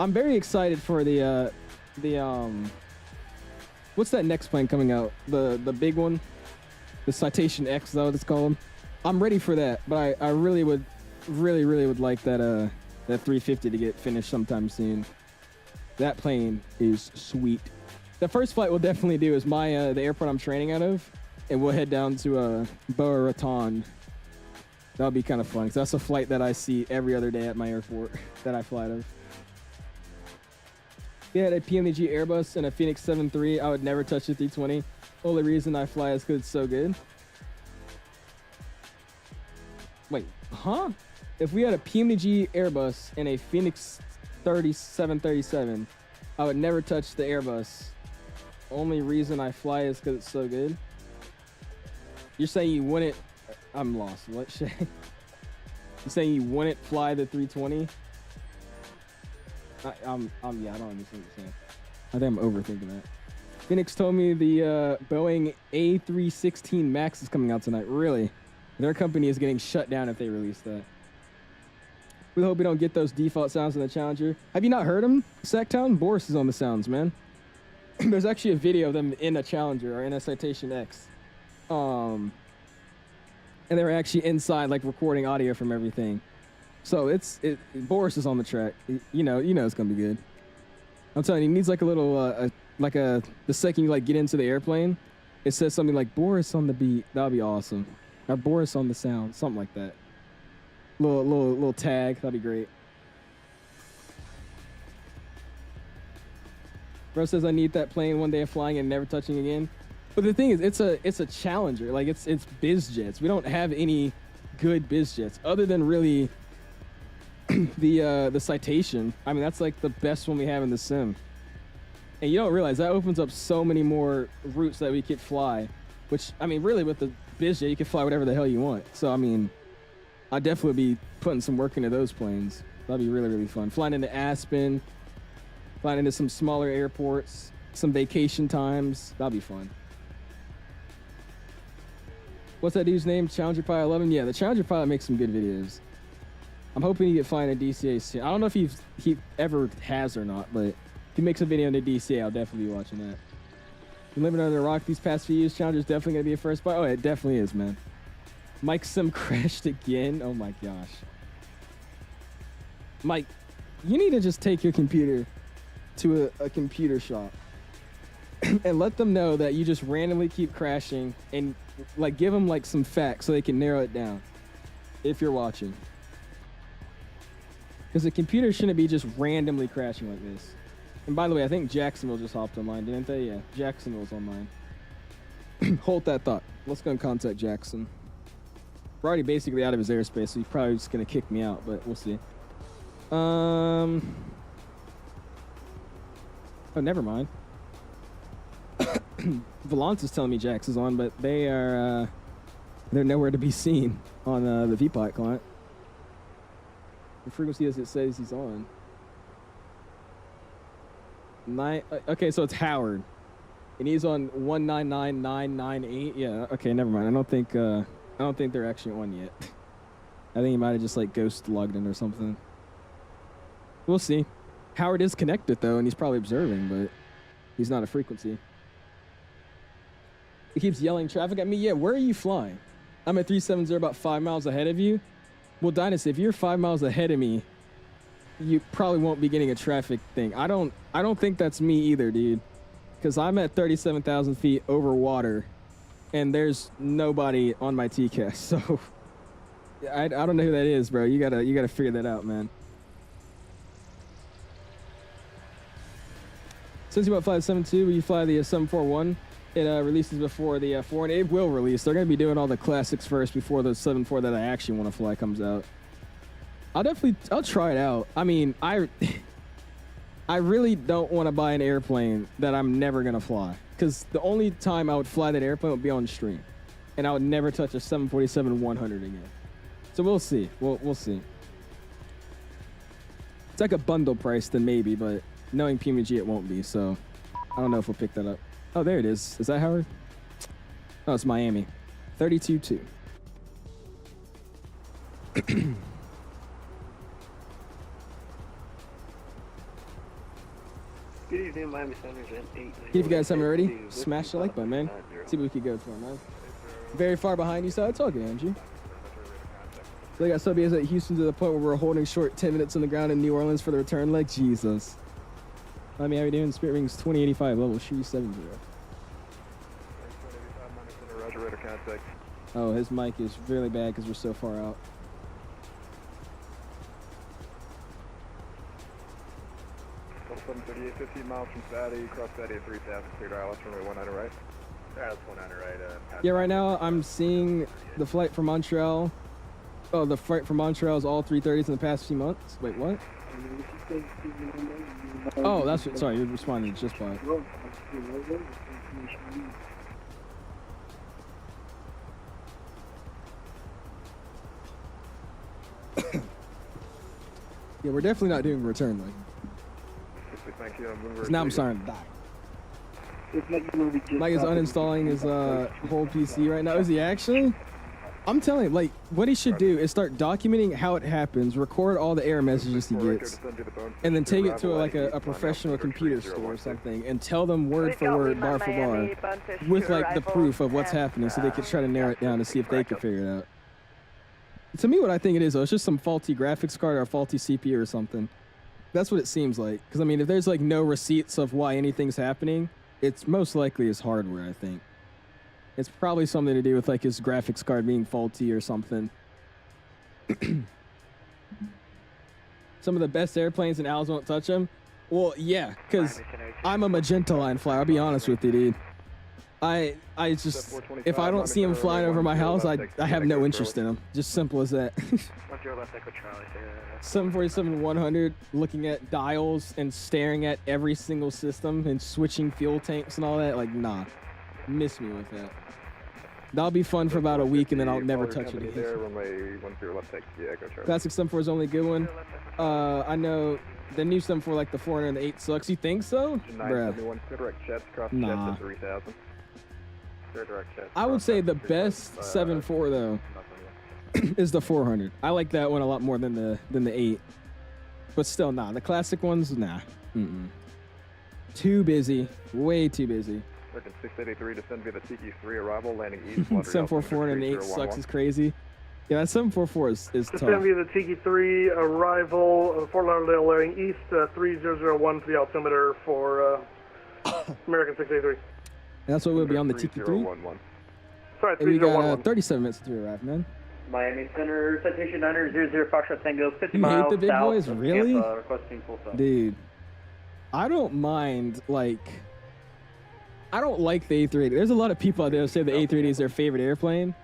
I'm very excited for the what's that next plane coming out? The big one? The Citation X, is that what it's called? I'm ready for that, but I really would like that 350 to get finished sometime soon. That plane is sweet. The first flight we'll definitely do is the airport I'm training out of, and we'll head down to Boca Raton. That'll be kind of fun, because that's a flight that I see every other day at my airport that I fly out of. Yeah, a PMDG Airbus and a Phoenix 7.3. I would never touch the 320. Only reason I fly is because it's so good. Wait, huh? If we had a PMDG Airbus and a Phoenix 737, I would never touch the Airbus. Only reason I fly is because it's so good. You're saying you wouldn't... I'm lost. What, Shay? You're saying you wouldn't fly the 320? Yeah, I don't understand what you're saying. I think I'm overthinking that. Phoenix told me the Boeing A316 MAX is coming out tonight. Really? Their company is getting shut down if they release that. We hope we don't get those default sounds in the Challenger. Have you not heard them? Sacktown? Boris is on the sounds, man. There's actually a video of them in a Challenger or in a Citation X. And they were actually inside, like, recording audio from everything. So Boris is on the track. You know it's gonna be good. I'm telling you, he needs like a little, the second you like get into the airplane, it says something like Boris on the beat. That'll be awesome. Or Boris on the sound, something like that. Little tag, that'd be great. Bro says I need that plane one day of flying and never touching again. But the thing is, it's a Challenger. Like it's biz jets. We don't have any good biz jets other than really the Citation. I mean, that's like the best one we have in the sim. And you don't realize that opens up so many more routes that we could fly. Which, I mean, really with the biz jet, you can fly whatever the hell you want. So, I mean, I'd definitely be putting some work into those planes. That'd be really, really fun. Flying into Aspen, flying into some smaller airports, some vacation times. That'd be fun. What's that dude's name? Challenger Pilot 11? Yeah, the Challenger Pilot makes some good videos. I'm hoping he get flying at DCA soon. I don't know if he ever has or not, but if he makes a video into DCA, I'll definitely be watching that. Been living under a rock these past few years. Challenger's definitely going to be a first buy. Oh, it definitely is, man. Mike Sim crashed again. Oh, my gosh. Mike, you need to just take your computer to a computer shop and let them know that you just randomly keep crashing and like give them like some facts so they can narrow it down if you're watching. Because the computer shouldn't be just randomly crashing like this. And by the way, I think Jacksonville just hopped online, didn't they? Yeah, Jacksonville's online. Hold that thought. Let's go and contact Jackson. We're already basically out of his airspace, so he's probably just going to kick me out, but we'll see. Oh, never mind. Valance is telling me Jax is on, but they're nowhere to be seen on the VPOT client. The frequency as it says he's on. Okay, so it's Howard, and he's on 199998. Yeah, okay, never mind. I don't think they're actually on yet. I think he might have just like ghost logged in or something. We'll see. Howard is connected though, and he's probably observing, but he's not a frequency. He keeps yelling traffic at me. Yeah, where are you flying? I'm at 370, about 5 miles ahead of you. Well, Dynasty, if you're 5 miles ahead of me, you probably won't be getting a traffic thing. I don't think that's me either, dude. Because I'm at 37,000 feet over water, and there's nobody on my TCAS. So I don't know who that is, bro. You gotta figure that out, man. Since you about fly the 7.2, will you fly the 741? It releases before the 4, and it will release. They're going to be doing all the classics first before the 7.4 that I actually want to fly comes out. I'll try it out. I mean, I really don't want to buy an airplane that I'm never going to fly, because the only time I would fly that airplane would be on stream, and I would never touch a 747-100 again. So we'll see. We'll see. It's like a bundle price then maybe, but knowing PMG it won't be, so I don't know if we'll pick that up. Oh, there it is. Is that Howard? Oh, it's Miami. 32-2. Good evening, Miami Center's M8. If you guys haven't already, smash the like button, man. See what we could go for, man. Very far behind you, so it's all good, Angie. So they got subies at Houston to the point where we're holding short 10 minutes on the ground in New Orleans for the return leg. Jesus. I mean, how you doing? Spirit Rings 2085, level 370. Oh, his mic is really bad because we're so far out. Level 738, 15 miles from Fatty, cross Fatty at 3,000, cleared ILS runway 19 right. ILS 19 right. Yeah, right now I'm seeing the flight from Montreal. Oh, the flight from Montreal is all 330s in the past few months. Wait, what? Oh, that's what, sorry, you're responding just by. Yeah, we're definitely not doing a return leg. Thank you. Now I'm starting to die. Mike is uninstalling his whole PC right now. Is he actually? I'm telling you, like, what he should do is start documenting how it happens, record all the error messages he gets, and then take it to like a professional computer store or something and tell them word for word, bar for bar, with like the proof of what's happening so they could try to narrow it down to see if they can figure it out. To me, what I think it is, though, it's just some faulty graphics card or a faulty CPU or something. That's what it seems like. Because, I mean, if there's like no receipts of why anything's happening, it's most likely his hardware, I think. It's probably something to do with like his graphics card being faulty or something. Some of the best airplanes and owls won't touch them. Well, yeah, because I'm a Magenta Line flyer. I'll be honest with you, dude. I just, if I don't see him flying over my house, I have no interest in him. Just simple as that. 747-100, looking at dials and staring at every single system and switching fuel tanks and all that, like, nah. Miss me with that. That'll be fun for about a week, and then I'll never touch it again. There, runway 10 left taxi, Echo Charlie. Classic 74 is the only good one. I know the new 74, like the 400 and the 8 sucks. You think so? Bruh. Direct jets, cross Nah. jets at 3,000. Direct jets, I would say the best 74 though is the 400. I like that one a lot more than the 8. But still, nah. The classic ones, nah. Too busy. Way too busy. 683, descend via the Tiki-3, arrival, landing east. 744 and an 8 sucks is crazy. Yeah, that 744 is tough. Descend via the Tiki-3, arrival, Fort Lauderdale, landing east, 3001 for the altimeter for American 683. And that's what we'll be on the Tiki-3. Sorry, And we 3011. got 37 minutes to arrive, man. Miami Center, citation 900 Foxtrot Tango, 50 You hate miles the big south boys? of Really? Tampa, requesting full stop. Dude, I don't mind, like, I don't like the A380. There's a lot of people out there that say the A380 is their favorite airplane.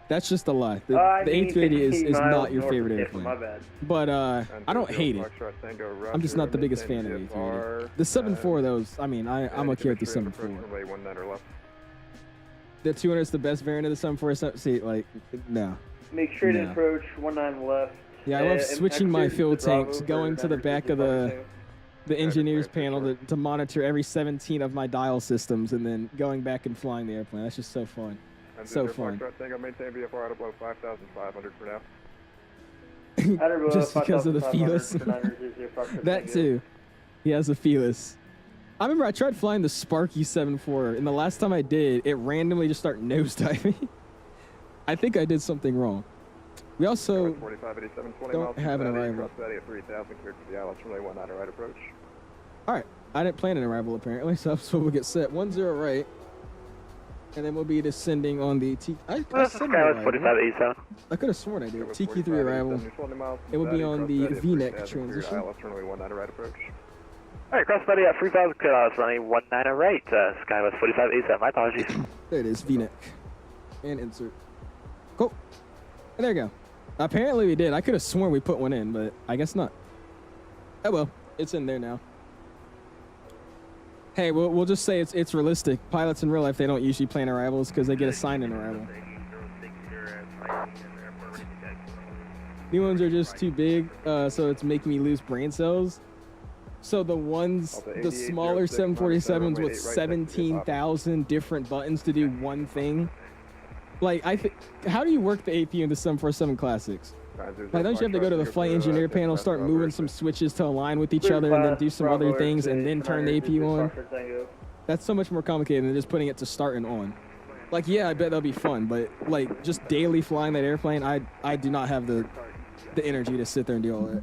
That's just a lie. The A380 is not your favorite airplane. My bad. But I don't hate it. I'm just not the biggest fan of the A380. The 7.4, though, I mean, I'm okay with the 7.4. The 200 is the best variant of the 7.4. See, like, no. Make straight No. approach, 19 left. Yeah, I love switching my fuel tanks, going to the back of the engineer's panel to monitor every 17 of my dial systems, and then going back and flying the airplane. That's just so fun. So fun. Maintain VFR at below 5,500 for now. Just because of the Felis. That too. He has a Felis. I remember I tried flying the Sparky 7.4, and the last time I did, it randomly just started nosediving. I think I did something wrong. We also don't have an arrival. Alright, I didn't plan an arrival apparently, so we'll get set. 10 right. And then we'll be descending on the Tiki. I could have sworn I did. Tiki-3 arrival. It will be on the V-neck transition. Alright, cross buddy at 3,000 cutoffs, running 19 right, Skywest 4587, my apologies. There it is, V-neck. And insert. Cool. And there you go. Apparently we did. I could have sworn we put one in, but I guess not. Oh well, it's in there now. Hey, we'll just say it's realistic. Pilots in real life, they don't usually plan arrivals because they get assigned an arrival. New ones are just too big, so it's making me lose brain cells. So the ones, the smaller 747s with 17,000 different buttons to do one thing. Like, how do you work the APU in the 747 Classics? Like, don't you have to go to the flight engineer panel, start moving some switches to align with each other, and then do some other things, and then turn the APU on? That's so much more complicated than just putting it to start and on. Like, yeah, I bet that'll be fun, but like just daily flying that airplane, I do not have the energy to sit there and do all that.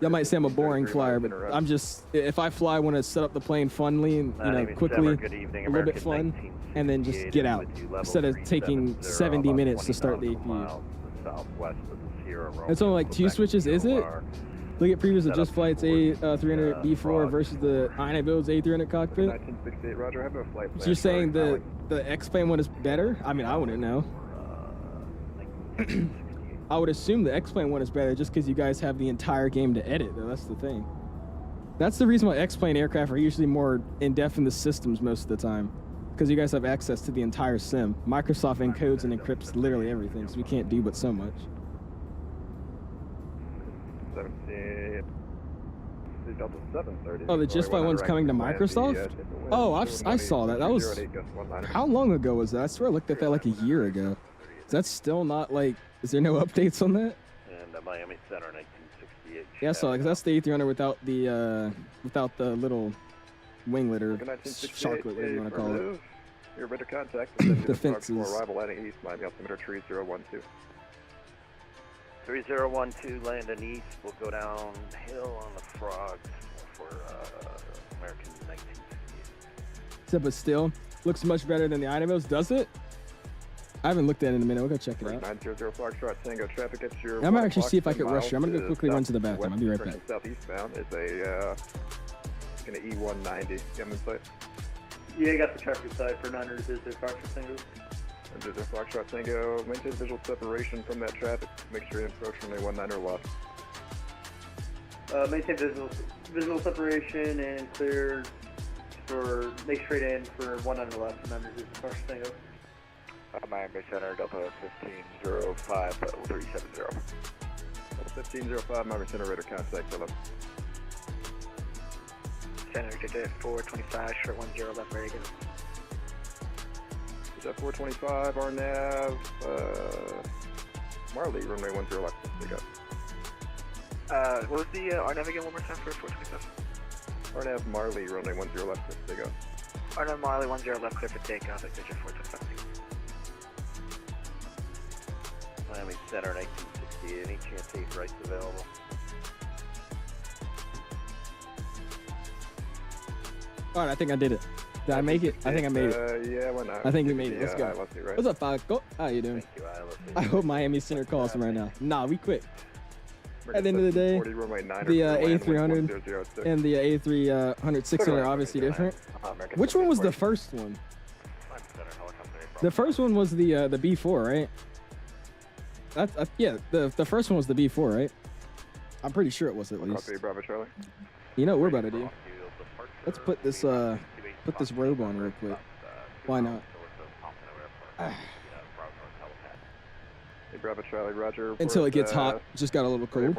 Y'all might say I'm a boring flyer, but I'm just, if I fly, I want to set up the plane funly and quickly, a little bit fun, and then just get out instead of taking 70 minutes to start the APU. It's only like 2 switches, is it? Look at previous Just Flight's A300B4 versus the IAH's A300 cockpit. So you're saying the X-Plane one is better? I mean, I wouldn't know. I would assume the X-Plane one is better just because you guys have the entire game to edit, though. That's the thing. That's the reason why X-Plane aircraft are usually more in-depth in the systems most of the time, because you guys have access to the entire sim. Microsoft encodes and encrypts literally everything, so we can't do but so much. 17. Oh, the Just Flight one's coming to Microsoft? Oh, I saw that. That was... How long ago was that? I swear I looked at that like a year ago. Is that still not like... Is there no updates on that? And Miami Center 1968. Yeah, I saw that, because that's the A300 without the little winglet or sharklet, whatever you want to call it. Your radar contact. The fences. Arrival heading east, Miami altimeter 3012. 3012, landing east. We'll go downhill on the frogs for American 1968. But still, looks much better than the IAH's, does it? I haven't looked at it in a minute. We'll go check it out. 900 Foxtrot Tango traffic at your. I'm gonna actually see if I can rush you. I'm gonna go quickly run to the bathroom. I'll be right back. Southeastbound is a gonna E190. Come in sight. Yeah, I got the traffic side for 900 Foxtrot Tango. 900 Foxtrot Tango. Maintain visual separation from that traffic. Make sure you approach from a 19 left. Maintain visual separation and clear for, make straight in for 1 under left, remember, this is first thing over. Miami Center, Delta 1505, 370. 1505, Miami Center, radar contact, Philip. Center, Delta 425, short 10 left, ready to go. Is that 425, RNAV, Marley, runway 10 left, we go. What was the RNAV again one more time for 425? RNAV Marley, runway 10 left, they go. RNAV Marley 10 left, clear for takeoff at Digit 425. Miami Center, 1960, any chance 8 rights available? All right, I think I did it. Did I make it? I think I made it. Yeah, why not? I think we made it. Let's go. Right. What's up, Falco? How you doing? Thank you, I hope Miami Center calls him right now. Nah, we quit. At the end of the day, the A300 and the A300-600 are obviously different. Which one was the first one? The first one was the B4, right? Yeah, the first one was the B4, right? I'm pretty sure it was at least. Copy, Bravo Charlie. You know what we're about to do? Let's put this robe on real quick. Why not? Hey, Bravo Charlie, Roger. Until it gets hot. Just got a little cold.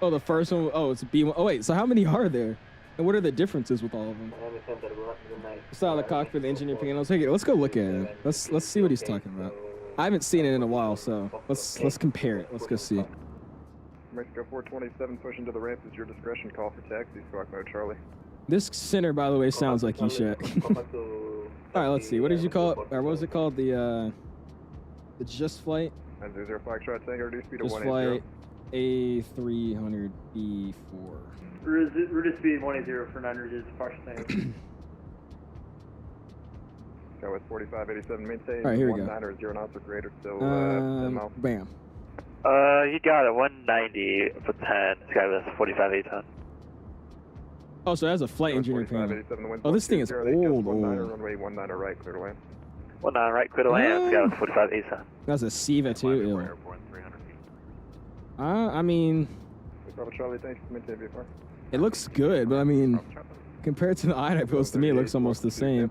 Oh, the first one. Oh, it's a B1. Oh wait, so how many are there? And what are the differences with all of them? Style of the cockpit, the engineer panels. Hey, let's go look at it. Let's see what he's talking about. I haven't seen it in a while, so let's compare it. Let's go see. Mexico 427, pushing to the ramp is your discretion. Call for taxi, squawk mode Charlie. This center, by the way, sounds like 𝐂𝐸. All right, let's see. What did you call it? Or what was it called? The just flight. 900 Foxtrot, Tango, reduce speed to just 180. Flight A300B4. Reduce speed 180 for 900 is Foxtrot. Go with 4587, maintain. All right, here we go. 19 or 0 knots or greater, still 10 miles. Bam. You got it, 190 for 10, sky with 45 Oh, so that's a flight engineer panel. Oh, this thing is old. Runway 19 right, clear to land. 19 right, clear to land, sky with 45 That's a 𝐓𝐸 too. I mean, Bravo Charlie, thanks. Maintain VFR. it looks good, but I mean, compared to the IAH post, to me, it looks almost the same.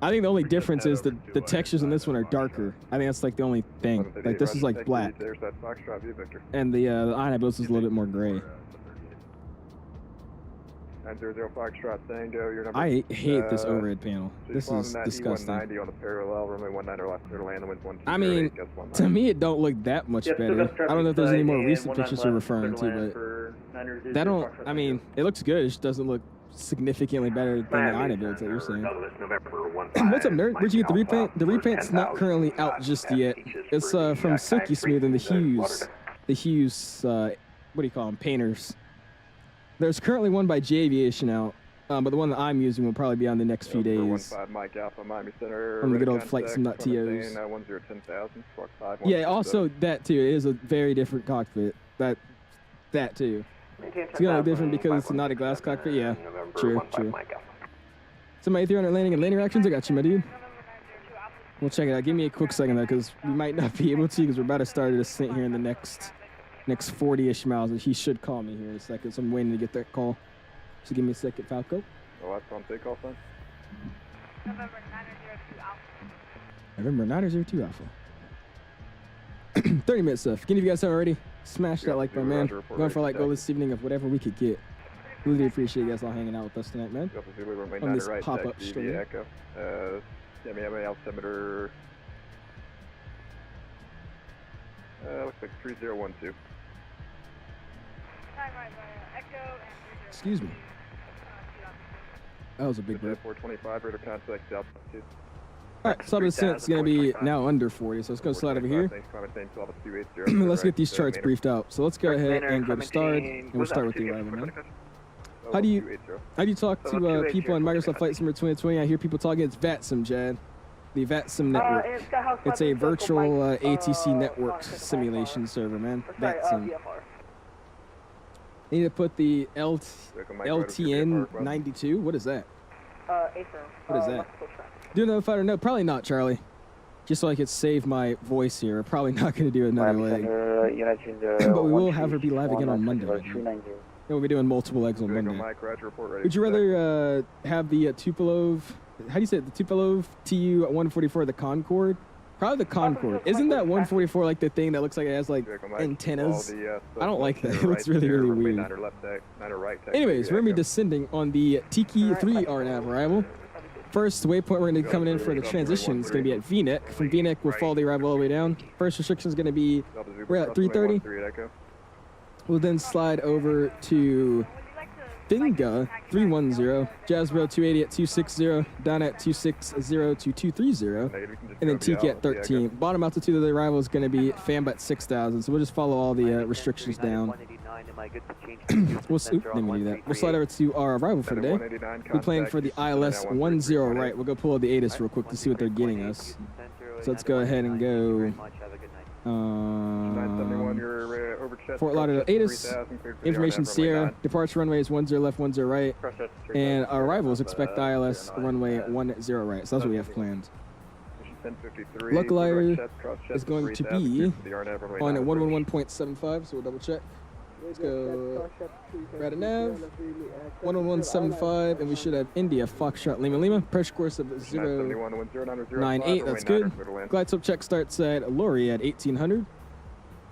I think the only difference is the textures in this one are darker. I think that's like the only thing. Like this is like black, There's that Foxtrot view, Victor. and the IAH post is a little bit more gray. 900 Foxtrot, Tango, your number. I hate this overhead panel. This is disgusting. E190 on the parallel, runway 19 left, clear to land, the wind's 12. I mean, to me, it don't look that much better. I don't know if there's any more recent pictures you're referring to, but that don't. I mean, it looks good. It just doesn't look significantly better than the IAH builds that you're saying. What's up, nerd? Where'd you get the repaint? The repaint's not currently out just yet. It's from Silky Smooth and the 𝐓𝐸. The 𝐓𝐸, what do you call them? Painters. There's currently one by J Aviation out, but the one that I'm using will probably be on the next few days. Mike Alpha, Miami Center. On the good old FlightSim.TOs. 10,000, squawk 5. Yeah, also that too. It is a very different cockpit. That too. It's gonna look different because it's not a glass cockpit. Yeah, true. So my A300 landing and landing actions. I got you, my dude. We'll check it out. Give me a quick second though, because we might not be able to, because we're about to start a descent here in the next 40-ish miles, and he should call me here in a second, so I'm waiting to get that call. So give me a second, Falco. Oh, that's on takeoff, son. November 902 Alpha. 30 minutes left. Can you guys haven't already? Smash that like button, man. Going for like goal this evening of whatever we could get. Really appreciate you guys all hanging out with us tonight, man. On this pop-up stream. Miami altimeter. Looks like 3012. Excuse me. That was a big break. 425, radar contact, altitude. Alright, so descent's gonna be now under 40, so let's go slide over here. Let's get these charts briefed out. So let's go ahead and go to start, and we'll start with the arrival, man. How do you talk to people in Microsoft Flight Simulator 2020? I hear people talking, it's VATSIM, Jad. The VATSIM network. It's a virtual ATC network simulation server, man. VATSIM. Need to put the LTN 92. What is that? What is that? Do another fighter? No, probably not, Charlie. Just so I could save my voice here. We're probably not going to do another leg. But we will have her be live again on Monday. we'll be doing multiple legs on Monday. Mike, Roger, report ready. Would you rather have the Tupolev, how do you say it, the Tupolev Tu-144 or the Concorde? Probably the Concorde. Isn't that 144 like the thing that looks like it has like antennas? I don't like that. It looks really, really weird. Anyways, we're going to be descending on the Tiki 3 RNAV arrival. First waypoint we're going to be coming in for the transition is going to be at VNEC. From VNEC, we'll follow the arrival all the way down. First restriction is going to be, we're at 330. We'll then slide over to Finga 310, Jazzbro 280 at 260, down at 260 to 230, and then Tiki at 13. Bottom altitude of the arrival is going to be FAMBA at 6,000, so we'll just follow all the restrictions down. We'll slide over to our arrival for today. We're playing for the ILS 10 right. We'll go pull up the ATIS real quick to see what they're getting us. So let's go ahead and go. Fort Lauderdale ATIS, information Sierra, departure runway is 10 left, 10 right, and our arrivals expect ILS runway 10 right, so that's what we have planned. Localizer is going to be on at 111.75, so we'll double check. Let's go right nav, 111.75, and we should have India, Foxtrot, Lima Lima, pressure course of 098, that's good. Glide slope check starts at Lori at 1800.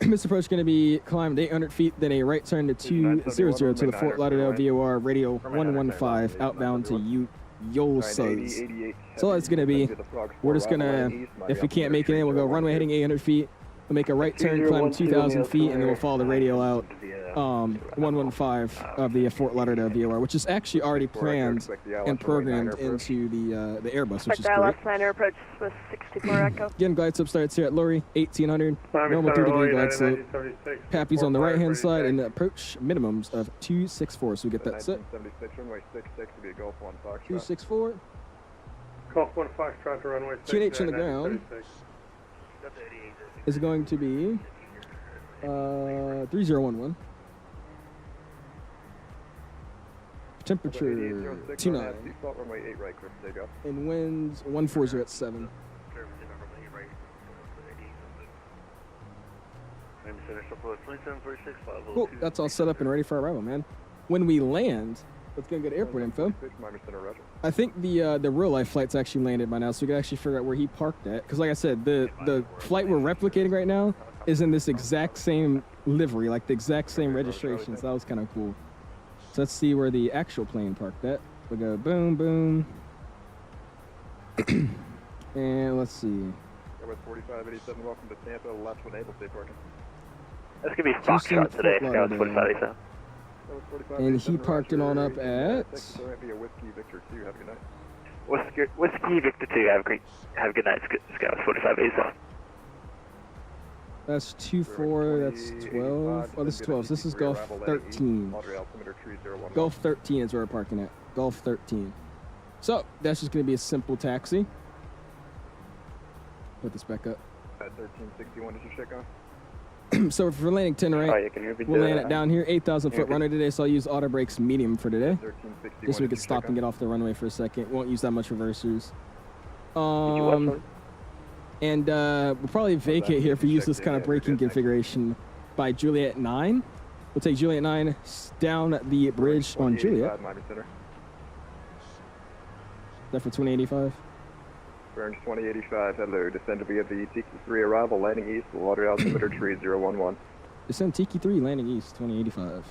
This approach is going to be climbed 800 feet, then a right turn to 200 to the Fort Lauderdale VOR radio 115 outbound to 𝐂𝐨𝐧𝐭𝐫𝐚𝐢𝐷. So all it's going to be, we're just going to, if we can't make it in, we'll go runway heading 800 feet. We'll make a right turn, climb 2,000 feet, and then we'll follow the radio out 115 of the Fort Lauderdale VOR, which is actually already planned and programmed into the Airbus, which is great. Approach with 64 Echo. Again, glide slope starts here at Lori, 1800. Normal 3-degree glide slope. Pappy's on the right-hand side, and the approach minimums of 264. So we get that set. 264. Golf 1 Foxtrot to runway 6. QNH on the ground is going to be 3011. Temperature 29. And winds 140 at 7. Cool, that's all set up and ready for arrival, man. When we land, let's go get airport info. I think the real life flight's actually landed by now, so we can actually figure out where he parked at. Because like I said, the flight we're replicating right now is in this exact same livery, like the exact same registration, so that was kind of cool. So let's see where the actual plane parked at. We'll go boom, boom. And let's see. Airbus 4587, welcome to Tampa, left one able safe parking. That's going to be Foxtrot today, Airbus 4587. And he parked it on up at... Whiskey Victor 2, have a good night, Scout 4587. That's 2-4, that's 12. Oh, this is 12, so this is Gulf 13. Gulf 13 is where we're parking at. Gulf 13. So, that's just going to be a simple taxi. Put this back up. 1361, did you check on? So if we're landing 10 right, we'll land it down here. 8,000 foot runway today, so I'll use auto brakes medium for today. Just so we can stop and get off the runway for a second. Won't use that much reversers. And we'll probably vacate here if we use this kind of braking configuration by Juliet 9. We'll take Juliet 9 down the bridge on Juliet. That for 2085? Burns 2085, hello. Descend via the Tiki 3 arrival, landing east, water altimeter 3011. Descend Tiki 3, landing east, 2085.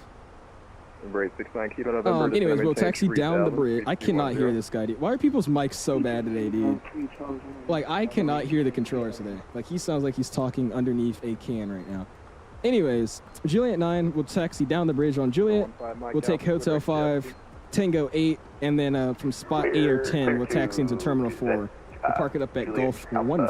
Embrace 69 Kilo November. Anyways, we'll taxi down the bridge. I cannot hear this guy, dude. Why are people's mics so bad today, dude? Like, I cannot hear the controller today. Like, he sounds like he's talking underneath a can right now. Anyways, Juliet 9, we'll taxi down the bridge on Juliet. We'll take Hotel 5, Tango 8, and then from spot 8 or 10, we'll taxi into Terminal 4. We'll park it up at Gulf 14.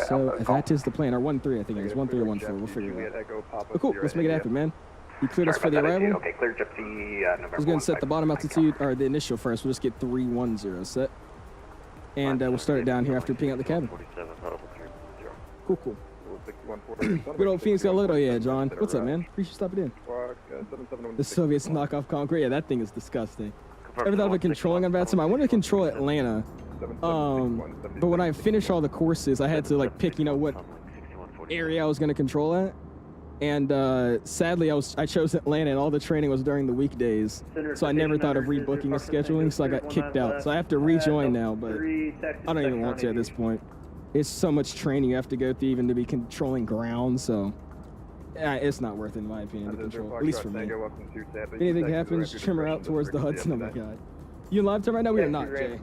So that is the plan, or 13, I think it is. 13 or 14, we'll figure it out. But cool, let's make it happen, man. He cleared us for the arrival. Okay, cleared up the He's going to set the bottom altitude, or the initial first. We'll just get 310 set. And we'll start it down here after peeing out the cabin. Cool, cool. Good old Phoenix got load. Oh, yeah, John. What's up, man? Appreciate you stopping in. The Soviets knockoff Concrete. Yeah, that thing is disgusting. Ever thought of controlling on VATSIM? I wanted to control Atlanta. But when I finished all the courses, I had to like pick, you know, what area I was going to control at. And sadly, I chose Atlanta, and all the training was during the weekdays. So I never thought of rebooking the scheduling, so I got kicked out. So I have to rejoin now, but I don't even want to at this point. It's so much training you have to go through even to be controlling ground, so it's not worth it in my opinion to control, at least for me. If anything happens, trim her out towards the Hudson. Oh my god. You in live time right now? We are not, Jay.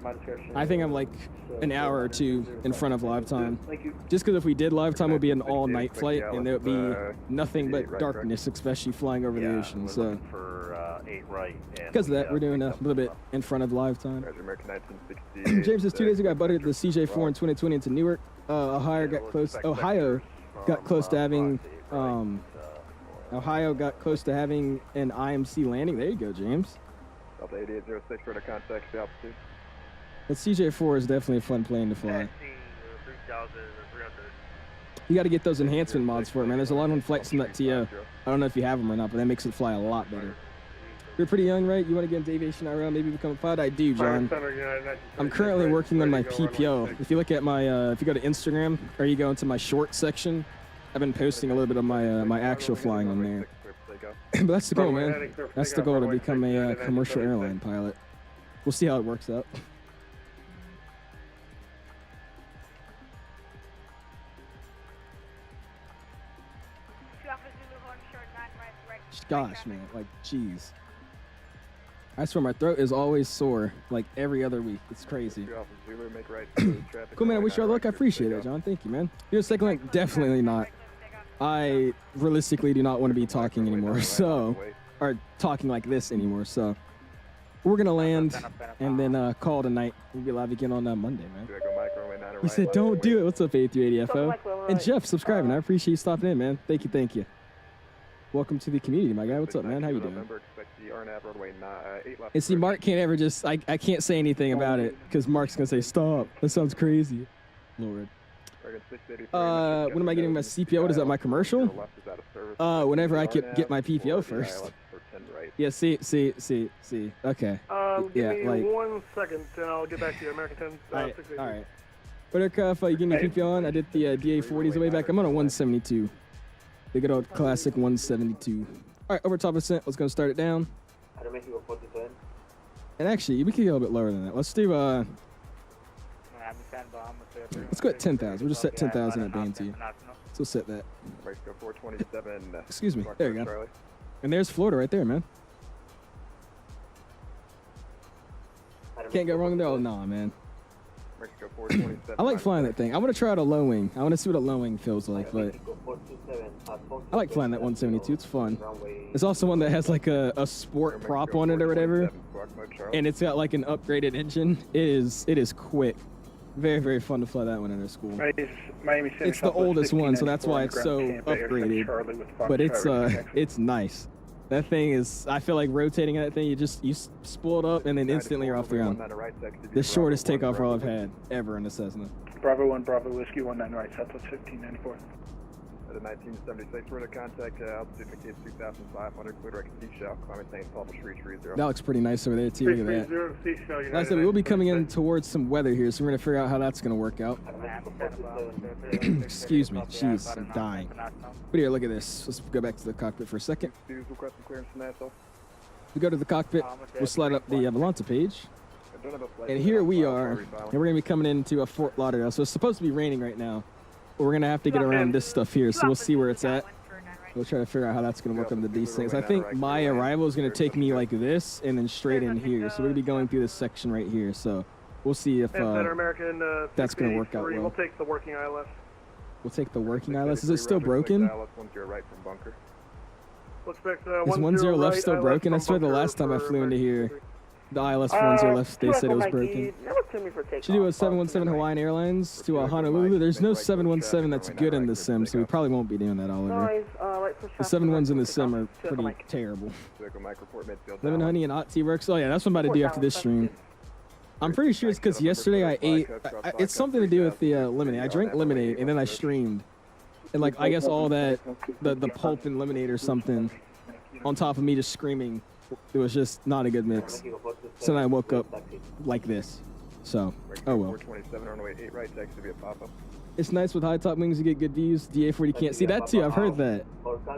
I think I'm like an hour or two in front of live time. Just because if we did live time, it would be an all-night flight, and there would be nothing but darkness, especially flying over the ocean. So because of that, we're doing a little bit in front of live time. James says 2 days ago I buttered the CJ4 in 2020 into Newark. Ohio got close to having an IMC landing. There you go, James. Delta 8806 for the contact the altitude. That CJ4 is definitely a fun plane to fly. You got to get those enhancement mods for it, man. There's a lot on FlightSim.to. I don't know if you have them or not, but that makes it fly a lot better. You're pretty young, right? You want to get into aviation IRL, maybe become a pilot? I do, John. I'm currently working on my PPO. If you look at my, if you go to Instagram or you go into my short section, I've been posting a little bit of my my actual flying on there. But that's the goal, man. That's the goal, to become a commercial airline pilot. We'll see how it works out. Gosh, man, like, jeez. I swear my throat is always sore, like every other week. It's crazy. Cool, man. I wish you all luck. I appreciate it, John. Thank you, man. You're a second link? Definitely not. I realistically do not want to be talking anymore, so, or talking like this anymore, so we're going to land and then call it a night. We'll be live again on Monday, man. We said don't do it. What's up, A380FO? And Jeff, subscribing. I appreciate you stopping in, man. Thank you, thank you. Welcome to the community, my guy. What's up, man? How you doing? And see, Mark can't ever just, I can't say anything about it because Mark's going to say, stop. That sounds crazy. Lord. When am I getting my CPO? What is that, my commercial? Whenever I can get my PPO first. Yeah, see. Okay. Give me 1 second, and I'll get back to you. American 10. All right. What aircraft you getting my PPO on? I did the DA40s way back. I'm on a 172. The good old classic 172. All right, over top of ascent. Let's go start it down. And actually, we can go a bit lower than that. Let's do let's go at 10,000. We'll just set 10,000 at BNT. So we'll set that. Excuse me. There you go. And there's Florida right there, man. Can't go wrong there. Oh, nah, man. I like flying that thing. I want to try out a low wing. I want to see what a low wing feels like, but I like flying that 172. It's fun. It's also one that has like a sport prop on it or whatever, and it's got like an upgraded engine. It is quick. Very, very fun to fly that one in our school. It's the oldest one, so that's why it's so upgraded. But it's nice. That thing is, I feel like rotating that thing, you spool it up and then instantly you're off the ground. The shortest takeoff roll I've had ever in a Cessna. Bravo 1, Bravo Whiskey 19 right, Southwest 1594. At a 1976, we're to contact altitude indicates 2,500, clear direct seashell, climate maintain Palmer Street 30. That looks pretty nice over there too, look at that. Like I said, we will be coming in towards some weather here, so we're going to figure out how that's going to work out. Excuse me, jeez, I'm dying. But here, look at this. Let's go back to the cockpit for a second. We go to the cockpit, we'll slide up the Volanta page. And here we are, and we're going to be coming into a Fort Lauderdale. So it's supposed to be raining right now. But we're going to have to get around this stuff here, so we'll see where it's at. We'll try to figure out how that's going to work under these things. I think my arrival is going to take me like this and then straight in here. So we're going to be going through this section right here. So we'll see if that's going to work out well. We'll take the working ILS. We'll take the working ILS. Is it still broken? Is 10 left still broken? I swear the last time I flew into here, the ILS 10 left, they said it was broken. Should do a 717 Hawaiian Airlines to Honolulu. There's no 717 that's good in the sim, so we probably won't be doing that, Oliver. The 71s in the sim are pretty terrible. Lemon honey and hot tea works. Oh yeah, that's what I'm about to do after this stream. I'm pretty sure it's because yesterday I ate. It's something to do with the lemonade. I drank lemonade and then I streamed, and like I guess all that the pulp and lemonade or something on top of me just screaming. It was just not a good mix. So then I woke up like this. So, oh well. 427, runway 8 right, taxi via pop-up. It's nice with high top wings, you get good views. DA40 can't see that too, I've heard that.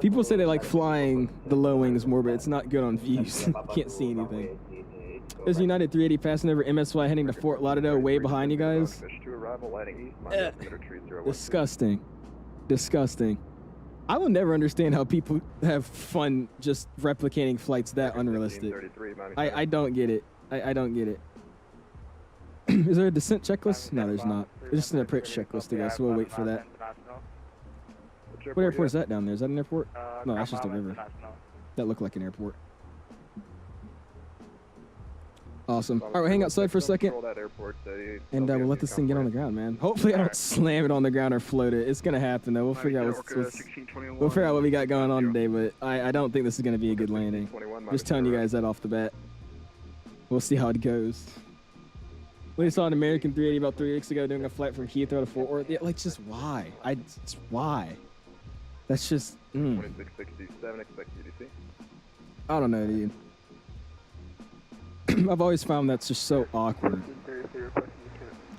People say they like flying the low wings more, but it's not good on views. Can't see anything. There's a United 380 passing over MSY heading to Fort Lauderdale, way behind you guys. Disgusting. Disgusting. I will never understand how people have fun just replicating flights that unrealistic. I don't get it. I don't get it. Is there a descent checklist? No, there's not. There's just an approach checklist, guys, so we'll wait for that. What airport is that down there? Is that an airport? No, that's just a river. That looked like an airport. Awesome. All right, we'll hang outside for a second. And we'll let this thing get on the ground, man. Hopefully I don't slam it on the ground or float it. It's going to happen, though. We'll figure out we'll figure out what we got going on today, but I don't think this is going to be a good landing. Just telling you guys that off the bat. We'll see how it goes. We saw an American 380 about 3 weeks ago doing a flight from Heathrow to Fort Worth. Yeah, like, just why? Why? That's just, 2667, expect UDC. I don't know, dude. I've always found that's just so awkward.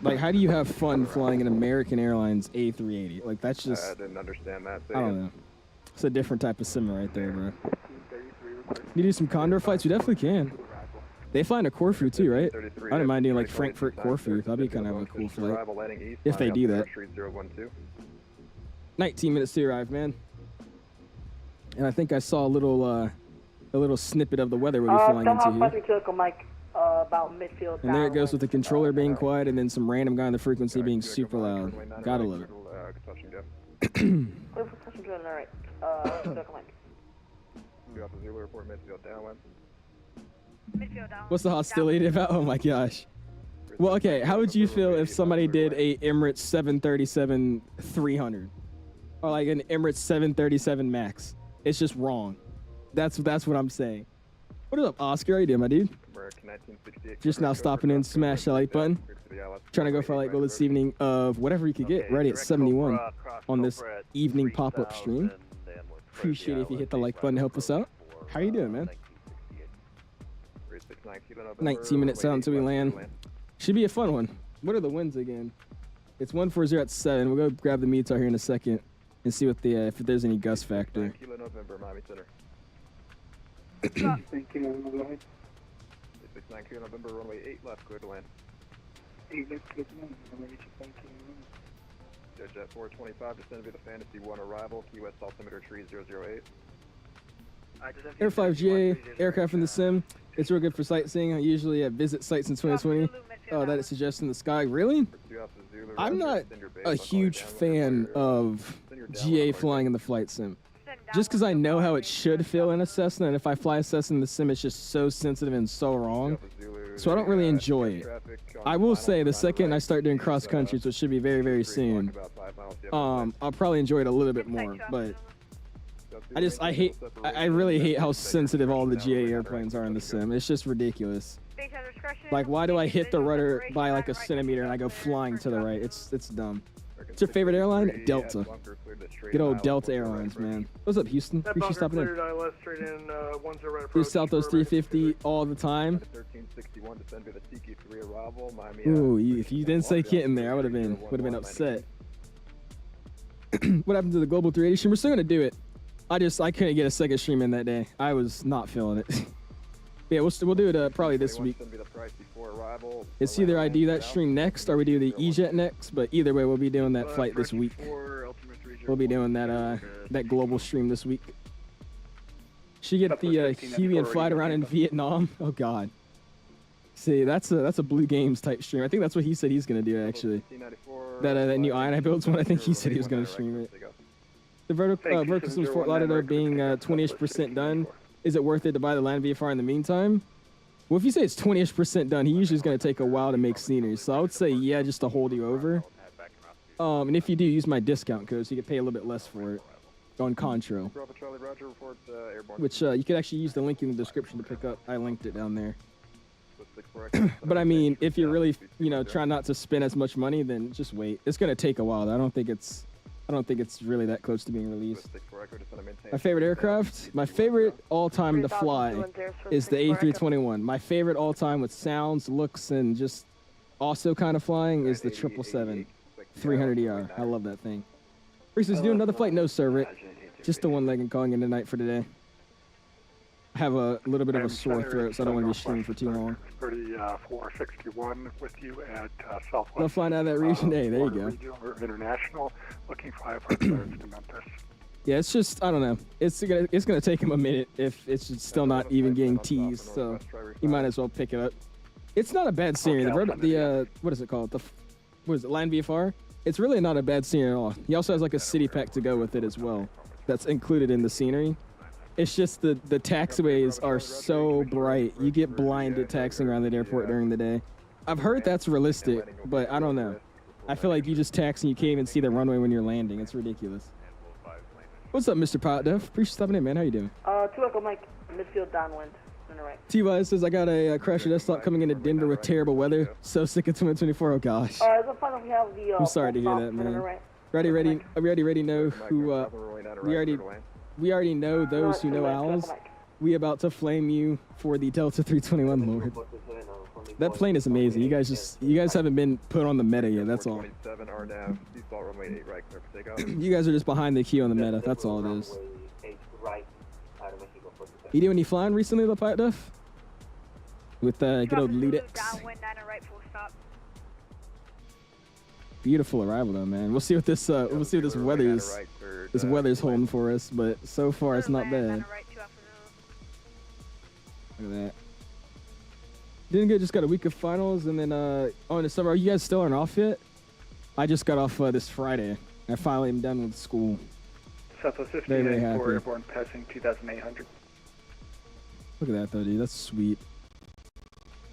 Like, how do you have fun flying an American Airlines A380? Like, that's just... I didn't understand that. I don't know. It's a different type of sim right there, bro. You do some Condor flights? You definitely can. They fly into Corfu too, right? I don't mind doing like Frankfurt Corfu. That'd be kind of a cool flight. If they do that. 19 minutes to arrive, man. And I think I saw a little snippet of the weather we'll be flying into here. About midfield. And there it goes with the controller being quiet and then some random guy on the frequency being super loud. Gotta love it. Alright. What's the hostility about? Oh my gosh. Well, okay, how would you feel if somebody did a Emirates 737-300? Or like an Emirates 737 MAX? It's just wrong. That's what I'm saying. What is up, Oscar? How you doing, my dude? Just now stopping in, smash the like button. Trying to go for a light goal this evening of whatever you could get. Ready at 71 on this evening pop-up stream. Appreciate it if you hit the like button to help us out. How you doing, man? 19 minutes out until we land. Should be a fun one. What are the winds again? It's 140 at 7. We'll go grab the METAR here in a second and see what the if there's any gust factor. Thank you, November. 69 Kilo November, runway 8 left, clear to land. Judge at 425, descend via the Fantasy 1 arrival, Key West altimeter tree 008. Air 5GA, aircraft in the sim. It's real good for sightseeing. I usually visit sites in 2020. Oh, that is suggested in the sky. Really? I'm not a huge fan of GA flying in the flight sim. Just because I know how it should feel in a Cessna, and if I fly a Cessna in the sim, it's just so sensitive and so wrong. So I don't really enjoy it. I will say the second I start doing cross countries, which should be very, very soon, I'll probably enjoy it a little bit more. But I really hate how sensitive all the GA airplanes are in the sim. It's just ridiculous. Like, why do I hit the rudder by like a centimeter and I go flying to the right? It's dumb. What's your favorite airline? Delta. Good old Delta Airlines, man. What's up, Houston? Appreciate you stopping in. Through Southwest 350 all the time. Ooh, if you didn't say kit in there, I would have been upset. What happened to the Global 380 stream? We're still gonna do it. I couldn't get a second stream in that day. I was not feeling it. Yeah, we'll do it probably this week. It's either I do that stream next or we do the 𝐂𝐸 next, but either way, we'll be doing that flight this week. We'll be doing that global stream this week. She get the Huey and flight around in Vietnam. Oh God. See, that's a Blue Games type stream. I think that's what he said he's gonna do actually. That new IAH builds one. I think he said he was gonna stream it. The vertical systems Fort Lauderdale being 20-ish% done. Is it worth it to buy the land VFR in the meantime? Well, if you say it's 20-ish% done, he usually is going to take a while to make scenery. So I would say, yeah, just to hold you over. And if you do, use my discount code so you can pay a little bit less for it on Contro. Which you could actually use the link in the description to pick up. I linked it down there. But I mean, if you're really, trying not to spend as much money, then just wait. It's going to take a while. I don't think it's really that close to being released. My favorite aircraft? My favorite all-time to fly is the A321. My favorite all-time with sounds, looks, and just also kind of flying is the 777 300ER. I love that thing. Reese, doing another flight? No, sir, Rick. Just the one leg and calling in tonight for today. I have a little bit of a sore throat, so I don't want to be streaming for too long. 3461 with you at Southwest. They'll find out that region. Hey, there you go. Or international, looking for IFR to Memphis. Yeah, it's just, I don't know. It's gonna take him a minute if it's still not even getting teased, so you might as well pick it up. It's not a bad scenery. The what is it called? What is it? Land VFR. It's really not a bad scenery at all. He also has like a city pack to go with it as well. That's included in the scenery. It's just the taxiways are so bright. You get blinded taxiing around the airport during the day. I've heard that's realistic, but I don't know. I feel like you just taxi and you can't even see the runway when you're landing. It's ridiculous. What's up, Mr. Pilot Dev? Appreciate you stopping in, man. How you doing? 2 Echo Mike, midfield downwind, on the right. T-Wise says, I got a crasher desktop coming into Denver with terrible weather. So sick of 2024. Oh, gosh. Is it fun if we have the, I'm sorry to hear that, man. We already know who, we already know those who know owls. We about to flame you for the Delta 321, Lord. That plane is amazing. You guys haven't been put on the meta yet, that's all. You guys are just behind the queue on the meta, that's all it is. You do any flying recently, the Pilot Duff? With good old Ludix? Beautiful arrival though, man. We'll see what this weather's holding for us, but so far it's not bad. Look at that. Didn't get just got a week of finals, and then in the summer. Are you guys still aren't off yet? I just got off this Friday. I finally am done with school. Southwest Very 1594 airborne passing 2,800. Look at that though, dude. That's sweet.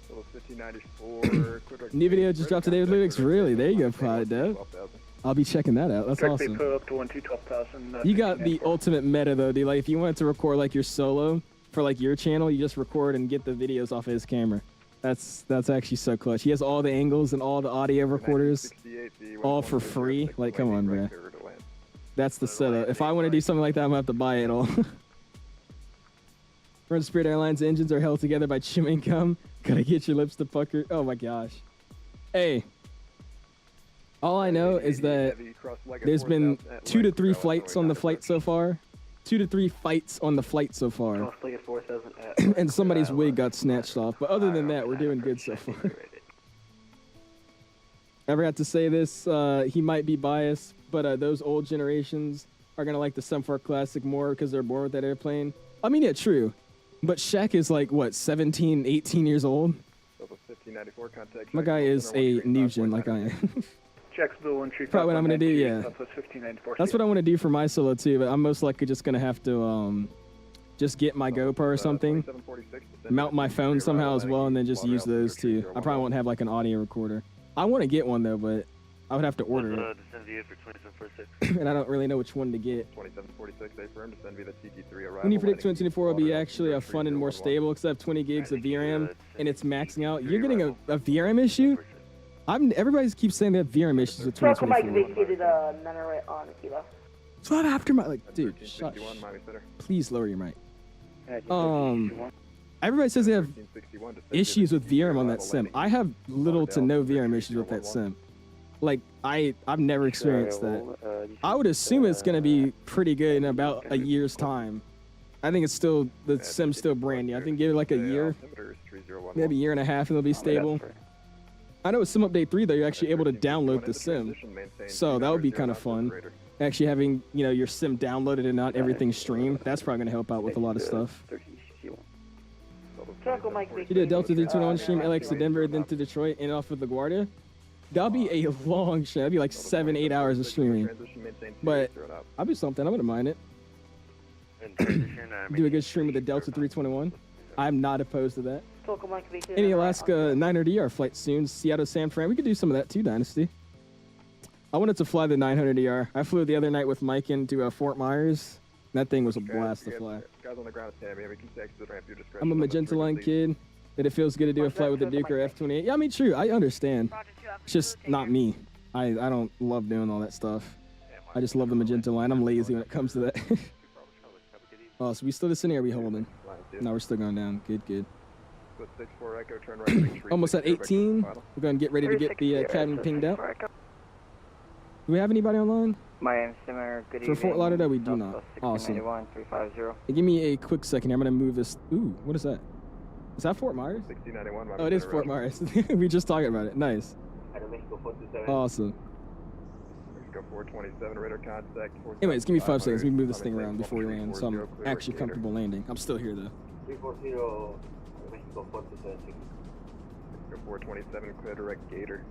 1594. New video just dropped today with Ludix. Really? There you go, Pilot Dev. I'll be checking that out. That's awesome. Up to 12,000. You got the ultimate meta though, dude. Like if you wanted to record like your solo for like your channel, you just record and get the videos off of his camera. That's actually so clutch. He has all the angles and all the audio recorders, all for free. Like, come on, man. That's the setup. If I want to do something like that, I'm gonna have to buy it all. Run Spirit Airlines engines are held together by chewing gum. Gotta get your lips to pucker. Oh my gosh. Hey. All I know is that there's been 2 to 3 flights on the flight so far. 2 to 3 fights on the flight so far. And somebody's wig got snatched off. But other than that, we're doing good so far. I forgot to say this. He might be biased, but those old generations are going to like the 74 Classic more because they're born with that airplane. I mean, yeah, true. But Shaq is like, what, 17, 18 years old? My guy is a new gen like I am. Probably what I'm going to do, yeah. That's what I want to do for my solo too, but I'm most likely just going to have to just get my GoPro or something, mount my phone somehow as well, and then just use those too. I probably won't have like an audio recorder. I want to get one though, but I would have to order it. And I don't really know which one to get. 2746, affirm, descend via the TT3 arrival. When you predict 2024 will be actually a fun and more stable, because I have 20 gigs of VRAM and it's maxing out. You're getting a VRAM issue? Everybody keeps saying they have VRAM issues with 2024. 12 after my, like, dude, shush. Please lower your mic. Everybody says they have issues with VRAM on that sim. I have little to no VRAM issues with that sim. Like, I've never experienced that. I would assume it's going to be pretty good in about a year's time. I think it's still, the sim's still brand new. I think give it like a year, maybe a year and a half, and it'll be stable. I know with Sim Update 3, though, you're actually able to download the sim. So that would be kind of fun. Actually having, you know, your sim downloaded and not everything streamed. That's probably going to help out with a lot of stuff. You did a Delta 321 stream LX to Denver, then to Detroit, and off with LaGuardia. That'll be a long show. That'll be like 7-8 hours of streaming. But I'll do something. I wouldn't mind it. Do a good stream with the Delta 321. I'm not opposed to that. Any Alaska 900ER flight soon. Seattle, San Fran. We could do some of that too, Dynasty. I wanted to fly the 900ER. I flew the other night with Mike into Fort Myers. That thing was a blast to fly. I'm a Magenta Line kid. That it feels good to do a flight with the Duke or F-28. Yeah, I mean, true. I understand. It's just not me. I don't love doing all that stuff. I just love the Magenta Line. I'm lazy when it comes to that. Oh, so we still descending or are we holding? No, we're still going down. Good, good. With 6-4 Echo, turn right. Reach Almost at 18. We're going to get ready to get the cabin pinged out. Do we have anybody online? Miami Simmer, good For Fort Lauderdale, we do not. Awesome. 350. Hey, give me a quick second. I'm going to move this. Ooh, what is that? Is that Fort Myers? 1691. Oh, it is Fort Myers. We just talking about it. Nice. Awesome. Mexico 427, radar contact. Anyways, give me 5 seconds. We move this thing around before we land, so I'm actually comfortable landing. I'm still here, though. 340, Mexico 427. Mexico 427, clear direct Gator.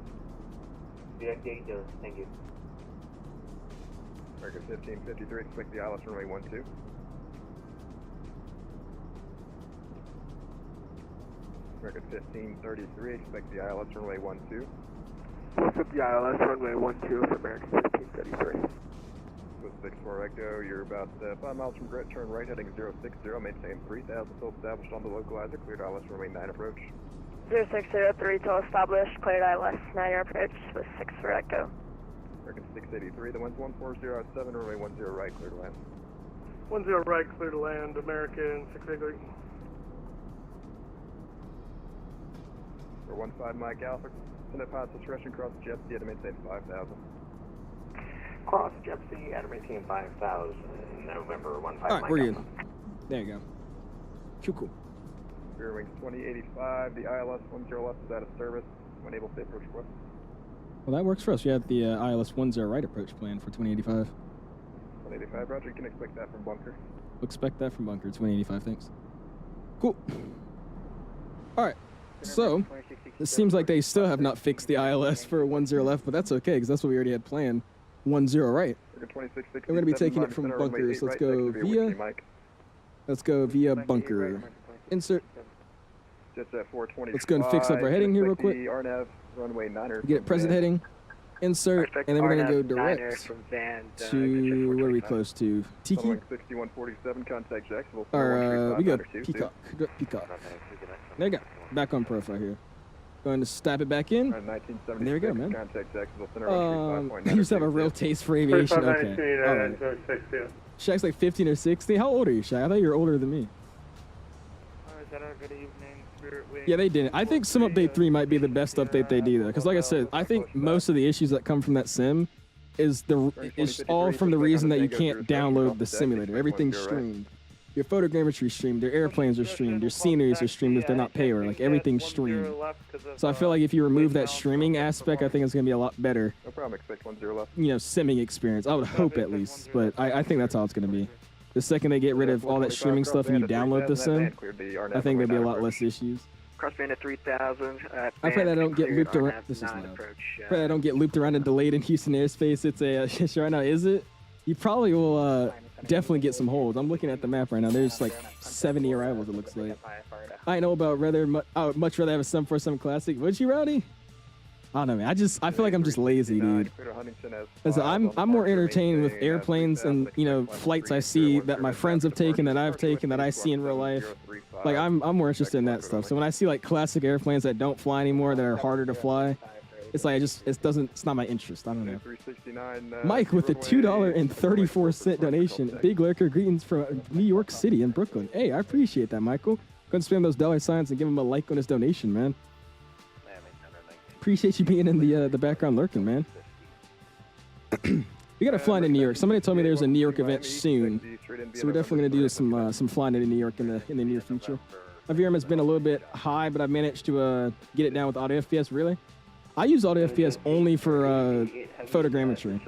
Direct Gator, thank you. American 1553, expect the ILS runway 12. American 1533, expect the ILS runway 12. What's up, the ILS runway 12 for American 1533. With 6-4 Echo, you're about 5 miles from Grit, turn right heading 060, maintain 3000 till established on the localizer, cleared ILS runway 9 approach. 0603 till established, cleared ILS 9 approach with 6 for Echo. American 683, the wind's 1407, runway 10 right, clear to land. 10 right, clear to land, American 683. For 15 Mike Alpha, send a pilot discretion cross jet ski to maintain 5000. Cross jet ski at maintain 5000, November 15 Mike Alright, we're good. There you go. Cool. Rear wings 2085, the ILS 10 left is out of service, when able to approach request. Well, that works for us. We have the ILS 10 right approach plan for 2085. 185, Roger, you can expect that from bunker. Expect that from bunker, 2085, thanks. Cool. Alright, so, it seems like they still have not fixed the ILS for 10 left, but that's okay, because that's what we already had planned. 10 right. We're going to be taking it from bunker, so let's go via bunker. Insert. Just at 425. Let's go and fix up our heading here real quick. RNAV, runway 9er. Get it present heading. Insert, and then we're going to go direct to, where are we close to? Tiki? 6147, contact Jacksonville. Or, we go Peacock. Peacock. There you go. Back on profile here. Going to stab it back in. And there we go, man. You used to have a real taste for aviation. Okay. All right. Shaq's like 15 or 16. How old are you, Shaq? I thought you were older than me. Good evening, Spirit Wing. Yeah, they didn't. I think Sim Update 3 might be the best update they do, though. Because like I said, I think most of the issues that come from that sim is all from the reason that you can't download the simulator. Everything's streamed. Your photogrammetry streamed, your airplanes are streamed, your sceneries are streamed if they're not payer. Like, everything's streamed. So I feel like if you remove that streaming aspect, I think it's going to be a lot better, No problem, expect 10 left. you know, simming experience. I would hope at least, but I think that's how it's going to be. The second they get rid of all that streaming stuff and you download the sim, I think there'll be a lot less issues. Crossband at 3000. I pray that I don't get looped around. This is loud. I pray that I don't get looped around and delayed in Houston airspace. It's a right now. Is it? You probably will definitely get some holds. I'm looking at the map right now. There's like 70 arrivals. It looks like. I know about I would much rather have a 747 Classic. Would you, Rowdy? I don't know, man. I feel like I'm just lazy, dude. I'm more entertained with airplanes and, you know, flights I see that my friends have taken, that I've taken, that I see in real life. Like, I'm more interested in that stuff. So when I see like classic airplanes that don't fly anymore, that are harder to fly, it's like it's not my interest. I don't know. Mike with the $2.34 donation. Big Lurker, greetings from New York City and Brooklyn. Hey, I appreciate that, Michael. Go and spam those dollar signs and give him a like on his donation, man. Appreciate you being in the background lurking, man. We got to fly into New York. Somebody told me there's a New York event soon, so we're definitely gonna do some flying into New York in the near future. My VRM has been a little bit high, but I've managed to get it down with auto FPS. Really, I use auto FPS only for photogrammetry.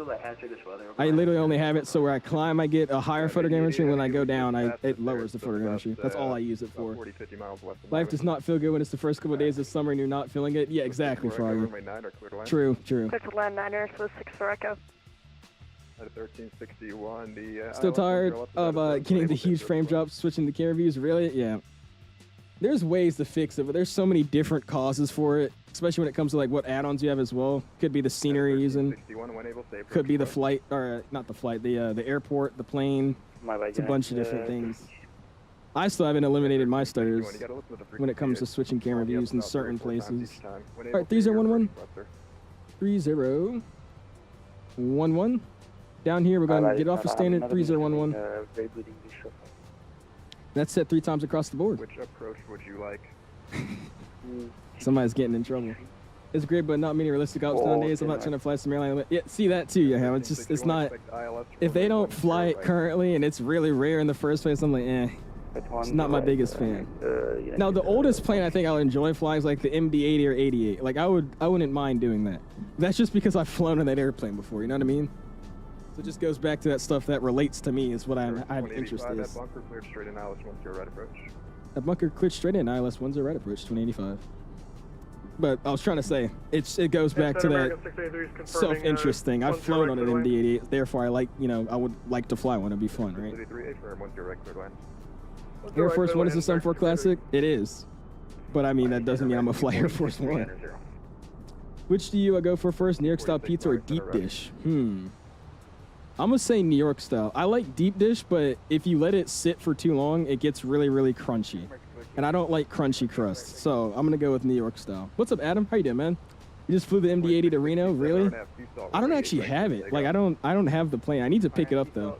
I literally only have it so where I climb, I get a higher photogrammetry, and when I go down, it lowers the photogrammetry. That's all I use it for. Life does not feel good when it's the first couple of days of summer and you're not feeling it. Yeah, exactly, Frogger. True. Clear to land 9ers with 6 for Echo. At 1361, Still tired of getting the huge frame drops, switching to camera views? Really? Yeah. There's ways to fix it, but there's so many different causes for it, especially when it comes to like what add-ons you have as well. Could be the scenery you're using. Could be the flight, or not the flight, the airport, the plane. It's a bunch of different things. I still haven't eliminated my stutters when it comes to switching camera views in certain places. All right, 3011. 3011. Down here, we're going to get off the standard 3011. That's set 3 times across the board. Which approach would you like? Somebody's getting in trouble. It's great, but not many realistic ops nowadays. I'm not trying to fly some airline. Yeah, see that too, yeah. It's just, it's not. If they don't fly it currently, and it's really rare in the first place, I'm like, it's not my biggest fan. Now, the oldest plane I think I'll enjoy flying is like the MD-80 or 88. Like I wouldn't mind doing that. That's just because I've flown in that airplane before. You know what I mean? So it just goes back to that stuff that relates to me is what I have interest in. That bunker cleared straight in ILS 10 right approach. That bunker cleared straight in ILS 10 right approach 2085. But I was trying to say, it goes back to that self-interest thing. I've flown on an MD-88, therefore I would like to fly one. It'd be fun, right? Air Force One is the Sun 4 Classic? It is. But I mean, that doesn't mean I'm gonna fly Air Force One. Which do you go for first, New York style pizza or deep dish? I'm gonna say New York style. I like deep dish, but if you let it sit for too long, it gets really, really crunchy. And I don't like crunchy crust, so I'm gonna go with New York style. What's up, Adam? How you doing, man? You just flew the MD-80 to Reno? Really? I don't actually have it. Like I don't have the plane. I need to pick it up though.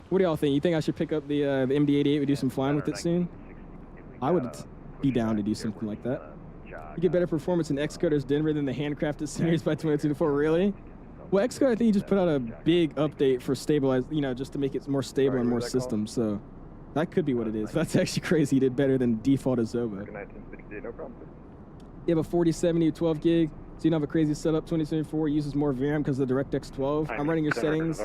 What do y'all think? You think I should pick up the MD-88? We do some flying with it soon? I would be down to do something like that. You get better performance in Xcoder's Denver than the handcrafted series by 2024. Really? Well, Xcode, I think you just put out a big update for stabilize, just to make it more stable and more systems. So. That could be what it is. That's actually crazy. You did better than default Azoba. You have a 4070 12 gig, so you don't have a crazy setup. 2024 uses more VRAM because of the DirectX 12. I'm running your settings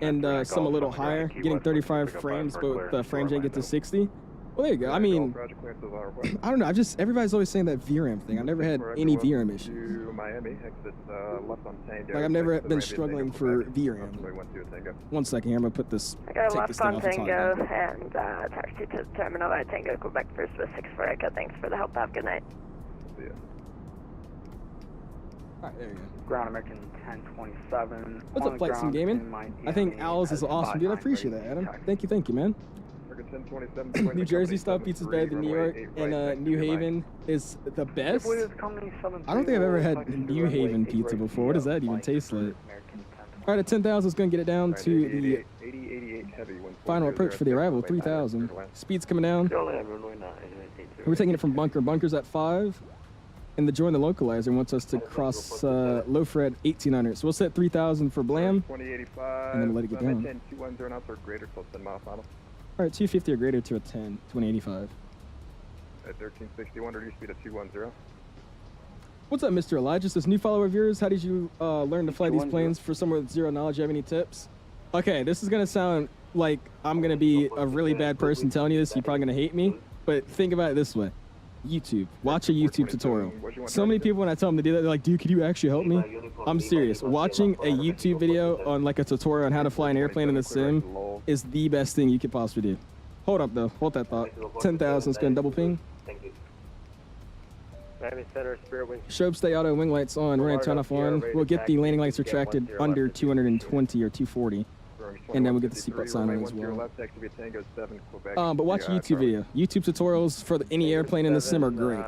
and some a little higher, getting 35 frames, but the frame gen gets to 60. Well, there you go. I mean, I don't know. Everybody's always saying that VRAM thing. I've never had any VRAM issues. Like, I've never been struggling for VRAM. 1 second here. I'm going to put this. I got a left on Tango and taxi to the terminal at Tango, Quebec for Swiss 64 Echo. Thanks for the help. Have a good night. See ya. Alright, there you go. Ground American 1027. What's up, Flight Sim Gaming? I think Owls is awesome, dude. I appreciate that, Adam. Thank you, man. New Jersey style pizza is better than New York, and New Haven is the best. I don't think I've ever had New Haven pizza before. What does that even taste like? All right, at 10,000, it's going to get it down to the final approach for the arrival, 3,000. Speed's coming down. We're taking it from bunker. Bunker's at 5. And the join the localizer wants us to cross low for at 1,800. So we'll set 3,000 for Blam. And then we'll let it get down. All right, 250 or greater to a 10, 2085. At 1361, reduce speed at 210. What's up, Mr. Elijah? This new follower of yours. How did you learn to fly these planes? For someone with zero knowledge, you have any tips? Okay, this is gonna sound like I'm gonna be a really bad person telling you this. You're probably gonna hate me, but think about it this way. YouTube. Watch a YouTube tutorial. So many people, when I tell them to do that, they're like, dude, could you actually help me? I'm serious. Watching a YouTube video on like a tutorial on how to fly an airplane in the sim is the best thing you could possibly do. Hold up, though. Hold that thought. 10,000 is going to double ping. Shope stay auto wing lights on. We're going to turn off on. We'll get the landing lights retracted under 220 or 240. And then we'll get the seatbelt sign on as well. But watch a YouTube video. YouTube tutorials for any airplane in the sim are great.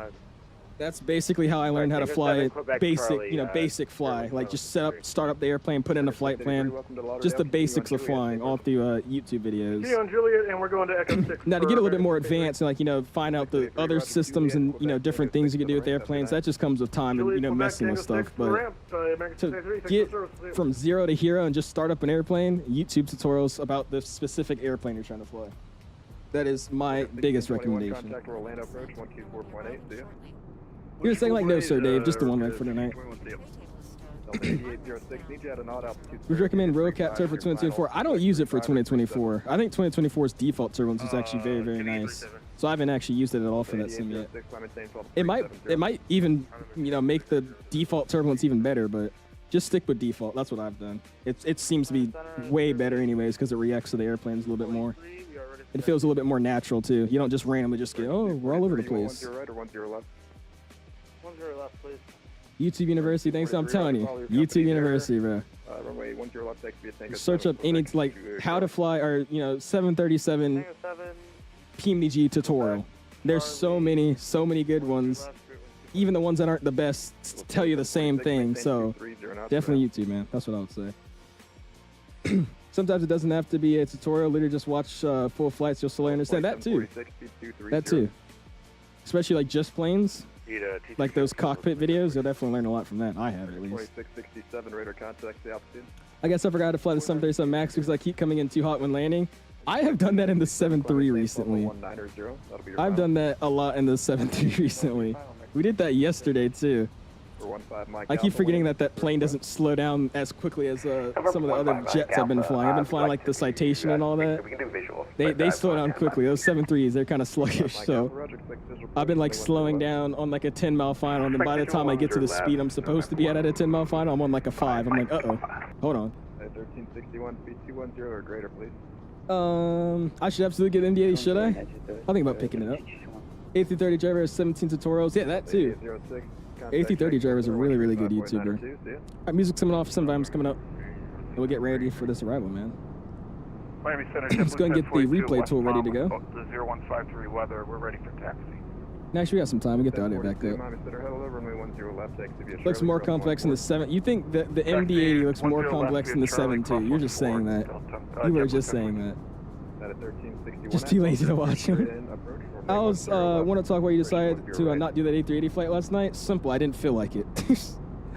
That's basically how I learned how to fly basic, basic fly. Like just set up, start up the airplane, put in a flight plan. Just the basics of flying all through YouTube videos. Juliet, and we're going to Echo 6. Now to get a little bit more advanced and find out the other systems and different things you can do with airplanes, that just comes with time and messing with stuff. But to get from zero to hero and just start up an airplane, YouTube tutorials about the specific airplane you're trying to fly. That is my biggest recommendation. You're saying like, no sir, Dave, just the one right for tonight. Would recommend RoCat Turbo for 2024? I don't use it for 2024. I think 2024's default turbulence is actually very, very nice. So I haven't actually used it at all for that sim yet. It might even, make the default turbulence even better, but just stick with default. That's what I've done. It seems to be way better anyways because it reacts to the airplanes a little bit more. It feels a little bit more natural too. You don't just randomly just get, oh, we're all over the place. 10 left, please. YouTube University, thanks. I'm telling you, YouTube University, bro. Search up any how to fly or 737 PMDG tutorial. There's so many good ones. Even the ones that aren't the best tell you the same thing. So definitely YouTube, man. That's what I would say. Sometimes it doesn't have to be a tutorial. Literally just watch full flights. You'll slowly understand that too. That too. especially like just planes, like those cockpit videos. You'll definitely learn a lot from that. I have at least. 2667 radar contact the altitude. I guess I forgot to fly the 737 MAX because I keep coming in too hot when landing. I have done that in the 7.3 recently. I've done that a lot in the 7.3 recently. We did that yesterday too. I keep forgetting that that plane doesn't slow down as quickly as some of the other jets I've been flying. I've been flying like the Citation and all that. They slow down quickly. Those 7.3s, they're kind of sluggish. So I've been like slowing down on like a 10-mile final, and then by the time I get to the speed I'm supposed to be at a 10-mile final, I'm on like a 5. I'm like, uh-oh, hold on. 1361 speed 210 or greater, please. I should absolutely get MD-80, should I? I'll think about picking it up. A330 driver has 17 tutorials. Yeah, that too. A330 driver is a really, really good YouTuber. Alright, music's coming off, sometimes coming up. And we'll get ready for this arrival, man. Miami Center, Let's go and get the replay tool ready to go. The 0153 weather, we're ready for taxi. Nice, we got some time. We get the audio back up. Looks more complex in the 7. You think that the MD-80 looks more complex than the 7.2? You're just saying that. You were just saying that. Just too lazy to watch him. I was want to talk why you decided to not do that A380 flight last night. Simple, I didn't feel like it.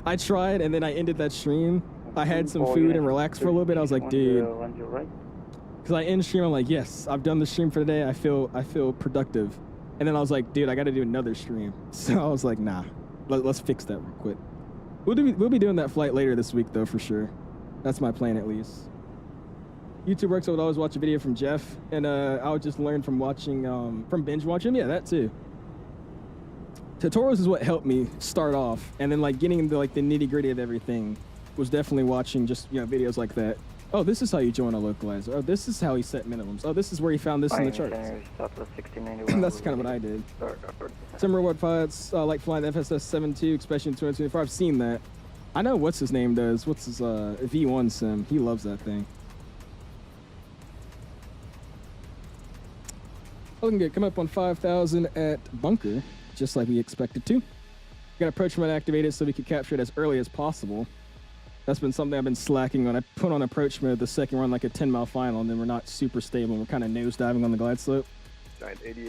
I tried and then I ended that stream. I had some food and relaxed for a little bit. I was like, dude, because I end stream, I'm like, yes, I've done the stream for the day. I feel productive. And then I was like, dude, I got to do another stream. So I was like, nah, let's fix that real quick. We'll be doing that flight later this week though, for sure. That's my plan at least. YouTube works. I would always watch a video from Jeff, and I would just learn from watching, from binge watching. Yeah, that too. Tutorials is what helped me start off, and then like getting into like the nitty gritty of everything was definitely watching just videos like that. Oh, this is how you join a localizer. Oh, this is how he set minimums. Oh, this is where he found this in the charts. That's kind of what I did. Some reward pilots like flying the FSS 7.2, especially in 2024. I've seen that. I know what's his name does. What's his V1 sim? He loves that thing. Looking good. Come up on 5,000 at bunker, just like we expected to. Got approach mode activated so we could capture it as early as possible. That's been something I've been slacking on. I put on approach mode the second we're on like a 10-mile final, and then we're not super stable. We're kind of nosediving on the glide slope.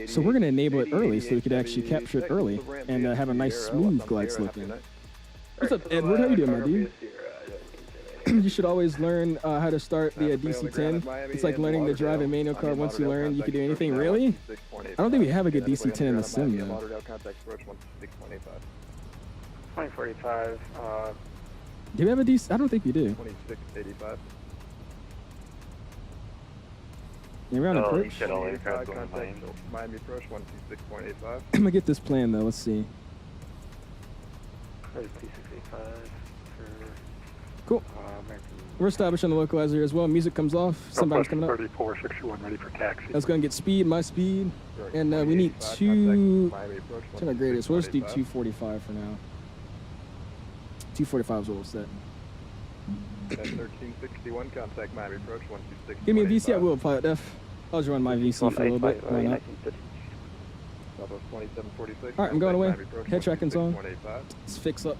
So we're going to enable it early so we could actually capture it early and have a nice smooth glide slope in. What's up, Edward? How you doing, my dude? You should always learn how to start the DC-10. It's like learning to drive a manual car. Once you learn, you can do anything. Really? I don't think we have a good DC-10 in the sim, though. 2045. Do we have a DC? I don't think we do. 2685. Yeah, we're on approach. Miami approach 126.85. I'm going to get this plan, though. Let's see. 2685. Cool. We're established on the localizer as well. Music comes off. Somebody's coming up. 3461 ready for taxi. Let's go and get speed, my speed. And we need 2... What's our greatest? We'll just do 245 for now. 245 is what we'll set. 1361 contact Miami approach 126. Give me a VC, I will, Pilot Def. I'll just run my VC for a little bit. Why not? Alright, I'm going away. Head tracking's on. Let's fix up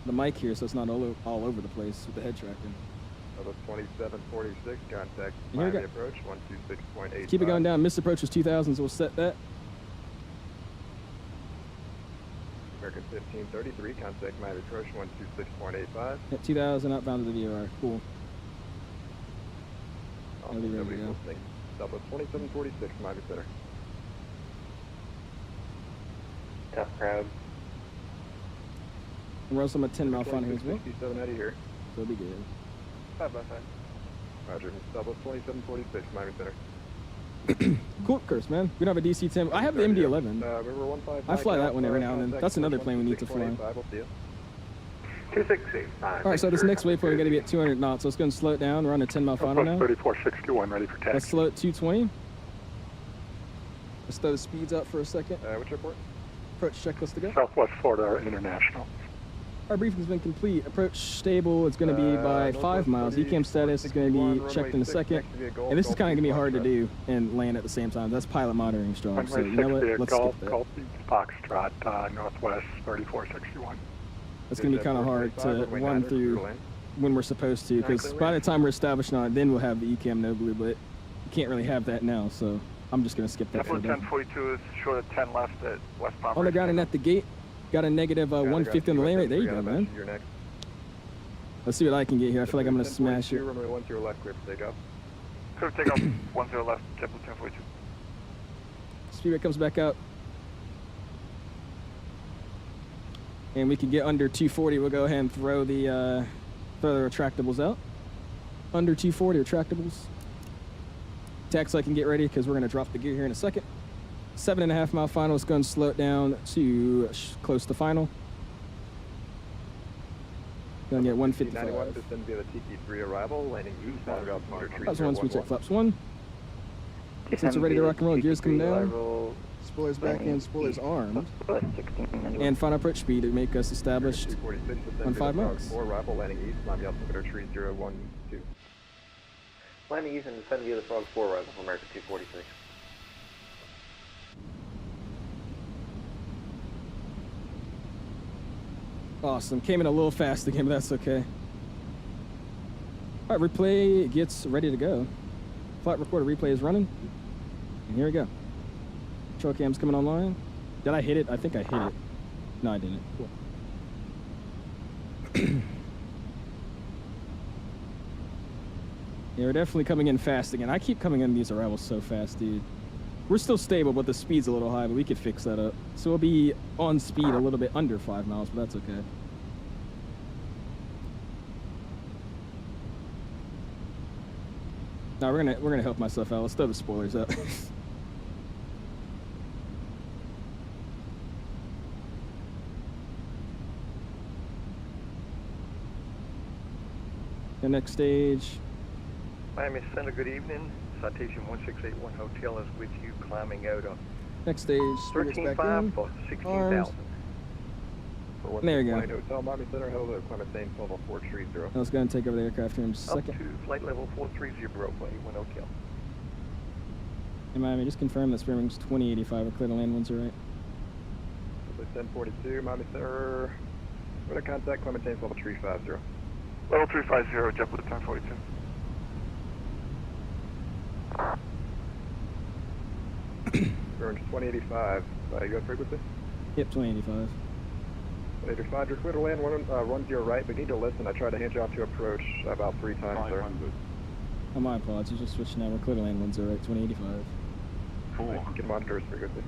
the mic here so it's not all over the place with the head tracking. 2746 contact Miami approach 126.8. Keep it going down. Missed approach was 2000, so we'll set that. American 1533 contact Miami approach 126.85. At 2000 outbound to the VOR. Cool. I'll be ready to go. Southwest 2746 Miami Center. Tough crowd. We're also on a 10-mile final here as well. 67 out of here. So it'll be good. 5x5. Roger. Southwest 2746 Miami Center. Cool, curse, man. We don't have a DC-10. I have the MD-11. I fly that one every now and then. That's another plane we need to fly. 2685. Alright, so this next waypoint, we're going to be at 200 knots. So let's go and slow it down. We're on a 10-mile final now. 3461 ready for taxi. Let's slow it 220. Let's throw the speeds out for a second. Which airport? Approach checklist to go. Southwest Florida International. Our briefing's been complete. Approach stable. It's going to be by 5 miles. ECAM status is going to be checked in a second. And this is kind of going to be hard to do and land at the same time. That's pilot monitoring job. So you know what? Let's skip that. Golf Foxtrot, Northwest 3461. It's going to be kind of hard to run through when we're supposed to, because by the time we're established on it, then we'll have the ECAM no blue, but you can't really have that now. So I'm just gonna skip that. JetBlue 1042 is short of 10 left at West Palm. On the ground and at the gate. Got a negative 150 on the lane rate. There you go, man. You're next. Let's see what I can get here. I feel like I'm gonna smash it. Runway 10 left, clear for takeoff. Clear for takeoff. 10 left. JetBlue 1042. Speed rate comes back up. And we can get under 240. We'll go ahead and throw the retractables out. Under 240 retractables. Taxi I can get ready because we're going to drop the gear here in a second. 7.5 mile final. It's going to slow it down to close to final. Going to get 155. 91, descend via the TP3 arrival, landing east, bounded out motor tree. Flaps 1, speed check, flaps 1. Since we're ready to rock and roll, gears coming down. Spoilers back in, spoilers armed. And final approach speed to make us established on 5 miles. 4 arrival, landing east, landing altimeter tree 012. Landing east and descend via the Frog 4 arrival from American 243. Awesome. Came in a little fast again, but that's okay. All right, replay gets ready to go. Flight recorder replay is running. And here we go. Trail cam's coming online. Did I hit it? I think I hit it. No, I didn't. Cool. Yeah, we're definitely coming in fast again. I keep coming in these arrivals so fast, dude. We're still stable, but the speed's a little high, but we could fix that up. So we'll be on speed a little bit under 5 miles, but that's okay. No, we're gonna help myself out. Let's throw the spoilers up. The next stage. Miami Center, good evening. Citation 1681 Hotel is with you, climbing out on Next stage. 13.5 for 16,000. There you go. Hotel, Miami Center, hello, climate same level 430. I was going to take over the aircraft here in just a second. Up to flight level 430, runway 10 Hotel. Hey Miami, just confirm that Spearwings 2085 are clear to land 10 right. 1042, Miami Center, we're going to contact climate same level 350. Level 350, JetBlue 1042. Spearwings 2085, you got frequency? Yep, 2085. 2085, you're clear to land 10 right, but need to listen. I tried to hand you off to approach about 3 times, sir. Oh, my apologies. Just switching now. We're clear to land 10 right, 2085. You can monitor his frequency.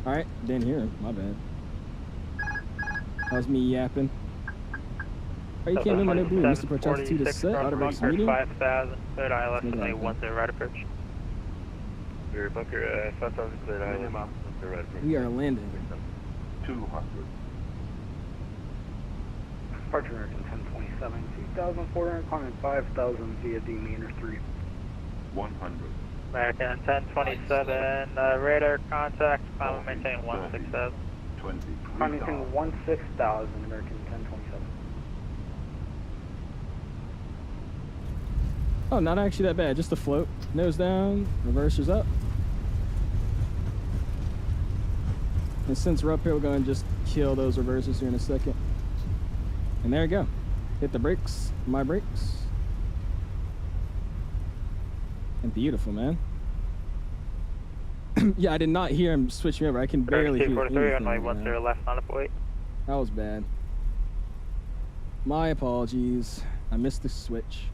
All right, didn't hear him. My bad. That was me yapping. Oh, you can't remember no blue. Mr. Approach altitude is set. Auto brakes medium. 5,000. Third ILS is a 10 right approach. Rear bunker, 5,000 cleared ILS. We are landing. 200. Departure American 1027, 2,400, climbing 5,000 via D meter 3. 100. American 1027, radar contact, climb and maintain 16,000. 20. Climbing 16,000, American 1027. Oh, not actually that bad. Just a float. Nose down, reversers up. And since we're up here, we're going to just kill those reversers here in a second. And there you go. Hit the brakes, my brakes. And beautiful, man. Yeah, I did not hear him switch me over. I can barely hear anything. On my 10 left on the 8. That was bad. My apologies. I missed the switch.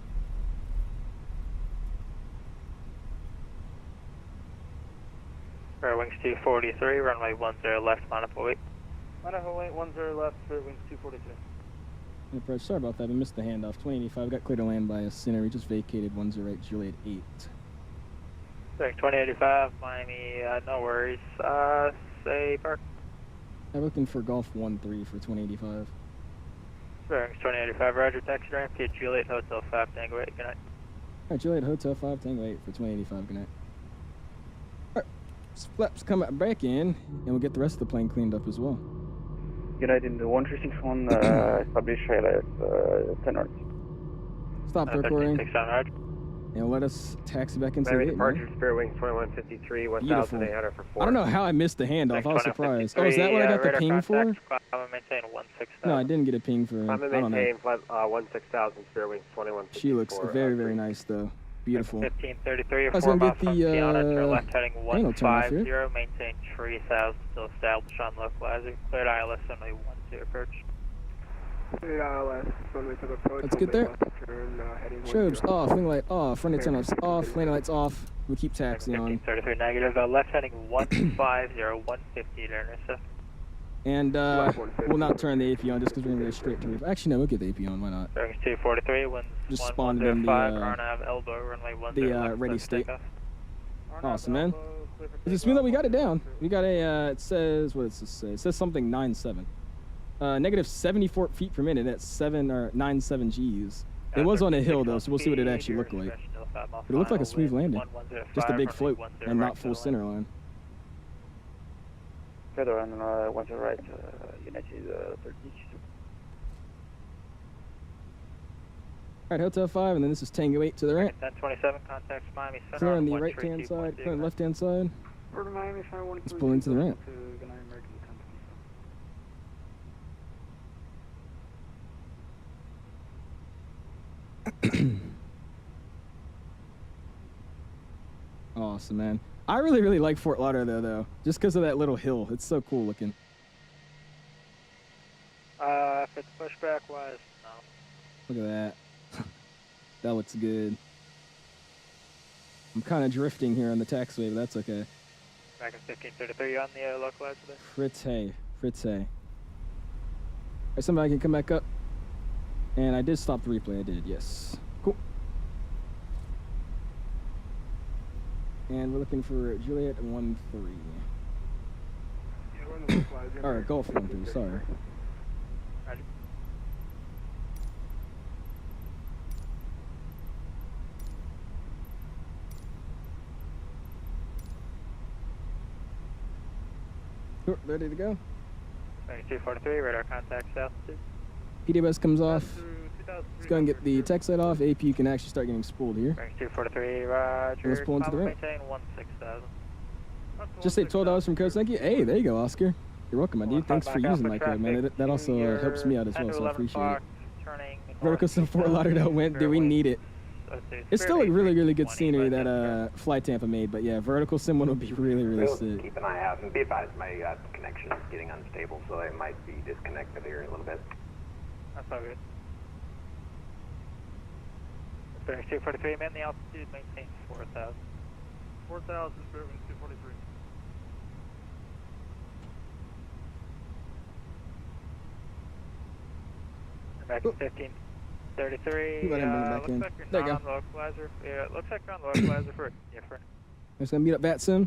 Wings 243, runway 10 left on the 8. Idaho 8, 10 left, Wings 243. Approach, sorry about that. We missed the handoff. 2085 got clear to land by a center. We just vacated 108 Juliet 8. 2085, Miami, no worries. Say park. I'm looking for Golf 13 for 2085. Bearings 2085, roger, taxi ramp to Juliet Hotel 5 Tango 8, good night. Alright, Juliet Hotel 5 Tango 8 for 2085, good night. Alright, flaps come back in, and we'll get the rest of the plane cleaned up as well. United 1361, establish ILS 10 north. Stop the recording. 6 on roger. And let us taxi back into Miami the departure, Spearwings 2153, 1,800 for 4. I don't know how I missed the handoff. I was surprised. Oh, is that what I got the ping for? Maintain 16,000. No, I didn't get a ping for. I'm I don't know. maintain 16,000, Spearwings 2154. She looks very, very nice though. Beautiful. 1533, I was 4 gonna miles get from the, Tiana, turn left heading angle turn off here. 150, maintain 3000, still established on localizer. Cleared ILS only 12 approach. Cleared ILS, runway to the approach. Let's get there. Turn, heading Strobes off, wing light off, front antenna off, landing lights off. We keep taxiing on. 1533 negative, left heading 150, 150 to intercept. And we'll not turn the AP on just because we're going to go straight to roof. Actually, no, we'll get the AP on. Why not? Bearings 243, winds Just spawned in the, RNAV elbow, runway 10. ready state. Awesome, man. Is it smooth that we got it down? We got a, it says, what does this say? It says something 97. Negative 74 feet per minute at 97 Gs. It was on a hill, though, so we'll see what it actually looked like. But it looked like a smooth landing. Just a big float and not full center line. Further on, one to the right, United 30. Alright, Hotel 5, and then this is Tango 8 to the right. 1027, contacts Miami Center. Clear on the right-hand side, clear on the left-hand side. Miami Center, Let's pull into the ramp. Awesome, man. I really like Fort Lauderdale, though, just because of that little hill. It's so cool looking. If it's pushback wise, no. Look at that. That looks good. I'm kind of drifting here on the taxiway, but that's okay. Back in 1533 on the localizer there. Fritz Hay. Alright, somebody can come back up. And I did stop the replay. I did, yes. Cool. And we're looking for Juliet 1-3. Or Gulf 1-3, sorry. Cool, ready to go? 243, radar contact altitude. PDBS comes off. Let's go and get the text light off. AP can actually start getting spooled here. 243, roger. Let's pull into the ramp. Maintain 16,000. Just saved $12 from code. Thank you. Hey, there you go, Oscar. You're welcome, my dude. Thanks for using my code, man. That also helps me out as well, so I appreciate it. Vertical Sim Fort Lauderdale went. Do we need it? It's still a really good scenery that Flight Tampa made, but yeah, Vertical Sim one would be really sick. Keep an eye out and be advised my connection is getting unstable, so I might be disconnected here in a little bit. That's all good. Bearing 243, man, the altitude maintains 4,000. 4,000, bearing 243. Back in 1533. Let him bring it back looks in. like you're There you not go. on the localizer. Yeah, it looks like you're on the localizer for different. I'm just gonna meet up VATSIM.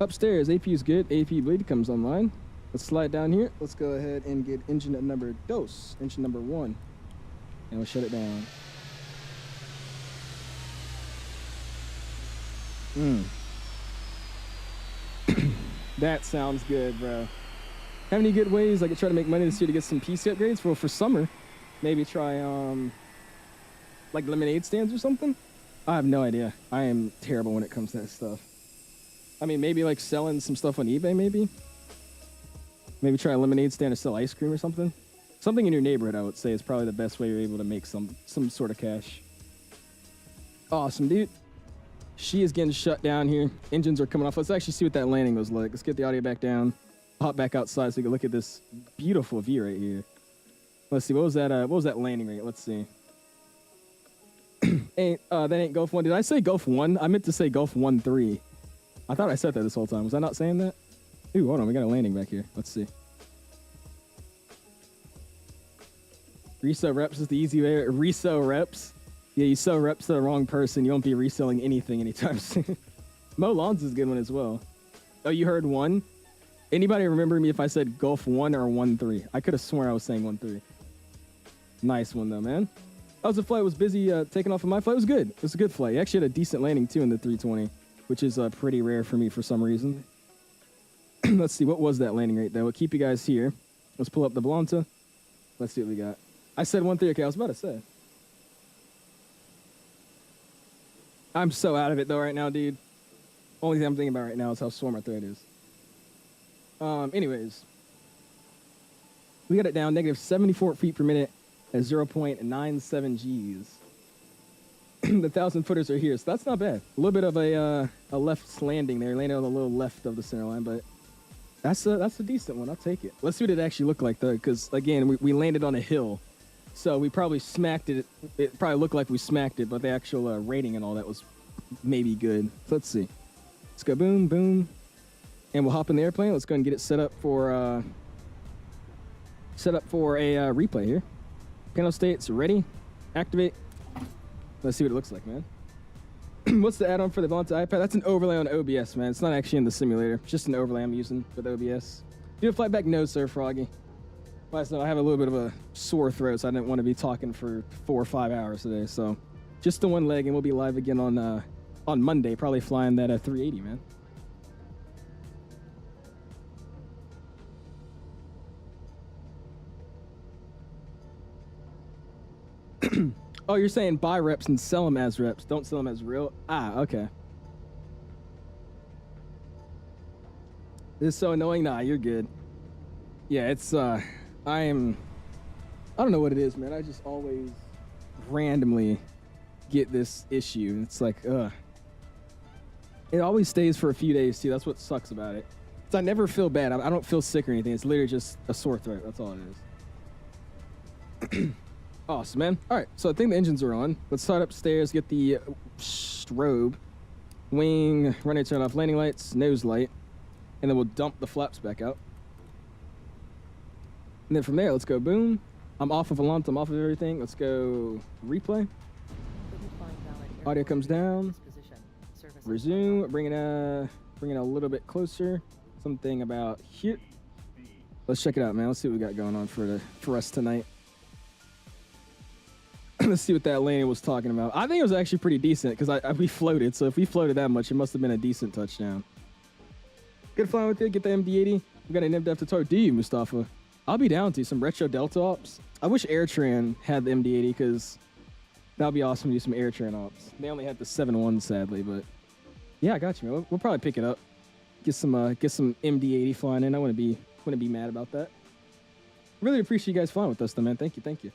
Upstairs, AP is good. AP bleed comes online. Let's slide down here. Let's go ahead and get engine number dos, engine number 1. And we'll shut it down. That sounds good, bro. Have any good ways I could try to make money this year to get some PC upgrades? Well, for summer, maybe try like lemonade stands or something. I have no idea. I am terrible when it comes to that stuff. I mean, maybe like selling some stuff on eBay, maybe. Maybe try a lemonade stand or sell ice cream or something. Something in your neighborhood, I would say, is probably the best way you're able to make some sort of cash. Awesome, dude. She is getting shut down here. Engines are coming off. Let's actually see what that landing was like. Let's get the audio back down. Hop back outside so you can look at this beautiful view right here. Let's see. What was that landing rate? Let's see. That ain't Gulf 1. Did I say Gulf 1? I meant to say Gulf 1-3. I thought I said that this whole time. Was I not saying that? Ooh, hold on. We got a landing back here. Let's see. Resell reps is the easy way. Resell reps. Yeah, you sell reps to the wrong person. You won't be reselling anything anytime soon. Mo Lawns is a good one as well. Oh, you heard 1? Anybody remember me if I said Gulf 1 or 1-3? I could have sworn I was saying 1-3. Nice one, though, man. That was a flight. Was busy taking off of my flight. It was good. It was a good flight. You actually had a decent landing, too, in the 320, which is pretty rare for me for some reason. Let's see. What was that landing rate, though? We'll keep you guys here. Let's pull up the Blanta. Let's see what we got. I said 1-3. Okay, I was about to say. I'm so out of it, though, right now, dude. Only thing I'm thinking about right now is how sore my throat is. Anyways. We got it down, negative 74 feet per minute at 0.97 Gs. the 1,000 footers are here, so that's not bad. A little bit of a left landing there, landing on the little left of the center line, but that's a decent one. I'll take it. Let's see what it actually looked like though, because again, we landed on a hill, so we probably smacked it. It probably looked like we smacked it, but the actual rating and all that was maybe good. So let's see. Let's go boom, boom, and we'll hop in the airplane. Let's go and get it set up for a replay here. Panel states ready. Activate. Let's see what it looks like, man. What's the add-on for the Volante iPad? That's an overlay on OBS, man. It's not actually in the simulator. It's just an overlay I'm using with OBS. Do a flight back? No, sir, Froggy. Last night I have a little bit of a sore throat, so I didn't want to be talking for 4 or 5 hours today. So just the one leg, and we'll be live again on Monday, probably flying that 380, man. Oh, you're saying buy reps and sell them as reps. Don't sell them as real. Ah, okay. This is so annoying. Nah, you're good. Yeah, it's I don't know what it is, man. I just always randomly get this issue. It's like, it always stays for a few days too. That's what sucks about it. So I never feel bad. I don't feel sick or anything. It's literally just a sore throat. That's all it is. Awesome, man. All right, so I think the engines are on. Let's start upstairs, get the strobe, wing, runway turn off, landing lights, nose light, and then we'll dump the flaps back out. And then from there, let's go boom. I'm off of Volante, I'm off of everything. Let's go replay. Audio comes down. Resume, bring it a little bit closer. Something about here. Let's check it out, man. Let's see what we got going on for us tonight. Let's see what that landing was talking about. I think it was actually pretty decent because we floated. So if we floated that much, it must have been a decent touchdown. Good flying with it. Get the MD-80. We got an MDF tutorial. Do you, Mustafa? I'll be down to some retro Delta ops. I wish AirTran had the MD-80 because that would be awesome to do some AirTran ops. They only had the 7.1 sadly, but yeah, I got you, man. We'll probably pick it up. Get some MD-80 flying in. I wouldn't be mad about that. Really appreciate you guys flying with us, though, man. Thank you, thank you.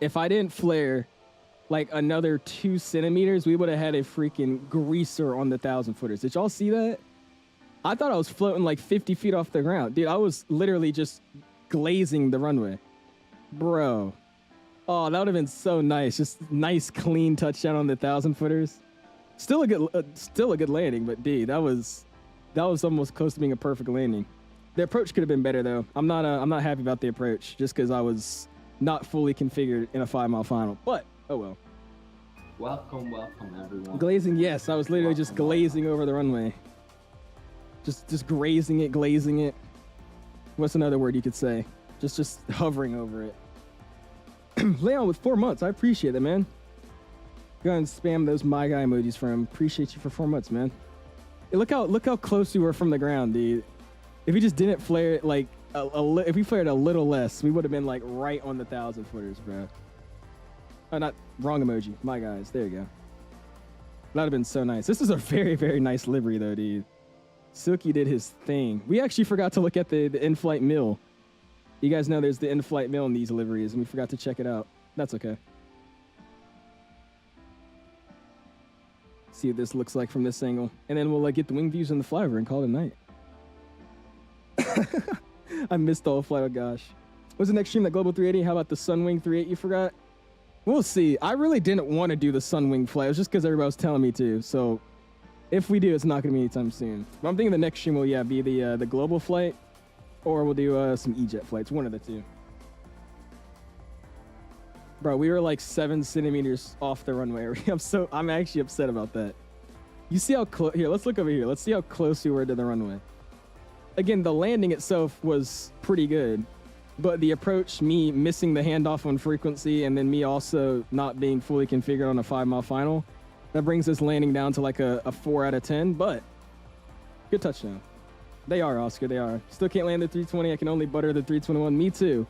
If I didn't flare like another 2 centimeters, we would have had a freaking greaser on the 1,000 footers. Did y'all see that? I thought I was floating like 50 feet off the ground. Dude, I was literally just glazing the runway. Bro. Oh, that would have been so nice. Just nice, clean touchdown on the 1,000 footers. Still a good landing, but dude, that was almost close to being a perfect landing. The approach could have been better though. I'm not happy about the approach just because I was not fully configured in a 5-mile final, but oh well. Welcome everyone. Glazing, yes, I was literally just glazing over the runway. Just grazing it, glazing it. What's another word you could say? Just hovering over it. Leon with 4 months, I appreciate that, man. Go ahead and spam those my guy emojis for him. Appreciate you for 4 months, man. Hey, look how close we were from the ground, dude. If we just didn't flare it like if we flared a little less, we would have been like right on the 1,000 footers, bro. Oh, not wrong emoji. My guys, there you go. That'd have been so nice. This is a very, very nice livery though, dude. Silky did his thing. We actually forgot to look at the in-flight mill. You guys know there's the in-flight mill in these liveries, and we forgot to check it out. That's okay. See what this looks like from this angle, and then we'll get the wing views and the flyover and call it a night. I missed the whole flight. Oh gosh. What's the next stream? That Global 380? How about the Sunwing 38 you forgot? We'll see. I really didn't want to do the Sunwing flight. It was just because everybody was telling me to. So if we do, it's not going to be anytime soon. But I'm thinking the next stream will be the Global flight, or we'll do some E-Jet flights. One of the two. Bro, we were like 7 centimeters off the runway. I'm actually upset about that. You see how close? Here, let's look over here. Let's see how close we were to the runway. Again, the landing itself was pretty good, but the approach, me missing the handoff on frequency and then me also not being fully configured on a 5-mile final, That brings this landing down to like a 4 out of 10, but good touchdown. They are, Oscar, they are. Still can't land the 320. I can only butter the 321. Me too.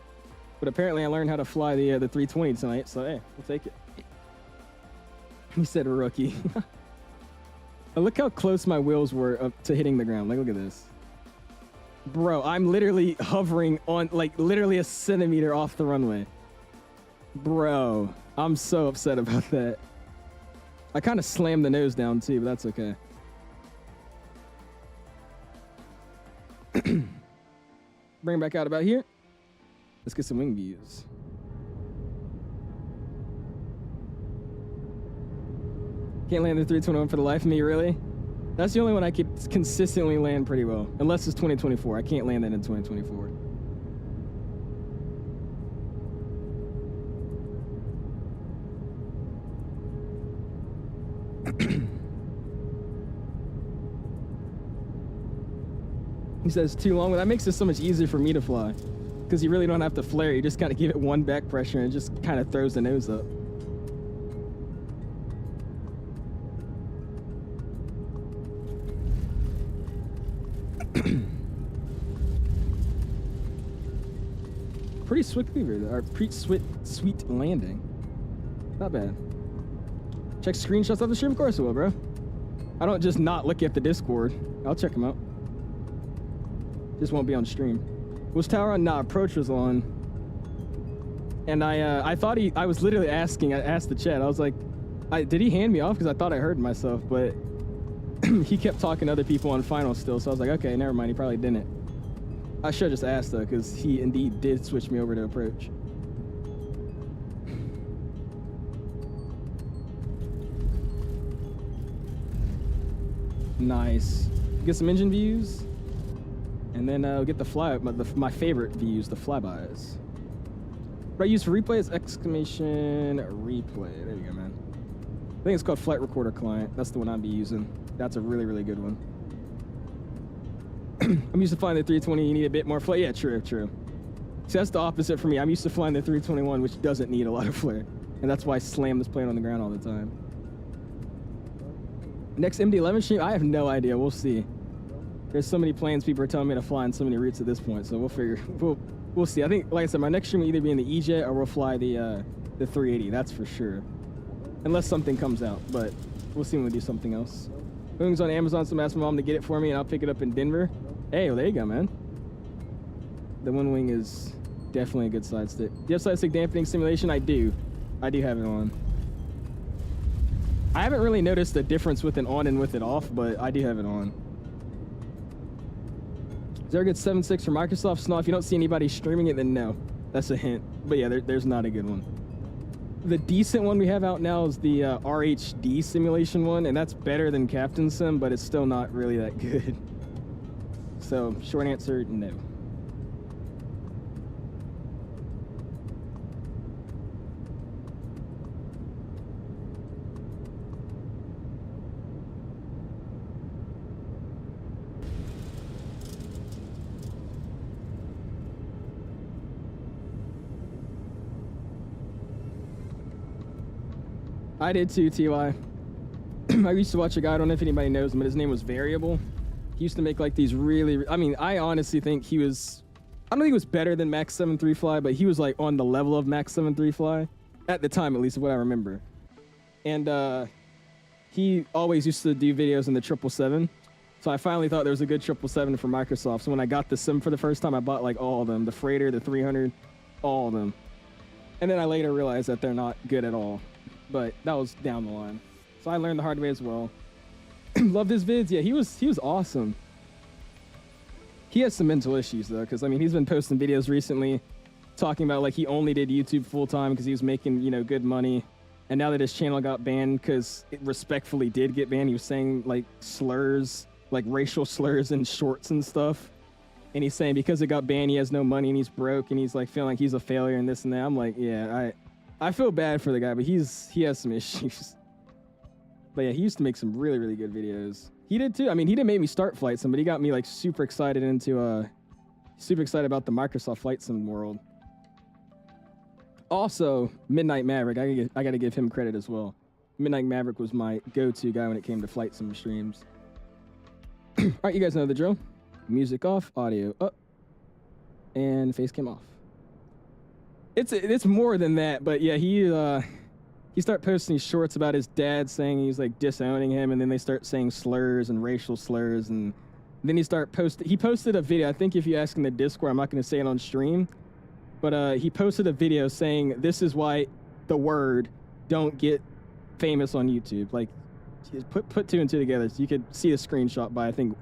But apparently I learned how to fly the 320 tonight, so hey, we'll take it. He said rookie. Look how close my wheels were up to hitting the ground. Like, look at this. Bro, I'm literally hovering on, like, literally a centimeter off the runway. Bro, I'm so upset about that. I kind of slammed the nose down too, but that's okay. Bring it back out about here. Let's get some wing views. Can't land the 321 for the life of me, really? That's the only one I could consistently land pretty well. Unless it's 2024. I can't land that in 2024. He says too long. Well, that makes it so much easier for me to fly. Because you really don't have to flare. You just kind of give it one back pressure and it just kind of throws the nose up. Pretty swift cleaver, or pretty sweet landing. Not bad. Check screenshots of the stream, of course I will, bro. I don't just not look at the Discord. I'll check them out. Just won't be on stream. Was tower on? Nah, approach was on. And I thought I was literally asking. I asked the chat. I was like, did he hand me off? Because I thought I heard myself, but he kept talking to other people on final still. So I was like, okay, never mind. He probably didn't. I should have just asked though, because he indeed did switch me over to approach. Nice. Get some engine views, and then get the my favorite views, the flybys. What I use for replay is exclamation replay. There you go, man. I think it's called Flight Recorder Client. That's the one I'd be using. That's a really, really good one. I'm used to flying the 320. You need a bit more flare. Yeah, true. See, that's the opposite for me. I'm used to flying the 321, which doesn't need a lot of flare. And that's why I slam this plane on the ground all the time. Next MD-11 stream, I have no idea. We'll see. There's so many planes people are telling me to fly on so many routes at this point, so we'll figure. We'll see. I think, like I said, my next stream will either be in the 𝐂𝐸 or we'll fly the 380. That's for sure. Unless something comes out, but we'll see when we do something else. Wings on Amazon, so I'm asking my mom to get it for me, and I'll pick it up in Denver. Hey, well, there you go, man. The one wing is definitely a good side stick. Do you have side stick dampening simulation? I do. I do have it on. I haven't really noticed the difference with it on and with it off, but I do have it on. Is there a good 7.6 for Microsoft? No, if you don't see anybody streaming it, then no. That's a hint. But yeah, there's not a good one. The decent one we have out now is the RHD simulation one, and that's better than Captain Sim, but it's still not really that good. So, short answer, no. I did too, TY. I used to watch a guy, I don't know if anybody knows him, but his name was Variable. He used to make like these really, I mean, I honestly think he was, I don't think he was better than Max 7.3 Fly, but he was like on the level of Max 7.3 Fly. At the time, at least, of what I remember. And he always used to do videos in the 777. So I finally thought there was a good 777 for Microsoft. So when I got the Sim for the first time, I bought like all of them. The Freighter, the 300, all of them. And then I later realized that they're not good at all. But that was down the line. So I learned the hard way as well. Loved his vids. Yeah, he was awesome. He has some mental issues though, because I mean he's been posting videos recently talking about like he only did YouTube full time because he was making, you know, good money. And now that his channel got banned, because it respectfully did get banned, he was saying like slurs, like racial slurs in shorts and stuff. And he's saying because it got banned, he has no money and he's broke and he's like feeling like he's a failure and this and that. I'm like, yeah, I feel bad for the guy, but he has some issues. But yeah, he used to make some really, really good videos. He did too. I mean, he didn't make me start Flight Sim, but he got me like super excited about the Microsoft Flight Sim world. Also, Midnight Maverick, I gotta give him credit as well. Midnight Maverick was my go-to guy when it came to flight sim streams. All right, you guys know the drill. Music off, audio up, and face cam off. It's more than that, but yeah, he start posting these shorts about his dad saying he's like disowning him, and then they start saying slurs and racial slurs, and then he posted a video. I think if you ask in the Discord, I'm not going to say it on stream, but he posted a video saying this is why the word don't get famous on YouTube. Like, put two and two together. So you could see a screenshot by I think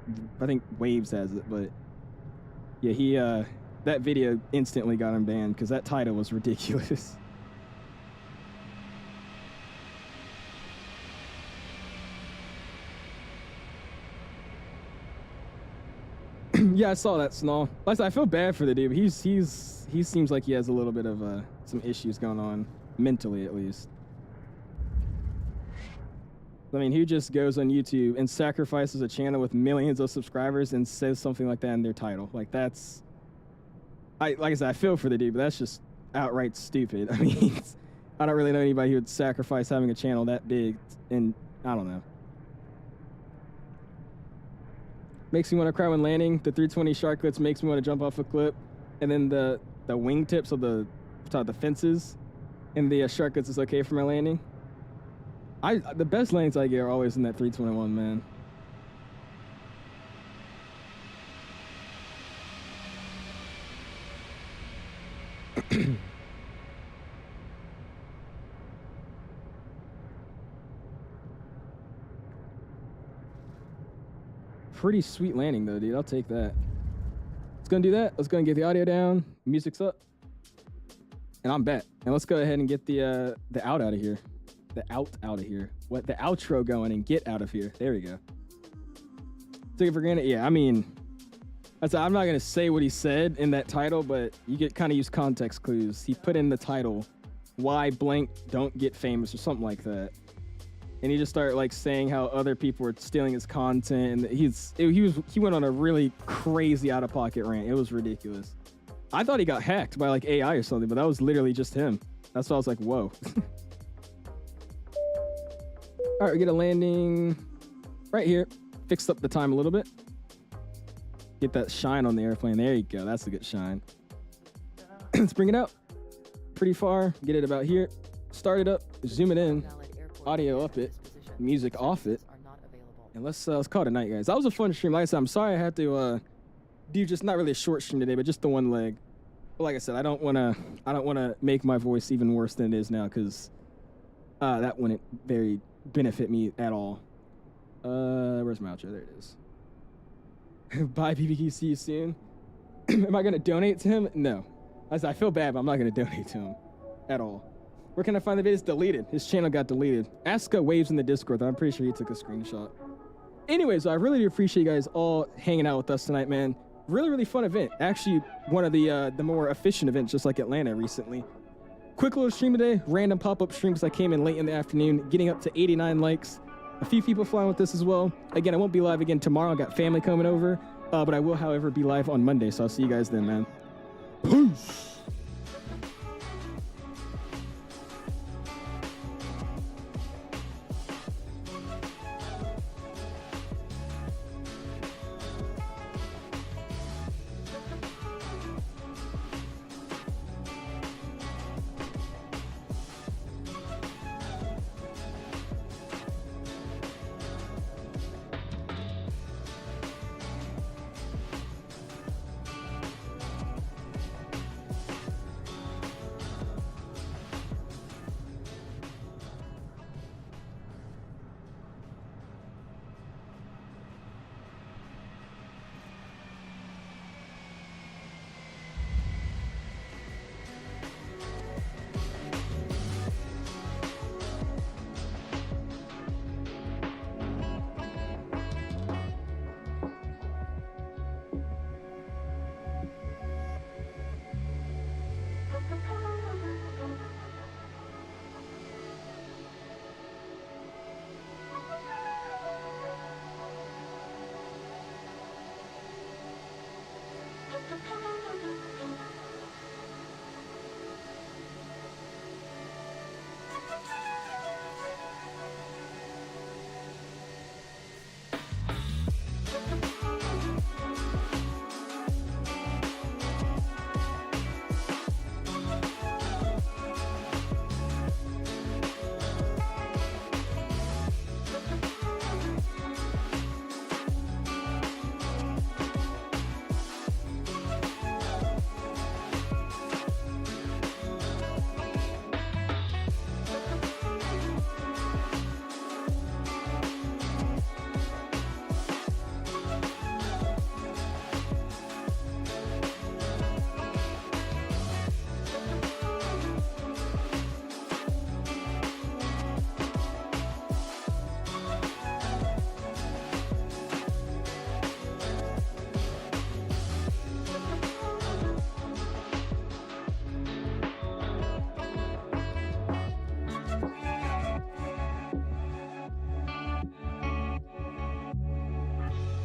Waves has it, but yeah, that video instantly got him banned because that title was ridiculous. Yeah, I saw that, Snall. Like I said, I feel bad for the dude. He seems like he has a little bit of some issues going on mentally, at least. I mean, who just goes on YouTube and sacrifices a channel with millions of subscribers and says something like that in their title? Like, that's... like I said, I feel for the dude, but that's just outright stupid. I mean, I don't really know anybody who would sacrifice having a channel that big, and I don't know. Makes me want to cry when landing. The 320 sharklets makes me want to jump off a cliff, and then the wingtips of the fences and the sharklets is okay for my landing. The best landings I get are always in that 321, man. Pretty sweet landing though, dude. I'll take that. Let's go and do that. Let's go and get the audio down. Music's up. And I'm back. And let's go ahead and get the out of here. The out of here. What? The outro going and get out of here. There we go. Took it for granted. Yeah, I mean, I'm not going to say what he said in that title, but you get kind of use context clues. He put in the title, why blank don't get famous or something like that. And he just started like saying how other people were stealing his content, and he went on a really crazy out of pocket rant. It was ridiculous. I thought he got hacked by like AI or something, but that was literally just him. That's why I was like, whoa. All right, we get a landing right here. Fixed up the time a little bit. Get that shine on the airplane. There you go. That's a good shine. Let's bring it out. Pretty far. Get it about here. Start it up. Zoom it in. Audio up it. Music off it. And let's call it a night, guys. That was a fun stream. Like I said, I'm sorry I had to do just not really a short stream today, but just the one leg. But like I said, I don't wanna make my voice even worse than it is now, because that wouldn't very benefit me at all. Where's my outro? There it is. Bye, BBQ. See you soon. Am I gonna donate to him? No. I feel bad, but I'm not gonna donate to him at all. Where can I find the video? It's deleted. His channel got deleted. Ask Waves in the Discord, though. I'm pretty sure he took a screenshot. Anyways, I really do appreciate you guys all hanging out with us tonight, man. Really, really fun event. Actually, one of the more efficient events, just like Atlanta recently. Quick little stream today. Random pop-up stream because I came in late in the afternoon, getting up to 89 likes. A few people flying with this as well. Again, I won't be live again tomorrow. I got family coming over. But I will, however, be live on Monday. So I'll see you guys then, man. Peace.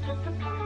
Just a